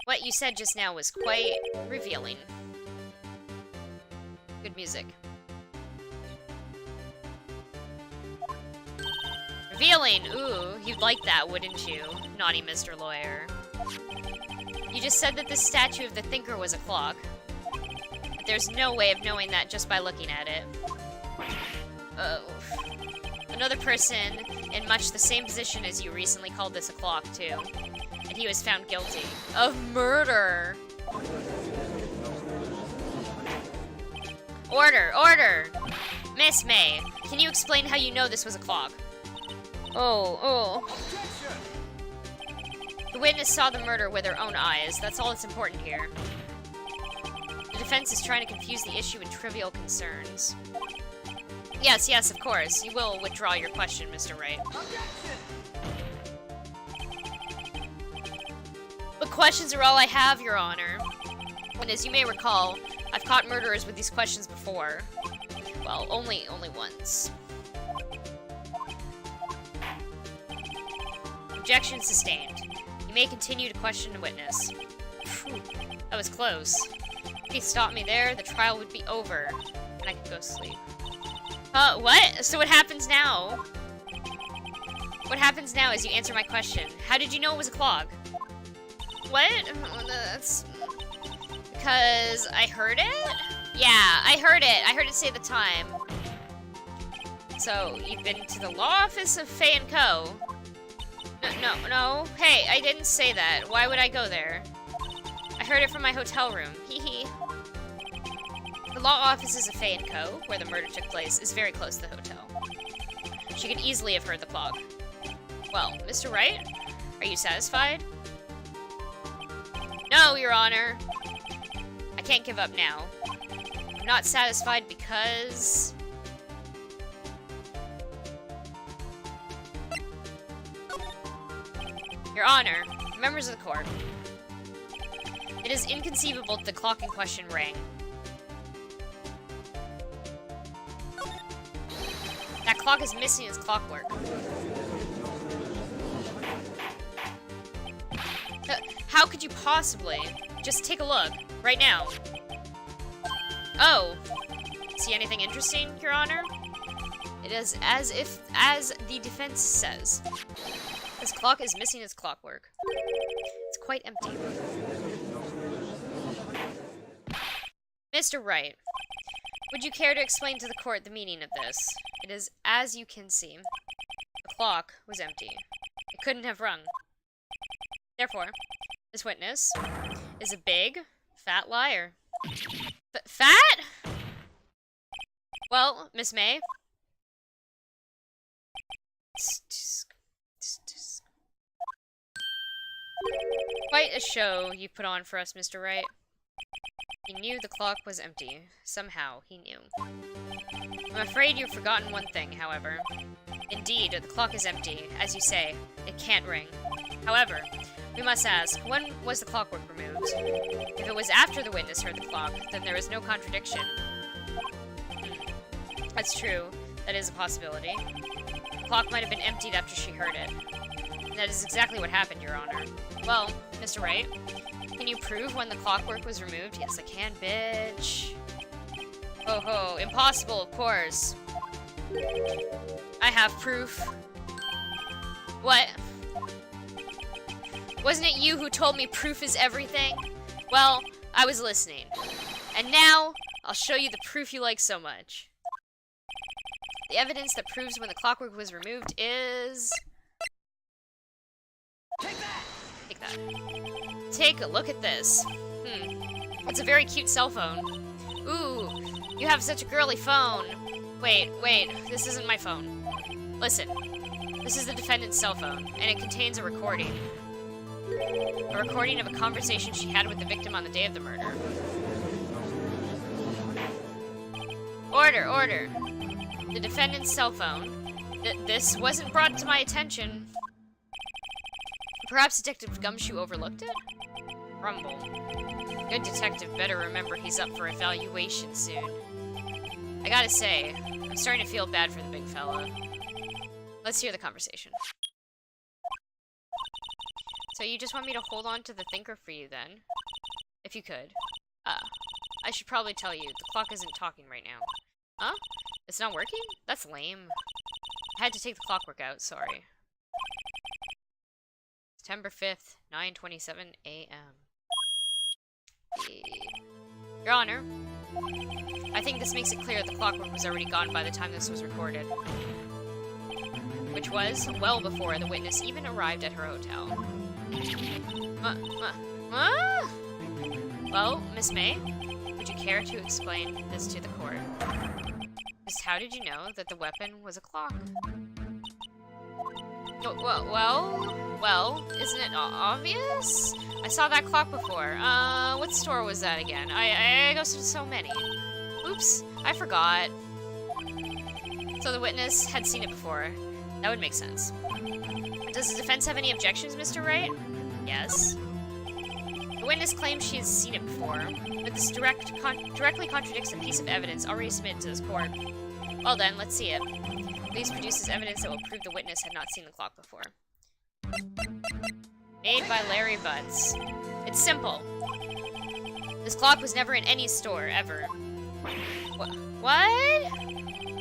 what you said just now was quite revealing. Good music. Revealing! Ooh, you'd like that, wouldn't you? Naughty Mr. Lawyer. You just said that this statue of the thinker was a clock. But there's no way of knowing that just by looking at it. Oh. Another person in much the same position as you recently called this a clock, too. And he was found guilty of murder. Order! Order! Miss May, can you explain how you know this was a clock? Oh. The witness saw the murder with her own eyes. That's all that's important here. The defense is trying to confuse the issue with trivial concerns. Yes, of course. You will withdraw your question, Mr. Wright. But questions are all I have, Your Honor. And as you may recall, I've caught murderers with these questions before. Well, only once. Objection sustained. You may continue to question the witness. Phew, that was close. If he stopped me there, the trial would be over, and I could go sleep. What? So what happens now? What happens now is you answer my question. How did you know it was a clock? What? That's... Because I heard it? Yeah, I heard it. I heard it say the time. So, you've been to the law office of Fay & Co.? No. Hey, I didn't say that. Why would I go there? I heard it from my hotel room. Hee hee. The law offices of Fay & Co., where the murder took place, is very close to the hotel. She could easily have heard the clock. Well, Mr. Wright, are you satisfied? No, Your Honor. I can't give up now. I'm not satisfied because... Your Honor, members of the court, it is inconceivable that the clock in question rang. That clock is missing its clockwork. How could you possibly? Just take a look, right now. Oh, see anything interesting, Your Honor? It is as the defense says. This clock is missing its clockwork. It's quite empty. Mr. Wright, would you care to explain to the court the meaning of this? It is as you can see. The clock was empty. It couldn't have rung. Therefore, this witness is a big, fat liar. Fat? Well, Miss May. Quite a show you put on for us, Mr. Wright. He knew the clock was empty. Somehow, he knew. I'm afraid you've forgotten one thing, however. Indeed, the clock is empty. As you say, it can't ring. However, we must ask, when was the clockwork removed? If it was after the witness heard the clock, then there is no contradiction. That's true. That is a possibility. The clock might have been emptied after she heard it. And that is exactly what happened, Your Honor. Well, Mr. Wright, can you prove when the clockwork was removed? Yes, I can, bitch. Oh ho, impossible, of course. I have proof. What? Wasn't it you who told me proof is everything? Well, I was listening. And now, I'll show you the proof you like so much. The evidence that proves when the clockwork was removed is... Take that. Take a look at this. It's a very cute cell phone. Ooh, you have such a girly phone. Wait, this isn't my phone. Listen, this is the defendant's cell phone, and it contains a recording. A recording of a conversation she had with the victim on the day of the murder. Order. The defendant's cell phone. This wasn't brought to my attention. Perhaps Detective Gumshoe overlooked it? Rumble. Good detective better remember he's up for evaluation soon. I gotta say, I'm starting to feel bad for the big fella. Let's hear the conversation. So you just want me to hold on to the thinker for you then? If you could. I should probably tell you, the clock isn't talking right now. Huh? It's not working? That's lame. I had to take the clockwork out, sorry. September 5th, 9:27 a.m. Your Honor, I think this makes it clear the clockwork was already gone by the time this was recorded. Which was well before the witness even arrived at her hotel. Well, Miss May, would you care to explain this to the court? Just how did you know that the weapon was a clock? Well, isn't it obvious? I saw that clock before. What store was that again? I go to so many. Oops, I forgot. So the witness had seen it before. That would make sense. Does the defense have any objections, Mr. Wright? Yes. The witness claims she has seen it before, but this directly contradicts a piece of evidence already submitted to this court. Well then, let's see it. Please produce evidence that will prove the witness had not seen the clock before. Made by Larry Butts. It's simple. This clock was never in any store, ever. What?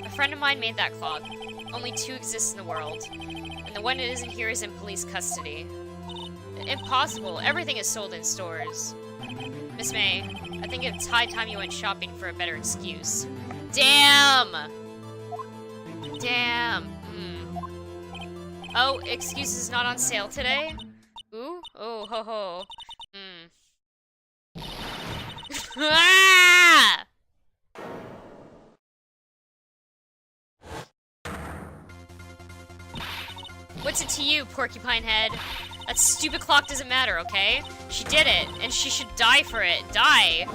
A friend of mine made that clock. Only 2 exist in the world. And the one that isn't here is in police custody. Impossible. Everything is sold in stores. Miss May, I think it's high time you went shopping for a better excuse. Damn! Oh, excuses not on sale today? Ooh? Oh, ho ho. Ah! What's it to you? do, Porcupine Head. That stupid clock doesn't matter, okay? She did it, and she should die for it. Die!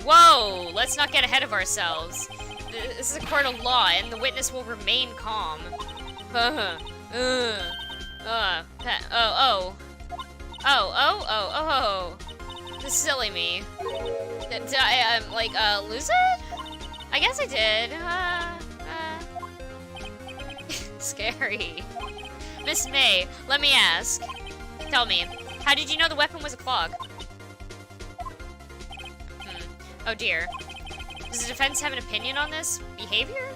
Whoa! Let's not get ahead of ourselves. This is a court of law, and the witness will remain calm. This silly me. Did I, lose it? I guess I did. Scary. Miss May, let me ask. Tell me, how did you know the weapon was a clog? Oh dear. Does the defense have an opinion on this behavior?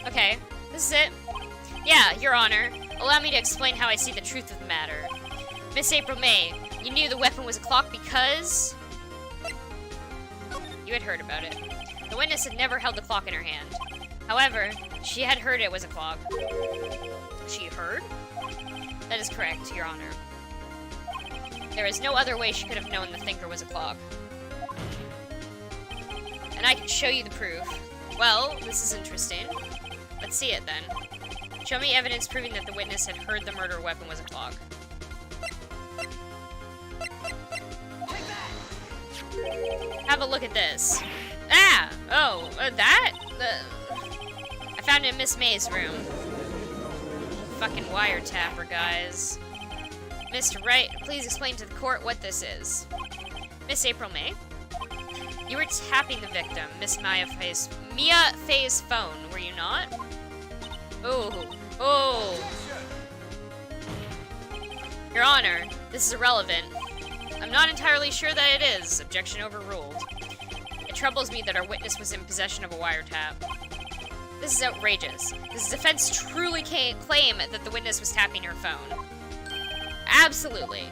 Okay, this is it. Yeah, Your Honor. Allow me to explain how I see the truth of the matter. Miss April May, you knew the weapon was a clock because... You had heard about it. The witness had never held the clock in her hand. However, she had heard it was a clock. She heard? That is correct, Your Honor. There is no other way she could have known the thinker was a clock. And I can show you the proof. Well, this is interesting. Let's see it then. Show me evidence proving that the witness had heard the murder weapon was a clock. Have a look at this. Ah! Oh, that? I found it in Miss May's room. Fucking wiretapper, guys. Mr. Wright, please explain to the court what this is. Miss April May? You were tapping the victim, Miss Mia Faye's phone, were you not? Oh. Your Honor, this is irrelevant. I'm not entirely sure that it is. Objection overruled. It troubles me that our witness was in possession of a wiretap. This is outrageous. Does the defense truly claim that the witness was tapping her phone? Absolutely.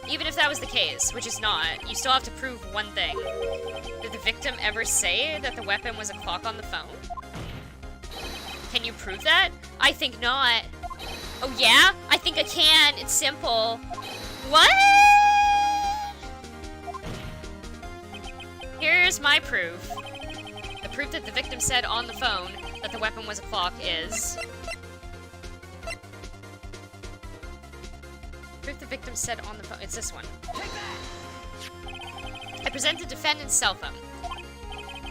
Even if that was the case, which is not, you still have to prove one thing. Did the victim ever say that the weapon was a clock on the phone? Can you prove that? I think not. Oh yeah? I think I can. It's simple. What? Here's my proof. The proof that the victim said on the phone that the weapon was a clock is... Proof the victim said on the phone. It's this one. I present the defendant's cell phone.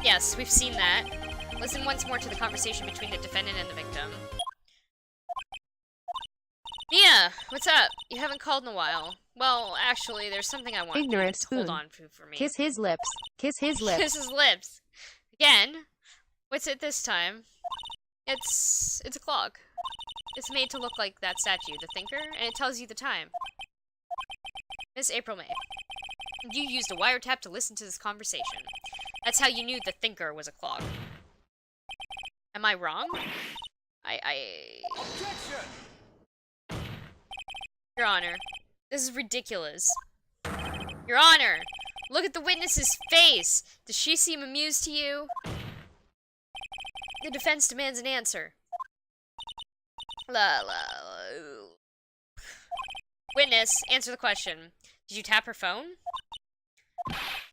Yes, we've seen that. Listen once more to the conversation between the defendant and the victim. Mia, what's up? You haven't called in a while. Well, actually, there's something I want Ignorant you to hold spoon. on for me. Kiss his lips. Kiss his lips. Kiss his lips. Again? What's it this time? It's a clock. It's made to look like that statue, the thinker, and it tells you the time. Miss April May, you used a wiretap to listen to this conversation. That's how you knew the thinker was a clock. Am I wrong? Objection! Your Honor, this is ridiculous. Your Honor, look at the witness's face. Does she seem amused to you? The defense demands an answer. Witness, answer the question. Did you tap her phone?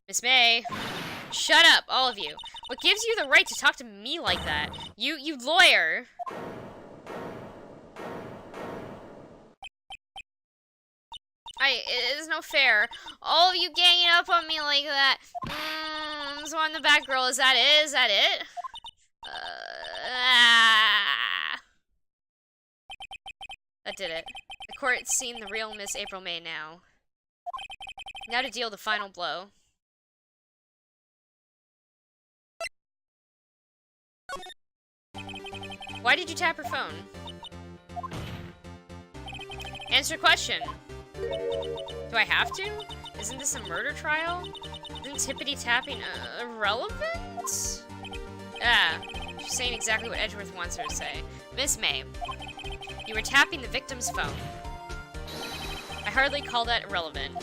Miss May. Shut up, all of you. What gives you the right to talk to me like that? You lawyer. It is no fair. All of you ganging up on me like that. So I'm the bad girl. Is that it? Is that it? That did it. The court's seen the real Miss April May now. Now to deal the final blow. Why did you tap her phone? Answer the question. Do I have to? Isn't this a murder trial? Isn't tippity-tapping irrelevant? She's saying exactly what Edgeworth wants her to say. Miss May, you were tapping the victim's phone. I hardly call that irrelevant.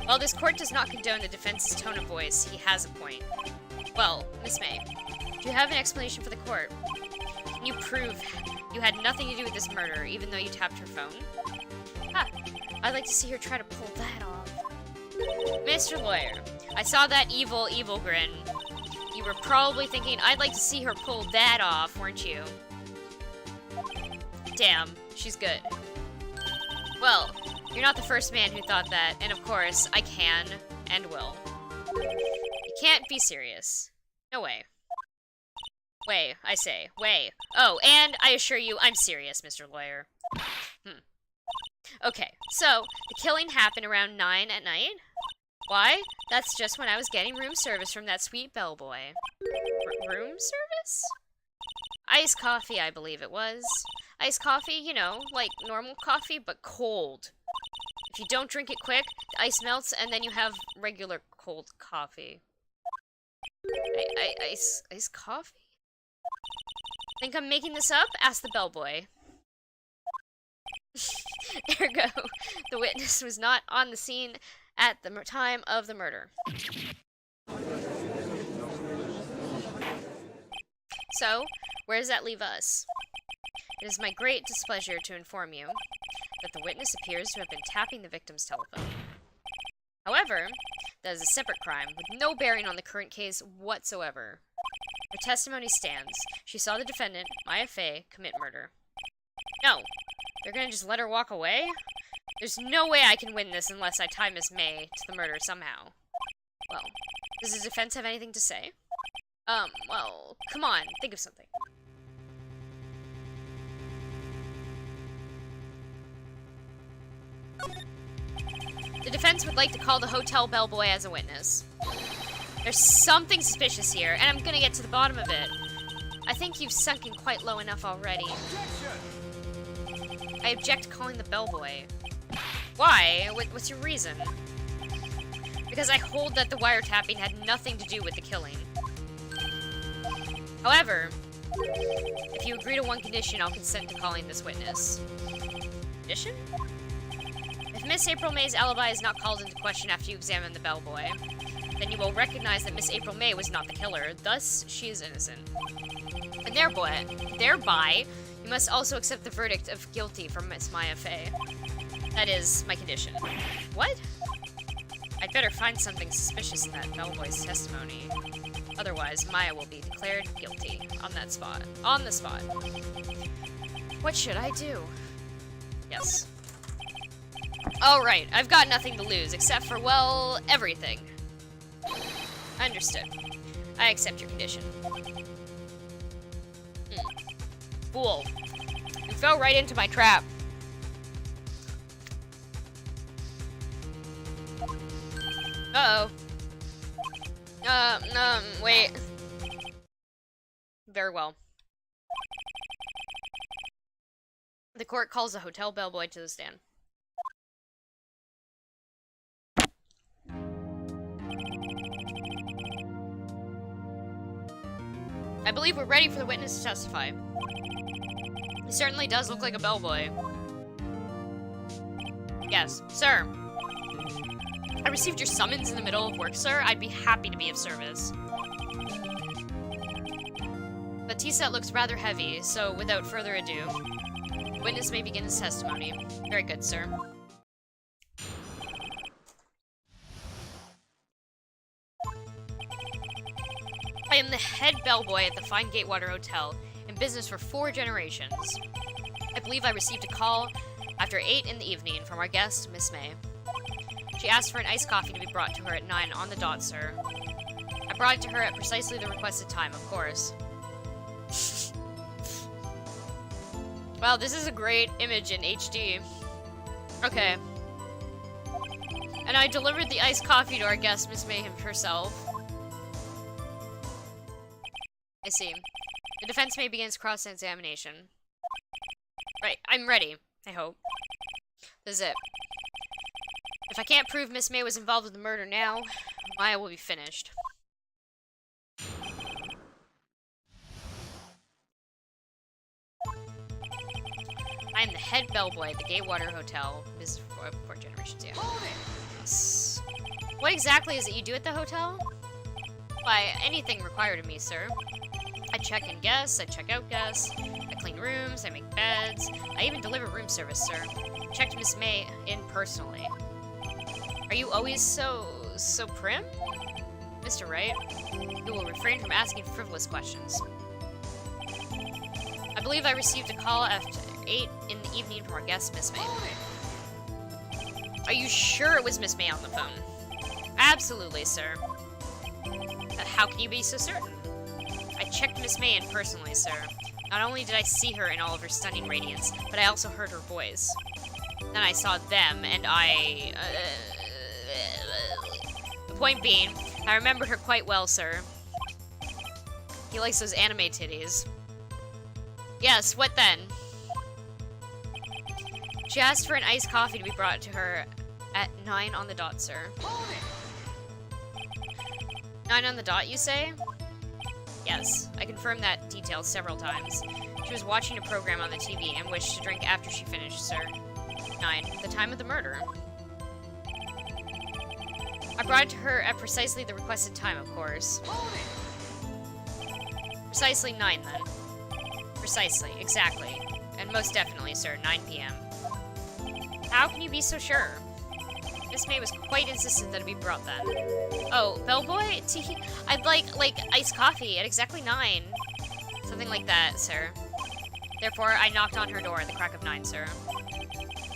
While this court does not condone the defense's tone of voice, he has a point. Well, Miss May, do you have an explanation for the court? Can you prove you had nothing to do with this murder, even though you tapped her phone? I'd like to see her try to pull that off. Mr. Lawyer, I saw that evil grin. You were probably thinking, I'd like to see her pull that off, weren't you? Damn, she's good. Well, you're not the first man who thought that, and of course, I can and will. You can't be serious. No way. Way, I say. Way. Oh, and I assure you, I'm serious, Mr. Lawyer. Okay, so, the killing happened around 9 at night? Why? That's just when I was getting room service from that sweet bellboy. Room service? Iced coffee, I believe it was. Iced coffee, you know, like normal coffee, but cold. If you don't drink it quick, the ice melts, and then you have regular cold coffee. Ice coffee? Think I'm making this up? Ask the bellboy. Ergo, the witness was not on the scene at the time of the murder. So, where does that leave us? It is my great displeasure to inform you that the witness appears to have been tapping the victim's telephone. However, that is a separate crime with no bearing on the current case whatsoever. Her testimony stands. She saw the defendant, Maya Fey, commit murder. No, they're gonna just let her walk away? There's no way I can win this unless I tie Miss May to the murder somehow. Well, does the defense have anything to say? Well, come on, think of something. The defense would like to call the hotel bellboy as a witness. There's something suspicious here, and I'm gonna get to the bottom of it. I think you've sunk in quite low enough already. I object to calling the bellboy. Why? What's your reason? Because I hold that the wiretapping had nothing to do with the killing. However, if you agree to one condition, I'll consent to calling this witness. Condition? If Miss April May's alibi is not called into question after you examine the bellboy, then you will recognize that Miss April May was not the killer, thus she is innocent. And thereby, you must also accept the verdict of guilty from Miss Maya Fey. That is my condition. What? I'd better find something suspicious in that bellboy's testimony. Otherwise, Maya will be declared guilty on that spot. On the spot. What should I do? Yes. Alright, I've got nothing to lose, except for, well, everything. Understood. I accept your condition. Fool. You fell right into my trap. Uh-oh. Wait. Very well. The court calls the hotel bellboy to the stand. I believe we're ready for the witness to testify. He certainly does look like a bellboy. Yes, sir. I received your summons in the middle of work, sir. I'd be happy to be of service. The tea set looks rather heavy, so without further ado, the witness may begin his testimony. Very good, sir. I am the head bellboy at the Fine Gatewater Hotel, in business for 4 generations. I believe I received a call after 8 in the evening from our guest, Miss May. She asked for an iced coffee to be brought to her at 9 on the dot, sir. I brought it to her at precisely the requested time, of course. Wow, this is a great image in HD. Okay. And I delivered the iced coffee to our guest, Miss May herself. I see. The defense may begin its cross-examination. Right, I'm ready, I hope. This is it. If I can't prove Miss May was involved with the murder now, Maya will be finished. I am the head bellboy at the Gatewater Hotel. This is for 4 generations, yeah. Yes. What exactly is it you do at the hotel? Why, anything required of me, sir. I check in guests, I check out guests, I clean rooms, I make beds, I even deliver room service, sir. Checked Miss May in personally. Are you always so prim? Mr. Wright, who will refrain from asking frivolous questions. I believe I received a call after 8 in the evening from our guest, Miss May. Are you sure it was Miss May on the phone? Absolutely, sir. How can you be so certain? I checked Miss May in personally, sir. Not only did I see her in all of her stunning radiance, but I also heard her voice. Then I saw them, and the point being, I remembered her quite well, sir. He likes those anime titties. Yes, what then? She asked for an iced coffee to be brought to her at 9 on the dot, sir. 9 on the dot, you say? Yes, I confirmed that detail several times. She was watching a program on the TV and wished to drink after she finished, sir. 9, the time of the murder. I brought it to her at precisely the requested time, of course. Precisely 9, then. Precisely, exactly. And most definitely, sir, 9 p.m. How can you be so sure? Miss May was quite insistent that it be brought then. Oh, bellboy? I'd like iced coffee at exactly 9. Something like that, sir. Therefore, I knocked on her door at the crack of 9, sir.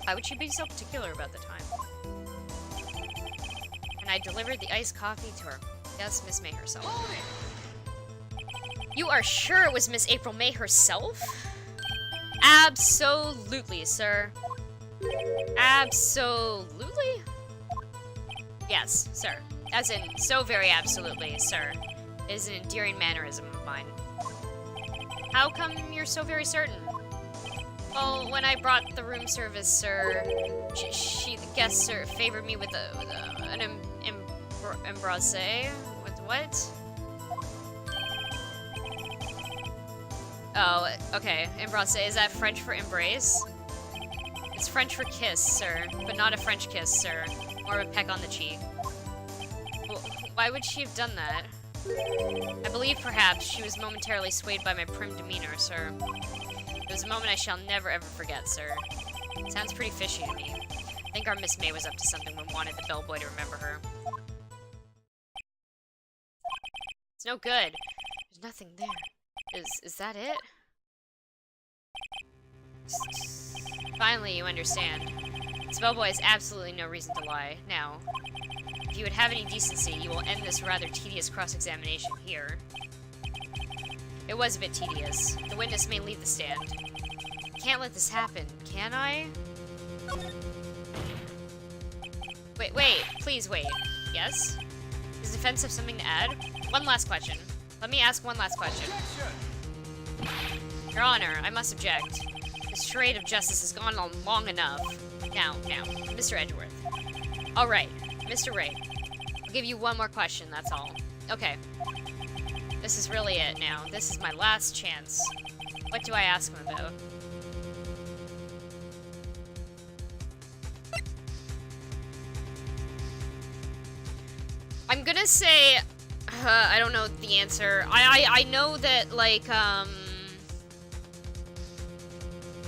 Why would she be so particular about the time? And I delivered the iced coffee to her. Yes, Miss May herself. You are sure it was Miss April May herself? Absolutely, sir. Absolutely? Yes, sir. As in, so very absolutely, sir. It is an endearing mannerism of mine. How come you're so very certain? Well, when I brought the room service, sir, the guest, sir, favored me with an embrasse. With what? Oh, okay. Embrasse. Is that French for embrace? It's French for kiss, sir, but not a French kiss, sir. More of a peck on the cheek. Well, why would she have done that? I believe perhaps she was momentarily swayed by my prim demeanor, sir. It was a moment I shall never ever forget, sir. Sounds pretty fishy to me. I think our Miss May was up to something when wanted the bellboy to remember her. It's no good. There's nothing there. Is that it? Finally, you understand. This bellboy has absolutely no reason to lie. Now, if you would have any decency, you will end this rather tedious cross-examination here. It was a bit tedious. The witness may leave the stand. I can't let this happen, can I? Wait, please wait. Yes? Does defense have something to add? One last question. Let me ask one last question. Your Honor, I must object. This charade of justice has gone on long enough. Now, Mr. Edgeworth. Alright, Mr. Wright. I'll give you one more question, that's all. Okay. This is really it now. This is my last chance. What do I ask him about? I'm gonna say... I don't know the answer. I know that, like,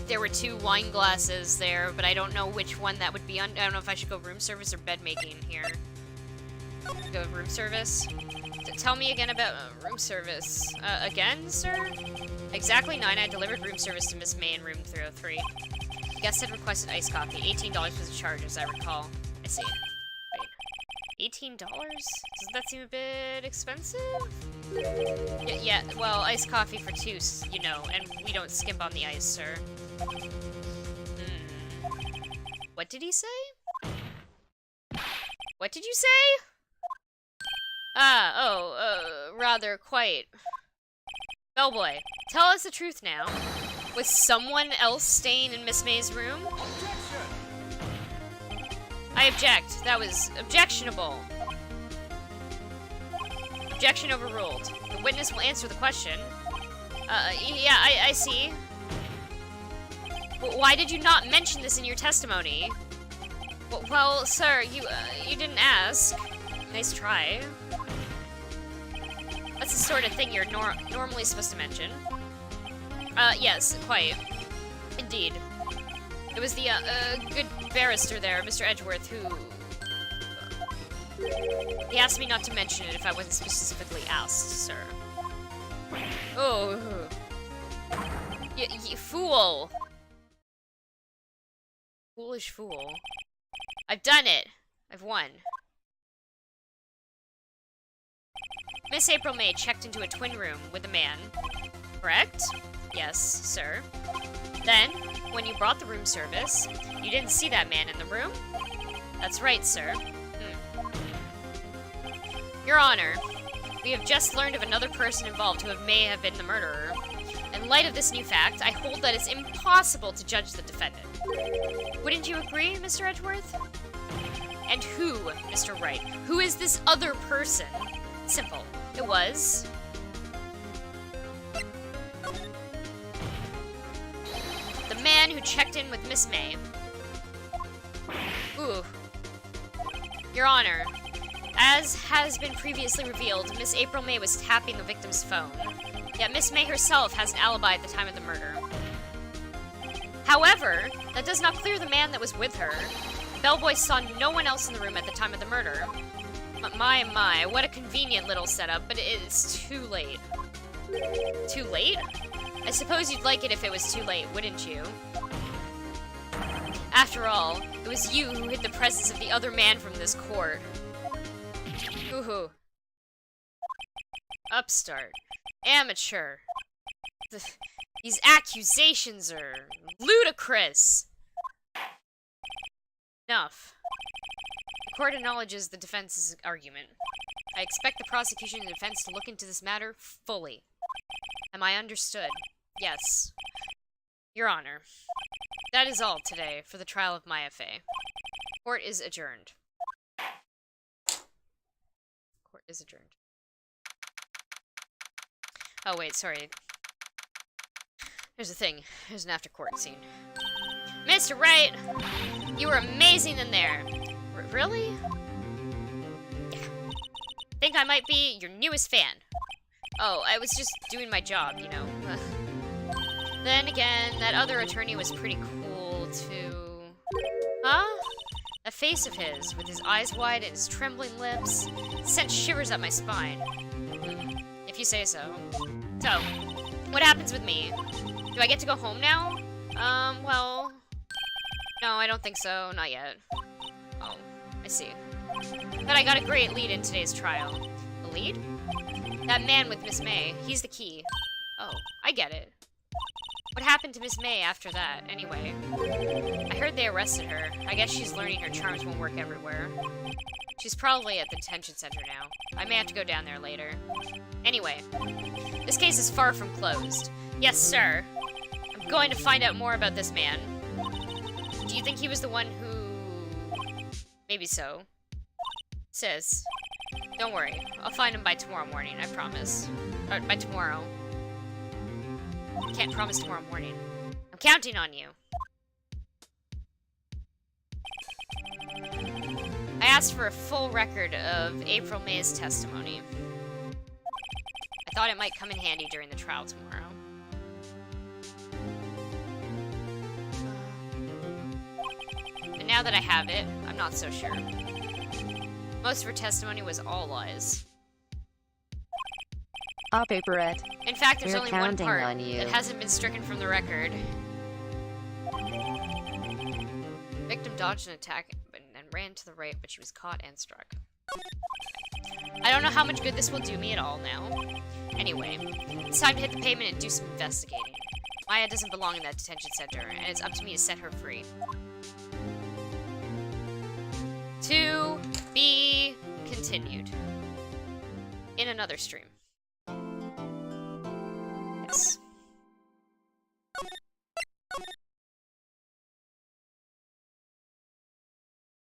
there were 2 wine glasses there, but I don't know which one that would be on. I don't know if I should go room service or bed making here. Go room service. Tell me again about room service. Again, sir? Exactly 9, I delivered room service to Miss May in room 303. The guest had requested iced coffee. $18 was the charge, as I recall. I see. Wait. $18? Doesn't that seem a bit expensive? Yeah, well, iced coffee for 2, you know, and we don't skimp on the ice, sir. What did he say? What did you say? Rather quite. Bellboy, tell us the truth now. Was someone else staying in Miss May's room? I object. That was objectionable. Objection overruled. The witness will answer the question. Yeah, I see. Why did you not mention this in your testimony? Well, sir, you didn't ask. Nice try. That's the sort of thing you're normally supposed to mention. Yes, quite. Indeed. It was the, good barrister there, Mr. Edgeworth, who... He asked me not to mention it if I wasn't specifically asked, sir. Oh. You fool! Foolish fool. I've done it! I've won. Miss April May checked into a twin room with a man. Correct? Yes, sir. Then, when you brought the room service, you didn't see that man in the room? That's right, sir. Your Honor, we have just learned of another person involved who may have been the murderer. In light of this new fact, I hold that it's impossible to judge the defendant. Wouldn't you agree, Mr. Edgeworth? And who, Mr. Wright? Who is this other person? Simple. It was... the man who checked in with Miss May. Ooh. Your Honor, as has been previously revealed, Miss April May was tapping the victim's phone. Yet Miss May herself has an alibi at the time of the murder. However, that does not clear the man that was with her. The bellboy saw no one else in the room at the time of the murder. My, what a convenient little setup, but it's too late. Too late? I suppose you'd like it if it was too late, wouldn't you? After all, it was you who hid the presence of the other man from this court. Hoo-hoo. Upstart. Amateur. These accusations are ludicrous. Enough. The court acknowledges the defense's argument. I expect the prosecution and defense to look into this matter fully. Am I understood? Yes. Your Honor. That is all today for the trial of my FA. Court is adjourned. Court is adjourned. Oh wait, sorry. There's a thing. There's an after-court scene. Mr. Wright! You were amazing in there! Really? Yeah. Think I might be your newest fan. Oh, I was just doing my job, you know. Then again, that other attorney was pretty cool, too. Huh? That face of his, with his eyes wide and his trembling lips, sent shivers up my spine. If you say so. So, what happens with me? Do I get to go home now? Well... No, I don't think so. Not yet. Oh, I see. But I got a great lead in today's trial. A lead? That man with Miss May. He's the key. Oh, I get it. What happened to Miss May after that, anyway? I heard they arrested her. I guess she's learning her charms won't work everywhere. She's probably at the detention center now. I may have to go down there later. Anyway, this case is far from closed. Yes, sir. I'm going to find out more about this man. Do you think he was the one who... Maybe so. Sis, don't worry. I'll find him by tomorrow morning, I promise. Or by tomorrow. I can't promise tomorrow morning. I'm counting on you. I asked for a full record of April May's testimony. I thought it might come in handy during the trial tomorrow. But now that I have it, I'm not so sure. Most of her testimony was all lies. Paperette. In fact, there's We're only one counting part on you. that hasn't been stricken from the record. Victim dodged an attack and ran to the right, but she was caught and struck. I don't know how much good this will do me at all now. Anyway, it's time to hit the pavement and do some investigating. Maya doesn't belong in that detention center, and it's up to me to set her free. To be continued. In another stream. Yes.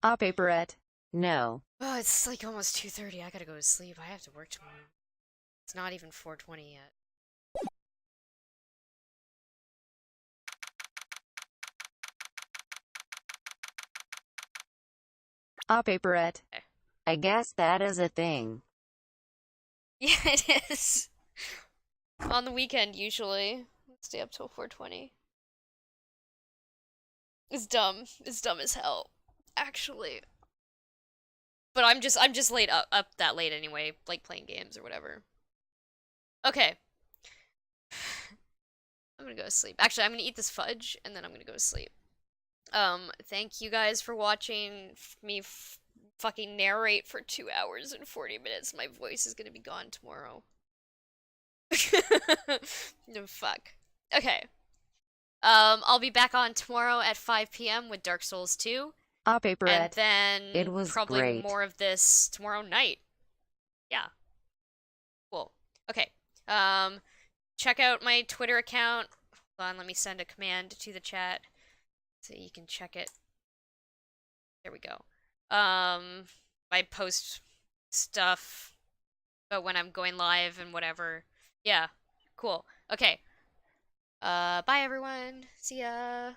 Paperette. No. Oh, it's like almost 2:30. I gotta go to sleep. I have to work tomorrow. It's not even 4:20 yet. Paperette. I guess that is a thing. Yeah, it is. On the weekend, usually. Stay up till 4:20. It's dumb. It's dumb as hell. Actually. But I'm just late up that late anyway, like playing games or whatever. Okay. I'm gonna go to sleep. Actually, I'm gonna eat this fudge and then I'm gonna go to sleep. Thank you guys for watching me fucking narrate for 2 hours and 40 minutes. My voice is gonna be gone tomorrow. No, fuck. Okay. I'll be back on tomorrow at 5 p.m. with Dark Souls 2. Ah, And paperette. then It was probably great. more of this tomorrow night. Yeah. Cool. Okay. Check out my Twitter account. Hold on, let me send a command to the chat so you can check it. There we go. I post stuff about when I'm going live and whatever. Yeah. Cool. Okay. Bye everyone. See ya.